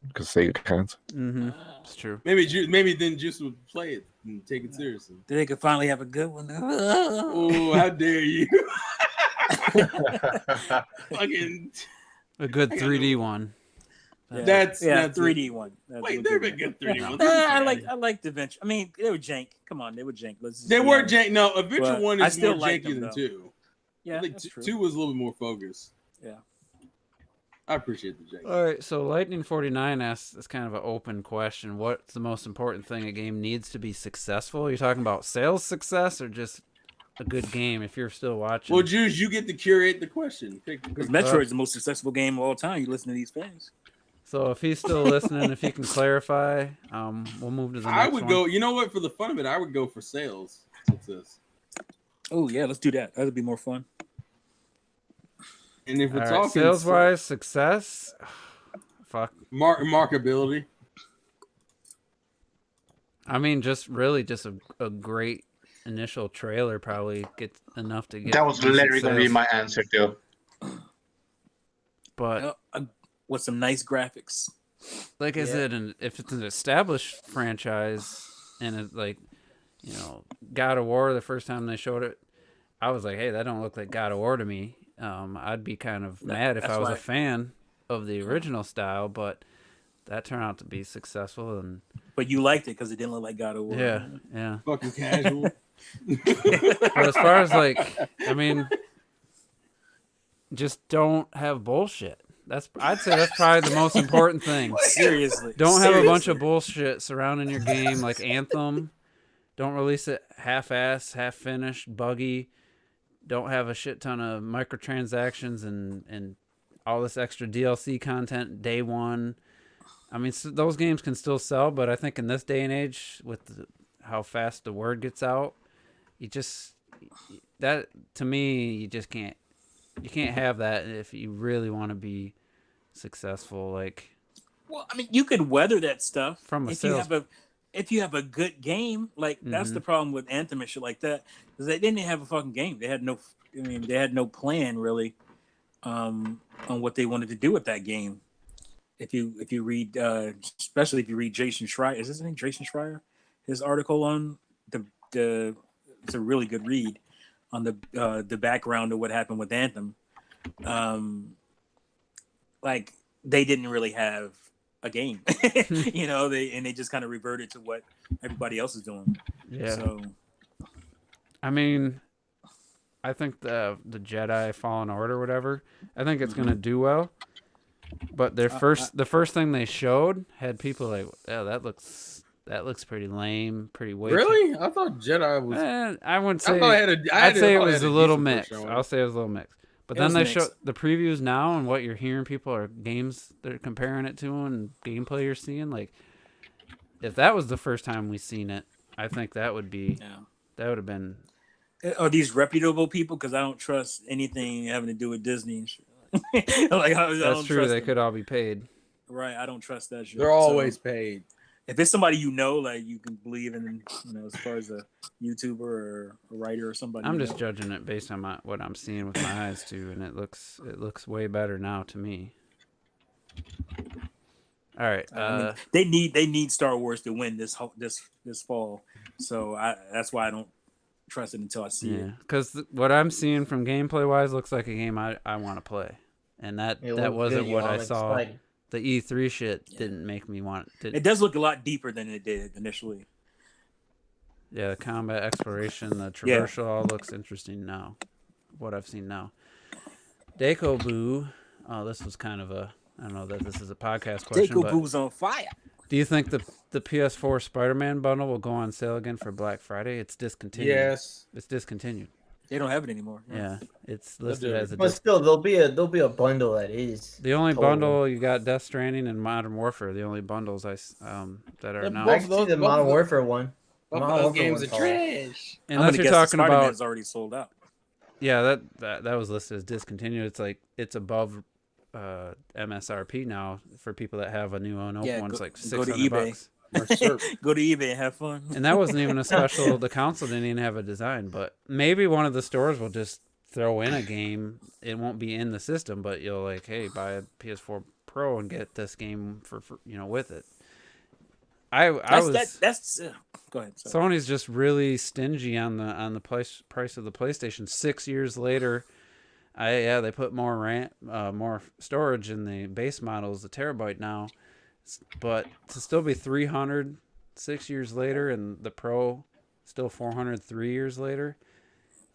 because Sega can't. Mm-hmm. It's true. Maybe then Juice would play it and take it seriously. They could finally have a good one. Oh, how dare you! Fucking a good 3D one. Yeah. That's 3D one. Wait, they've been good 3D ones. I like the Adventure. I mean, they were jank. Come on, they were jank. They were jank. No, Adventure But 1 I is still more like janky them, than though. 2. Yeah, I think that's true. 2 was a little bit more focused. Yeah. I appreciate the jank. All right, so Lightning49 asks this kind of an open question. What's the most important thing a game needs to be successful? You're talking about sales success or just a good game if you're still watching? Well, Juice, you get to curate the question. Because Metroid is the most successful game of all time. You listen to these fans. So if he's still listening, if he can clarify, we'll move to the next one. I would go, you know what, for the fun of it, I would go for sales success. Oh, yeah, let's do that. That would be more fun. And if we're All talking right, sales-wise, success, fuck. Markability. I mean, just a great initial trailer probably gets enough to get. That was literally going to be my answer too. But with some nice graphics. Like I said, and if it's an established franchise and it's like, God of War, the first time they showed it, I was like, hey, that don't look like God of War to me. I'd be kind of mad if I was a fan of the original style, but that turned out to be successful. But you liked it because it didn't look like God of War. Yeah. Fucking casual. But as far as just don't have bullshit. I'd say that's probably the most important thing. Seriously. Don't have a bunch of bullshit surrounding your game like Anthem. Don't release it half-assed, half-finished, buggy. Don't have a shit ton of microtransactions and all this extra DLC content day one. I mean, those games can still sell, but I think in this day and age, with how fast the word gets out, to me, you just can't. You can't have that if you really want to be successful. Well, I mean, you could weather that stuff from if you have a good game. That's the problem with Anthem and shit like that, is they didn't have a fucking game. They had no I mean, they had no plan really on what they wanted to do with that game. If you read, especially if you read Jason Schreier, is his name Jason Schreier? His article on the it's a really good read on the background of what happened with Anthem. Like they didn't really have a game, they just kind of reverted to what everybody else is doing. Yeah. So, I mean, I think the Jedi Fallen Order, or whatever, I think it's gonna do well. But the first thing they showed had people like, oh, that looks pretty lame, pretty way. Really? I thought Jedi was. I wouldn't say. I'd say it was a little mixed. I'll say it was a little mixed. But then they show the previews now, and what you're hearing people are games they're comparing it to, and gameplay you're seeing. Like, if that was the first time we seen it, I think that would be that would have been. Are these reputable people? Because I don't trust anything having to do with Disney and shit. Like, that's true. They could all be paid. Right. I don't trust that shit. They're always paid. If it's somebody like you can believe in, as far as a YouTuber or a writer or somebody. I'm just judging it based on what I'm seeing with my eyes too, and it looks way better now to me. All right. I mean, they need Star Wars to win this fall, so that's why I don't trust it until I see it. Because what I'm seeing from gameplay wise looks like a game I want to play, and that wasn't what I saw. Excited. The E3 shit didn't make me want it. It does look a lot deeper than it did initially. Yeah, the combat exploration, the traversal all looks interesting now. What I've seen now. Deco Boo. Oh, this was kind of I don't know that this is a podcast question. Deco Boo's on fire. Do you think the PS4 Spider-Man bundle will go on sale again for Black Friday? It's discontinued. Yes. It's discontinued. They don't have it anymore. Yeah, it's listed as a. But still, there'll be a bundle that is. The only bundle you got Death Stranding and Modern Warfare. The only bundles that are now. I can see the Modern Warfare one. Those games are trash. Unless you're talking about, it's already sold out. Yeah, that was listed as discontinued. It's like it's above MSRP now for people that have a new unopened one. It's like $600. Go to eBay and have fun. And that wasn't even a special. The console didn't even have a design, but maybe one of the stores will just throw in a game. It won't be in the system, but you'll like, hey, buy a PS4 Pro and get this game for with it. Go ahead. Sorry. Sony's just really stingy on the price of the PlayStation. 6 years later, they put more RAM, more storage in the base models, the terabyte now. But to still be 300 6 years later, and the Pro still 400 3 years later,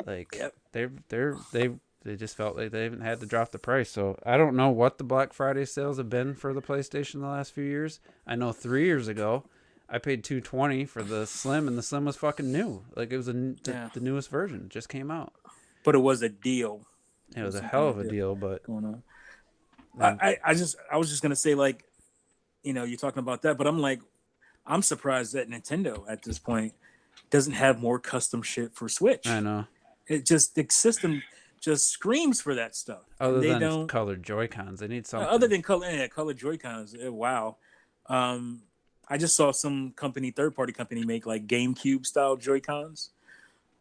like they just felt like they haven't had to drop the price. So I don't know what the Black Friday sales have been for the PlayStation the last few years. I know 3 years ago I paid $220 for the Slim, and the Slim was fucking new. Like it was the newest version, just came out. But it was a deal. It was a hell of a deal, but going on. I was just gonna say, like, you're talking about that, but I'm surprised that Nintendo at this point doesn't have more custom shit for Switch. I know. The system just screams for that stuff. Other than colored Joy-Cons, they need something. Other than colored Joy-Cons, wow. I just saw some third-party company make like GameCube style Joy-Cons.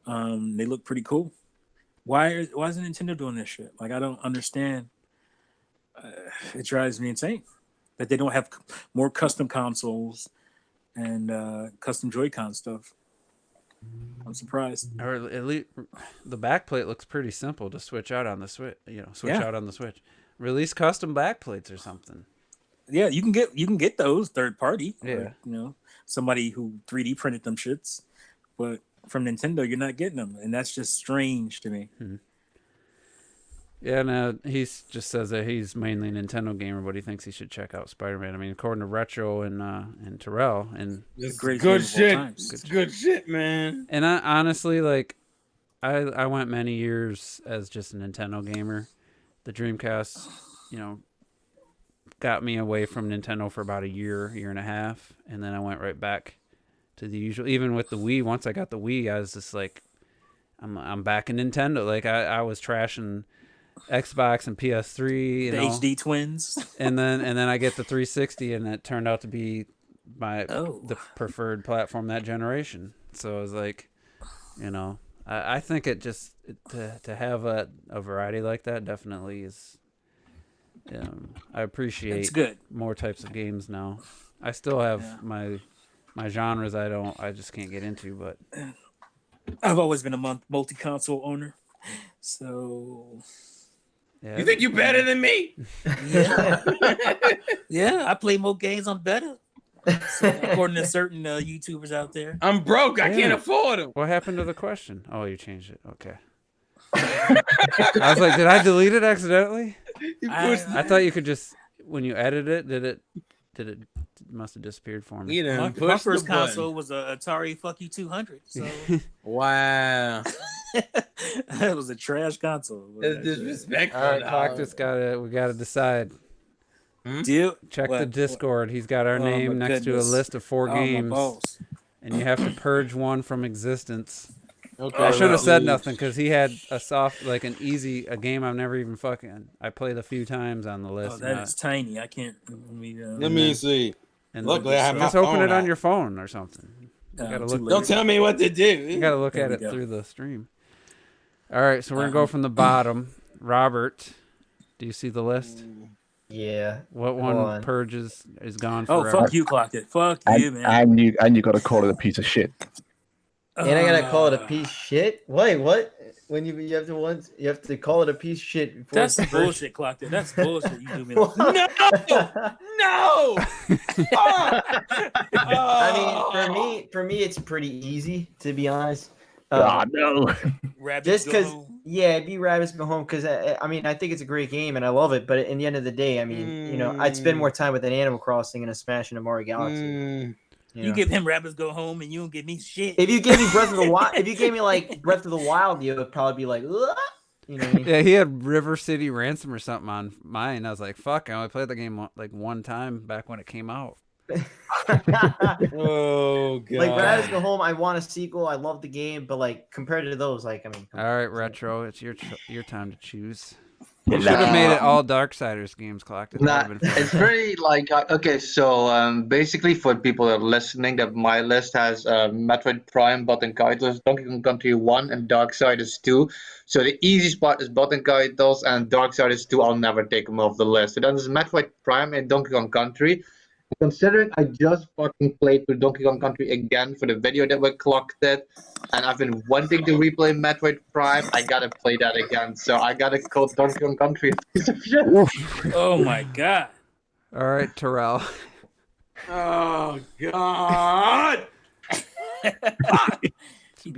They look pretty cool. Why isn't Nintendo doing this shit? Like, I don't understand. It drives me insane that they don't have more custom consoles and custom Joy-Con stuff. I'm surprised. Or at least the backplate looks pretty simple to switch out on the Switch. Out on the Switch. Release custom backplates or something. Yeah, you can get those third party. Yeah, or, somebody who 3D printed them shits, but from Nintendo, you're not getting them, and that's just strange to me. Hmm. Yeah, no, he just says that he's mainly a Nintendo gamer, but he thinks he should check out Spider-Man. I mean, according to Retro and Terrell, and it's good shit. It's good shit, man. And I honestly, like, I went many years as just a Nintendo gamer. The Dreamcast, got me away from Nintendo for about a year and a half, and then I went right back to the usual. Even with the Wii, once I got the Wii, I was just like, I'm back in Nintendo. Like I was trashing Xbox and PS3, the HD twins, and then I get the 360, and it turned out to be the preferred platform that generation. So I was like, I think it just to have a variety like that definitely is. I appreciate good. more types of games now. I still have my genres I just can't get into, but I've always been a multi-console owner, so yeah. You think you're better than me? Yeah, yeah. I play more games. I'm better, so, according to certain YouTubers out there. I'm broke. I can't afford them. What happened to the question? Oh, you changed it. Okay. I was like, did I delete it accidentally? I thought you could just when you edit it. Did it must have disappeared for me? You know, my first console was a Atari Fuck You 200. So wow, that was a trash console. that's disrespectful. All right, Cactus we gotta decide. Check the Discord. He's got our name next to a list of 4 games, and you have to purge one from existence. Okay, I should have said nothing because he had a game I've never even I played a few times on the list. Oh, that is tiny. I can't. Let me see. And luckily, I have just open it on your phone or something. You gotta look. Don't tell me what to do. You gotta look at it through the stream. All right, so we're gonna go from the bottom. Robert, do you see the list? Yeah. What one purges is gone forever? Oh, fuck you, Clocked It. Fuck you, man. And you got to call it a piece of shit. And I gotta call it a piece of shit. Wait, what? When you have to call it a piece of shit. Before that's bullshit, Clocked It. That's bullshit. You do me like no. I mean, for me, it's pretty easy to be honest. No. Just because, it'd be Rabbids Go Home because I mean, I think it's a great game and I love it. But in the end of the day, I mean, I'd spend more time with an Animal Crossing and a Smash and a Mario Galaxy. You give him Rabbids Go Home and you don't give me shit. If you gave me Breath of the Wild, if you gave me like Breath of the Wild, you would probably be like, ugh! You know what I mean? Yeah, he had River City Ransom or something on mine. I was like, fuck, I only played the game like one time back when it came out. Oh god! Like Rabbids Go Home, I want a sequel. I love the game, but like compared to those, like I mean. All right, Retro, it's your time to choose. You should have made it all Darksiders games, Clocked. It's very like okay. So basically, for people that are listening, that my list has Metroid Prime, Button Kaitos, Donkey Kong Country 1, and Darksiders 2. So the easiest part is Button Kaitos, and Darksiders 2. I'll never take them off the list. So then there's Metroid Prime and Donkey Kong Country. Considering I just fucking played through Donkey Kong Country again for the video that we Clocked It, and I've been wanting to replay Metroid Prime, I gotta play that again. So I gotta call Donkey Kong Country a piece of shit. Oh my god! All right, Terrell. Oh god!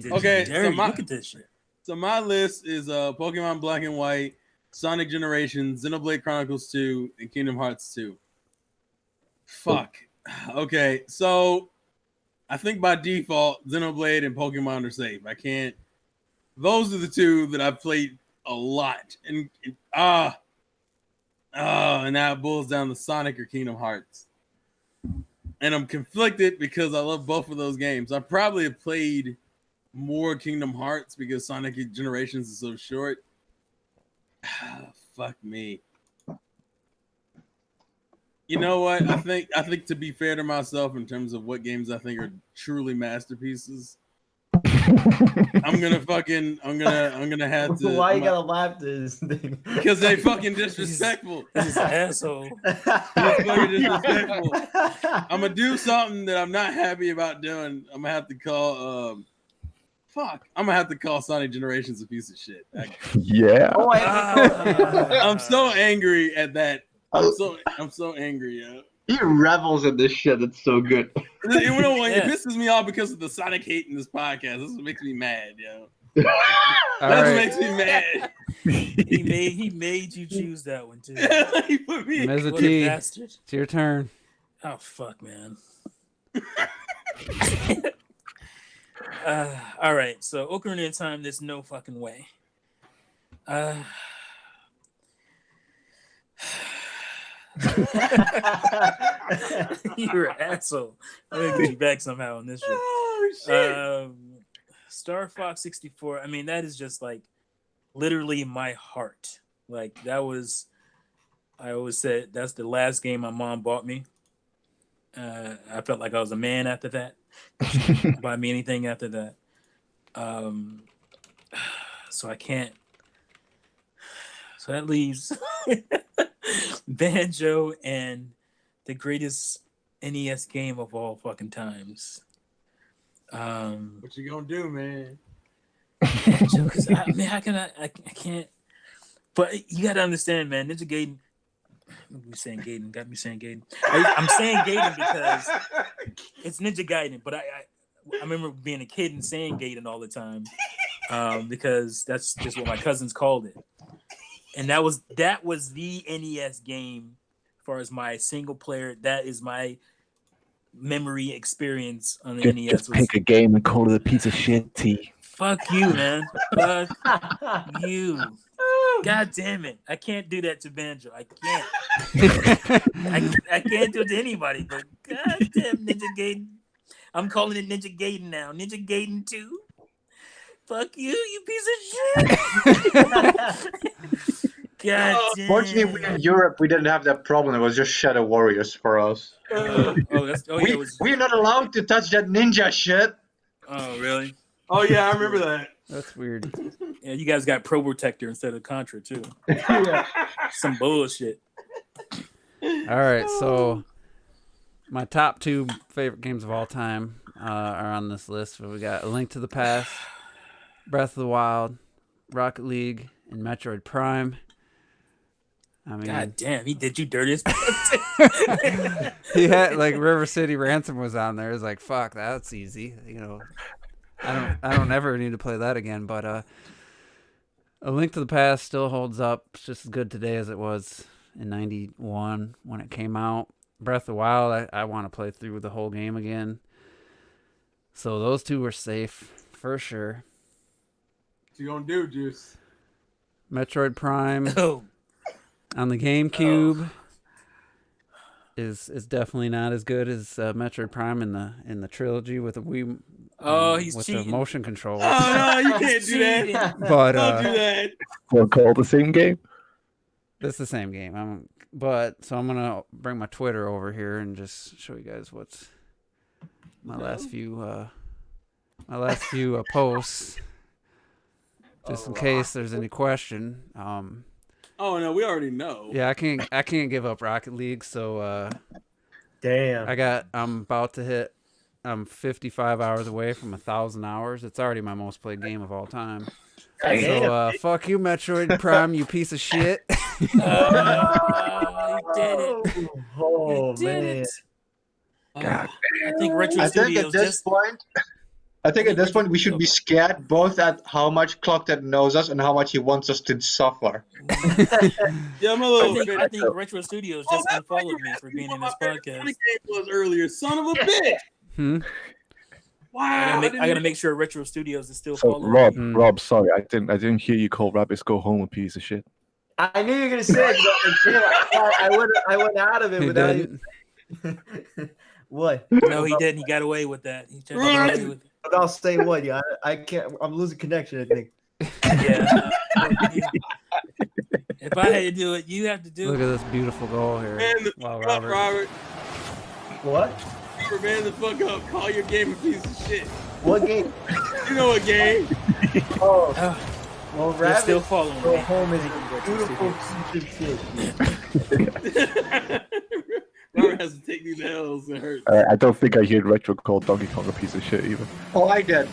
Okay, look at this shit. So my list is Pokemon Black and White, Sonic Generations, Xenoblade Chronicles 2, and Kingdom Hearts 2. Fuck. Okay, so I think by default, Xenoblade and Pokemon are safe. I can't. Those are the two that I've played a lot, and now it boils down to Sonic or Kingdom Hearts. And I'm conflicted because I love both of those games. I probably have played more Kingdom Hearts because Sonic Generations is so short. Fuck me. You know what? I think to be fair to myself in terms of what games I think are truly masterpieces, I'm gonna have to. Why you gotta laugh at this thing? Because they fucking disrespectful. This asshole. Fucking disrespectful. I'm gonna do something that I'm not happy about doing. I'm gonna have to call. I'm gonna have to call Sonic Generations a piece of shit. Yeah. Oh, I'm so angry at that. I'm so angry, yo. He revels in this shit. It's so good. You know what? It pisses me off because of the Sonic hate in this podcast. This is what makes me mad, yo. That makes me mad. He made you choose that one too. He put me Ms. in. T, it's your turn. Oh fuck, man. All right, so Ocarina of Time. There's no fucking way. You're an asshole. I'm gonna get you back somehow on this shit. Oh shit. Star Fox 64. I mean, that is just like literally my heart. Like that was. I always said that's the last game my mom bought me. I felt like I was a man after that. Buy me anything after that. So I can't. So that leaves Banjo and the greatest NES game of all fucking times. What you gonna do, man? Banjo, because I can't. But you gotta understand, man. Ninja Gaiden. Got me saying Gaiden. I'm saying Gaiden because it's Ninja Gaiden. But I remember being a kid and saying Gaiden all the time because that's just what my cousins called it. And that was the NES game as far as my single player. That is my memory experience on the NES. Just pick a game and call it a piece of shit. Fuck you, man. Fuck you. God damn it. I can't do that to Banjo. I can't. I can't do it to anybody, but god damn Ninja Gaiden. I'm calling it Ninja Gaiden now. Ninja Gaiden 2. Fuck you, you piece of shit. God damn. Fortunately, we in Europe, we didn't have that problem. It was just Shadow Warriors for us. We're not allowed to touch that ninja shit. Oh, really? Oh yeah, I remember that. That's weird. Yeah, you guys got Pro Protector instead of Contra too. Yeah. Some bullshit. All right, so my top 2 favorite games of all time are on this list. We got A Link to the Past, Breath of the Wild, Rocket League, and Metroid Prime. I mean, God damn, he did you dirty as he had like River City Ransom was on there. It's like, fuck, that's easy. You know, I don't ever need to play that again. But A Link to the Past still holds up. It's just as good today as it was in '91 when it came out. Breath of the Wild, I want to play through the whole game again. So those 2 were safe for sure. What you gonna do, Juice? Metroid Prime Oh. on the GameCube is definitely not as good as Metroid Prime in the trilogy with the Wii. He's with cheating. the motion controls. Oh no, you can't do that. But Don't do that. We'll call the same game. it's the same game. I'm gonna bring my Twitter over here and just show you guys what's my last few posts, just in case there's any question. Oh no, we already know. Yeah, I can't give up Rocket League, so Damn. I'm 55 hours away from 1,000 hours. It's already my most played game of all time. Damn. So fuck you, Metroid Prime, you piece of shit. You did it. Oh You did man. it. God. I think Retro I think Studios at this just point, we should be scared both at how much Clockhead knows us and how much he wants us to suffer. Yeah, I'm a little bit. I think Retro Studios just unfollowed me for being in this podcast. Game was earlier, son of a bitch. Wow. I gotta make sure Retro Studios is still So following me. Rob, sorry, I didn't hear you call Rabbits Go Home a piece of shit. I knew you were gonna say it. I went out of it He without didn't. even. What? No, he didn't. He got away with that. He tried to get away with it. But I'll say what? Yeah, I can't. I'm losing connection. I think. Yeah. If I had to do it, you have to do Look it. at this beautiful goal here. Man the Wow, fuck up, Robert. What? Robert, man the fuck up. Call your game a piece of shit. What game? You know what game? Oh, well, They're Rabbit still following Go me. Home is a beautiful piece of shit. Robert has to take these L's and hurt. I don't think I heard Retro call Donkey Kong a piece of shit either. Oh, I did.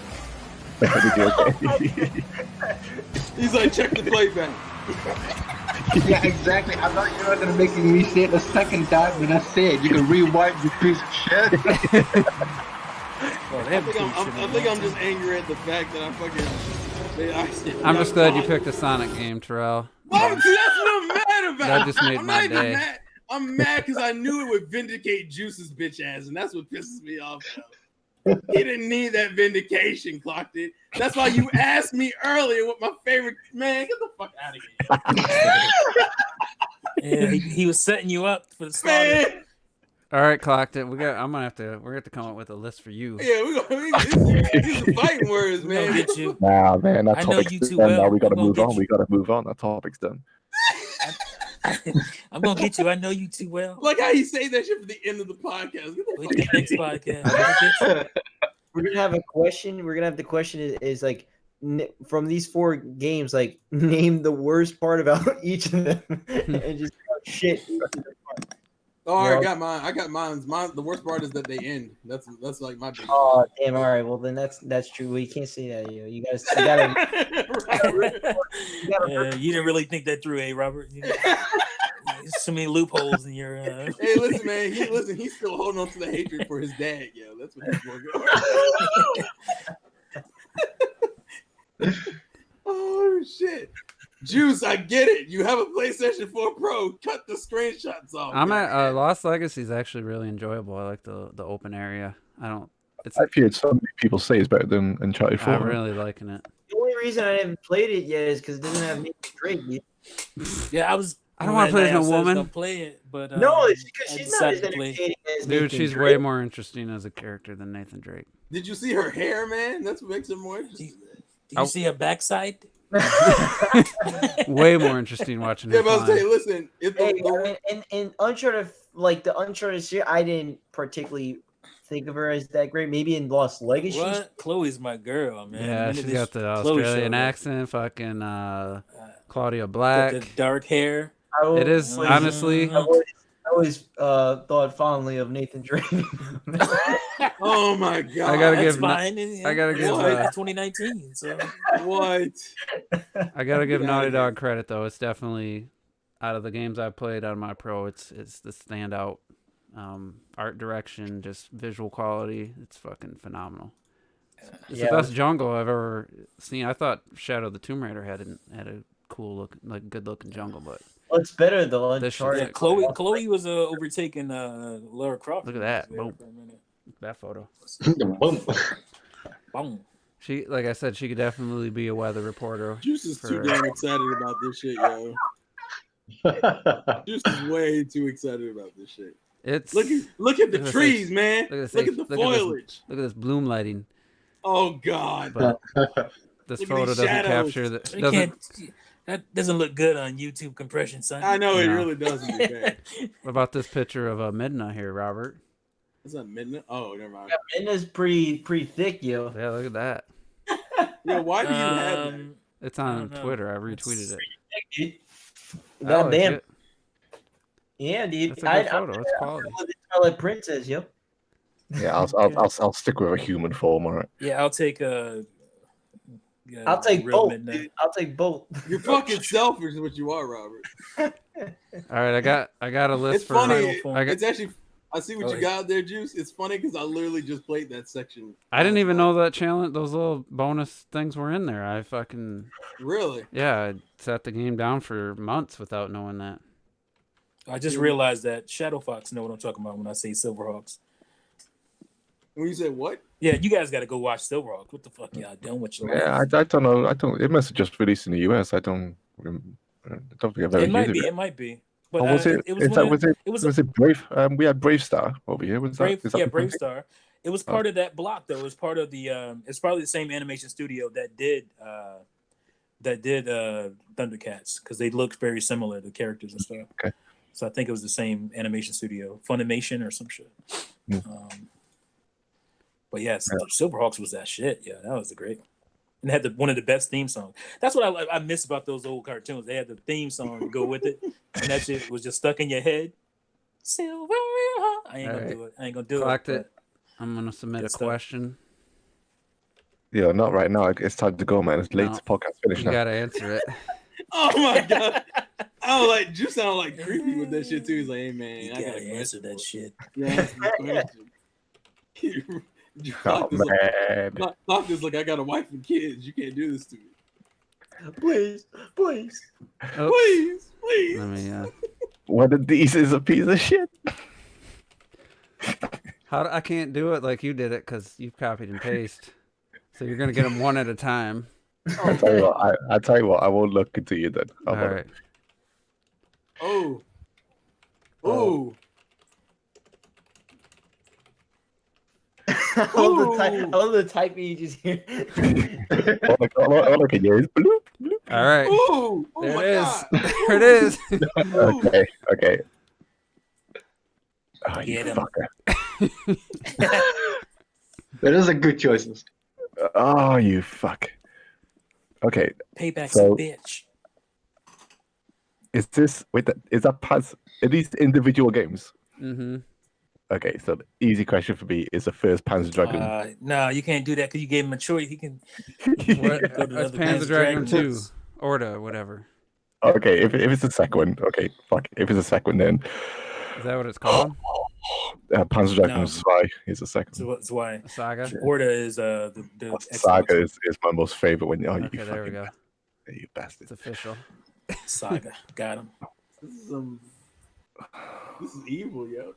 He's like, check the playback. Yeah, exactly. I'm not. You're not gonna make me say it a second time when I say it. You can rewind, you piece of shit. Well, they I haven't think changed shit in a I'm long just time. angry at the fact that I fucking. I'm just glad you picked a Sonic game, Terrell. Oh, see, that's what I'm mad about. That just made I'm my not even day. mad. I'm mad because I knew it would vindicate Juice's bitch ass, and that's what pisses me off now. He didn't need that vindication, clocked it. That's why you asked me earlier what my favorite. Man, get the fuck out of here. Yeah, he was setting you up for the slaughter. Man, All right, clocked it. We're gonna have to come up with a list for you. yeah, these are fighting words, We're gonna man. get you. Nah, man, that I know topic's you too done well. now. We gotta I'm gonna move get on. you. We gotta move on. That topic's done. I'm gonna get you. I know you too well. Like how you say that shit for the end of the podcast. Get the Wait fuck the out of next here. podcast. I'm gonna get you. We're gonna have a question. We're gonna have the question is like from these 4 games, like name the worst part about each of them, and just shit. Oh, I got mine. The worst part is that they end. That's like my big. Oh damn! All right, well then that's true. Well, you can't say that. You gotta. You didn't really think that through, Robert? There's so many loopholes in your. Hey, listen, man. He's still holding on to the hatred for his dad, yo. That's what he's working on. Oh shit. Juice, I get it. You have a PlayStation 4 Pro. Cut the screenshots off. I'm at Lost Legacy is actually really enjoyable. I like the open area. I've heard so many people say it's better than Uncharted 4. I'm really liking it. The only reason I haven't played it yet is because it doesn't have Nathan Drake yet. Yeah, I don't want to play as a woman. Play it, but no, it's because she's not as entertaining as Dude, Nathan she's Drake. way more interesting as a character than Nathan Drake. Did you see her hair, man? That's what makes her more interesting. Did you see her backside? Way more interesting watching her. Yeah, but I was saying, listen, in Uncharted, like the Uncharted series, I didn't particularly think of her as that great. Maybe in Lost Legacy. What? Chloe's my girl, man. Yeah, she's got the Australian accent, fucking Claudia Black. The dark hair. It is honestly. I always thought fondly of Nathan Drake. Oh my god! I gotta give 2019. So what? I gotta give Naughty Dog credit though. It's definitely out of the games I've played on my Pro. It's the standout. Art direction, just visual quality. It's fucking phenomenal. It's the best jungle I've ever seen. I thought Shadow of the Tomb Raider had a cool look, like good looking jungle, but. Well, it's better though. Uncharted. Chloe was overtaking Lara Croft. Look at that. Boom. That photo. Boom. She, like I said, she could definitely be a weather reporter. Juice is too damn excited about this shit, yo. Juice is way too excited about this shit. It's look at the trees, man. Look at the foliage. Look at this bloom lighting. Oh god. But this photo doesn't capture that doesn't look good on YouTube compression, son. I know it really doesn't. What about this picture of Midna here, Robert? Is that Midna? Oh, never mind. Yeah, Midna's pretty thick, yo. Yeah, look at that. Yeah, why do you have that? It's on Twitter. I retweeted it. God damn. Yeah, dude. That's a good photo. It's quality. Twilight Princess, yo. Yeah, I'll stick with a human form, alright. Yeah, I'll take I'll take both, dude. I'll take both. You're fucking selfish, is what you are, Robert. All right, I got a list it's for. Funny. It's actually. I see what you got there, Juice. It's funny because I literally just played that section. I didn't even know that challenge. Those little bonus things were in there. I fucking. Really? Yeah, I sat the game down for months without knowing that. I just realized that Shadowfox know what I'm talking about when I say Silverhawks. When you say what? Yeah, you guys got to go watch Silverhawks. What the fuck y'all doing with your life? Yeah, I don't know. It must have just released in the US. I don't think I've ever It might be. But was it Brave? We had Brave Star over here. Brave Star. It was part of that block though. It was part of the. It's probably the same animation studio that did Thundercats because they look very similar, the characters and stuff. Okay. So I think it was the same animation studio, Funimation or some shit. But yes, Silverhawks was that shit. Yeah, that was great. And they had one of the best theme songs. That's what I miss about those old cartoons. They had the theme song to go with it, and that shit was just stuck in your head. Silverhawks. I ain't gonna do Clocked it. it. I'm gonna submit a question. Yeah, not right now. It's time to go, man. It's late. Podcast finished now. You gotta answer it. Oh my god! I don't like. You sound like creepy with that shit too. He's like, "Hey man, I gotta answer that shit." Yeah. Clock this like I got a wife and kids. You can't do this to me. Please. Please. Let me. One of these is a piece of shit. I can't do it like you did it because you've copied and pasted. So you're gonna get them one at a time. I'll tell you what. I won't look into you then. All right. Oh. I love the typing you just hear. all I can hear is bloop, bloop. All right. Ooh, there it is. There it is. Okay. Oh, you fucker. That is a good choice. Oh, you fuck. Okay, Payback's so a bitch. is that parts? Are these individual games? Mm-hmm. Okay, so the easy question for me is the first Panzer Dragoon. No, you can't do that because you gave him a choice. He can What? go to That's another Panzer Panzer Dragoon Dragoon 2. Orta, whatever. Okay, if it's the second one, okay, fuck. If it's the second one, then Is that what it's called? Panzer Dragoon No. Spy is the second. So that's why A saga? Orta is the Xbox. Saga is my most favorite one. Oh, you Okay, there we fucking go. you bastard. It's official. Saga. Got him. This is evil, yo.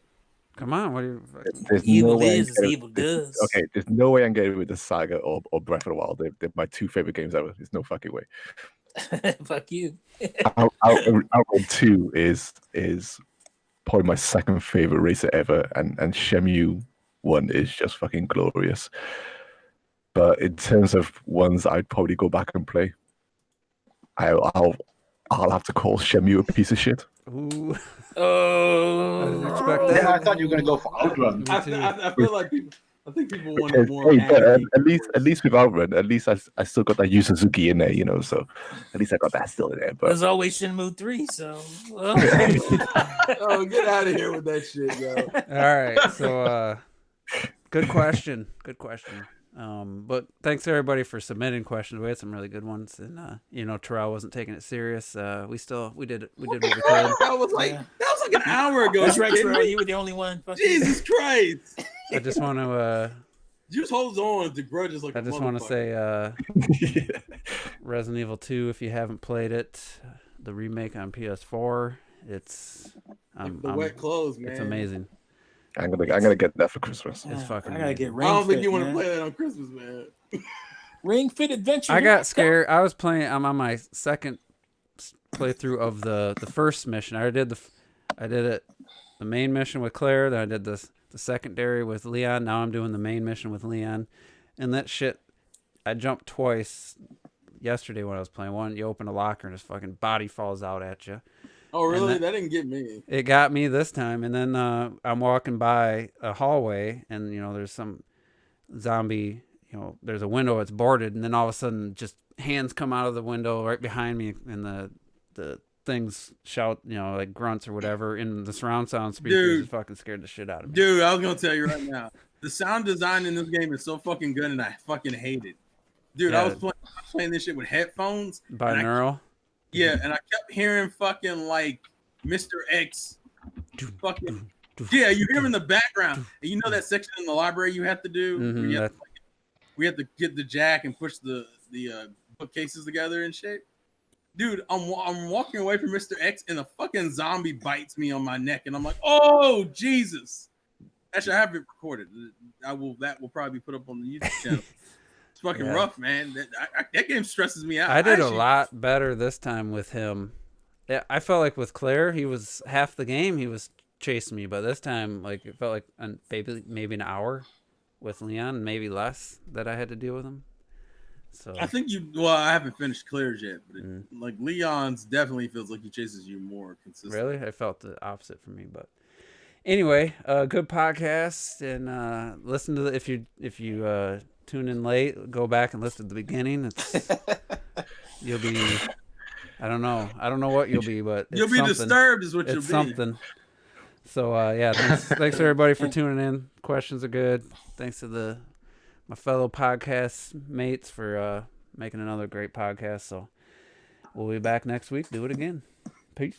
Come on, what are you? There's Evil no way is as evil does. Okay, there's no way I'm getting with the Saga or Breath of the Wild. They're my two favorite games ever. There's no fucking way. Fuck you. Outrun 2 is probably my second favorite racer ever, and Shenmue 1 is just fucking glorious. But in terms of ones I'd probably go back and play, I'll have to call Shenmue a piece of shit. Ooh. Oh, I didn't expect Yeah, that. I thought you were gonna go for Outrun. Me too. I feel like I think people wanted more. Hey, but anime at least with Outrun, at least I still got that Yu Suzuki in there, you know. So at least I got that still in there. But there's always Shenmue 3, so Oh, get out of here with that shit, yo. All right, so good question. But thanks everybody for submitting questions. We had some really good ones, and Terrell wasn't taking it serious. We did what we could. That was like an hour ago. that's right, You kidding Terrell. me? You were the only one. Fuck Jesus Christ! I just want to Just holds on to grudges like. I just want to say Resident Evil 2. If you haven't played it, the remake on PS4, it's the wet clothes, man. It's amazing. I'm gonna get that for Christmas. It's fucking. I gotta amazing. get Ring I don't Fit, think you want to man. play that on Christmas, man. Ring Fit Adventure. I here got come. scared. I was playing. I'm on my second playthrough of the first mission. I did the main mission with Claire. Then I did the secondary with Leon. Now I'm doing the main mission with Leon, and that shit. I jumped twice yesterday when I was playing. One, you open a locker and his fucking body falls out at you. Oh, really? That didn't get me. It got me this time, and then I'm walking by a hallway, and there's some zombie. There's a window that's boarded, and then all of a sudden, just hands come out of the window right behind me, and the things shout, like grunts or whatever, in the surround sound speakers. It fucking scared the shit out of me. Dude, I was gonna tell you right now, the sound design in this game is so fucking good, and I fucking hate it. Dude, Yeah. I was playing this shit with headphones. Binaural. Yeah, and I kept hearing fucking like Mr. X. Fucking yeah, you hear him in the background, and you know that section in the library you have to do. Where you have to, we have to get the jack and push the bookcases together and shit. Dude, I'm walking away from Mr. X, and a fucking zombie bites me on my neck, and I'm like, oh Jesus! Actually, I have it recorded. That will probably be put up on the YouTube channel. It's fucking rough, man. That game stresses me out. I did a lot better this time with him. Yeah, I felt like with Claire, he was half the game. He was chasing me, but this time, like it felt like maybe an hour with Leon, maybe less that I had to deal with him. So I think I haven't finished Claire's yet, but like Leon's definitely feels like he chases you more consistently. Really, I felt the opposite for me, but anyway, good podcast, and listen to if you tune in late, go back and listen to the beginning. You'll be. I don't know what you'll be, but you'll be something. Disturbed is what you'll be. It's something. So thanks everybody for tuning in. Questions are good. Thanks to my fellow podcast mates for making another great podcast. So we'll be back next week. Do it again. Peace.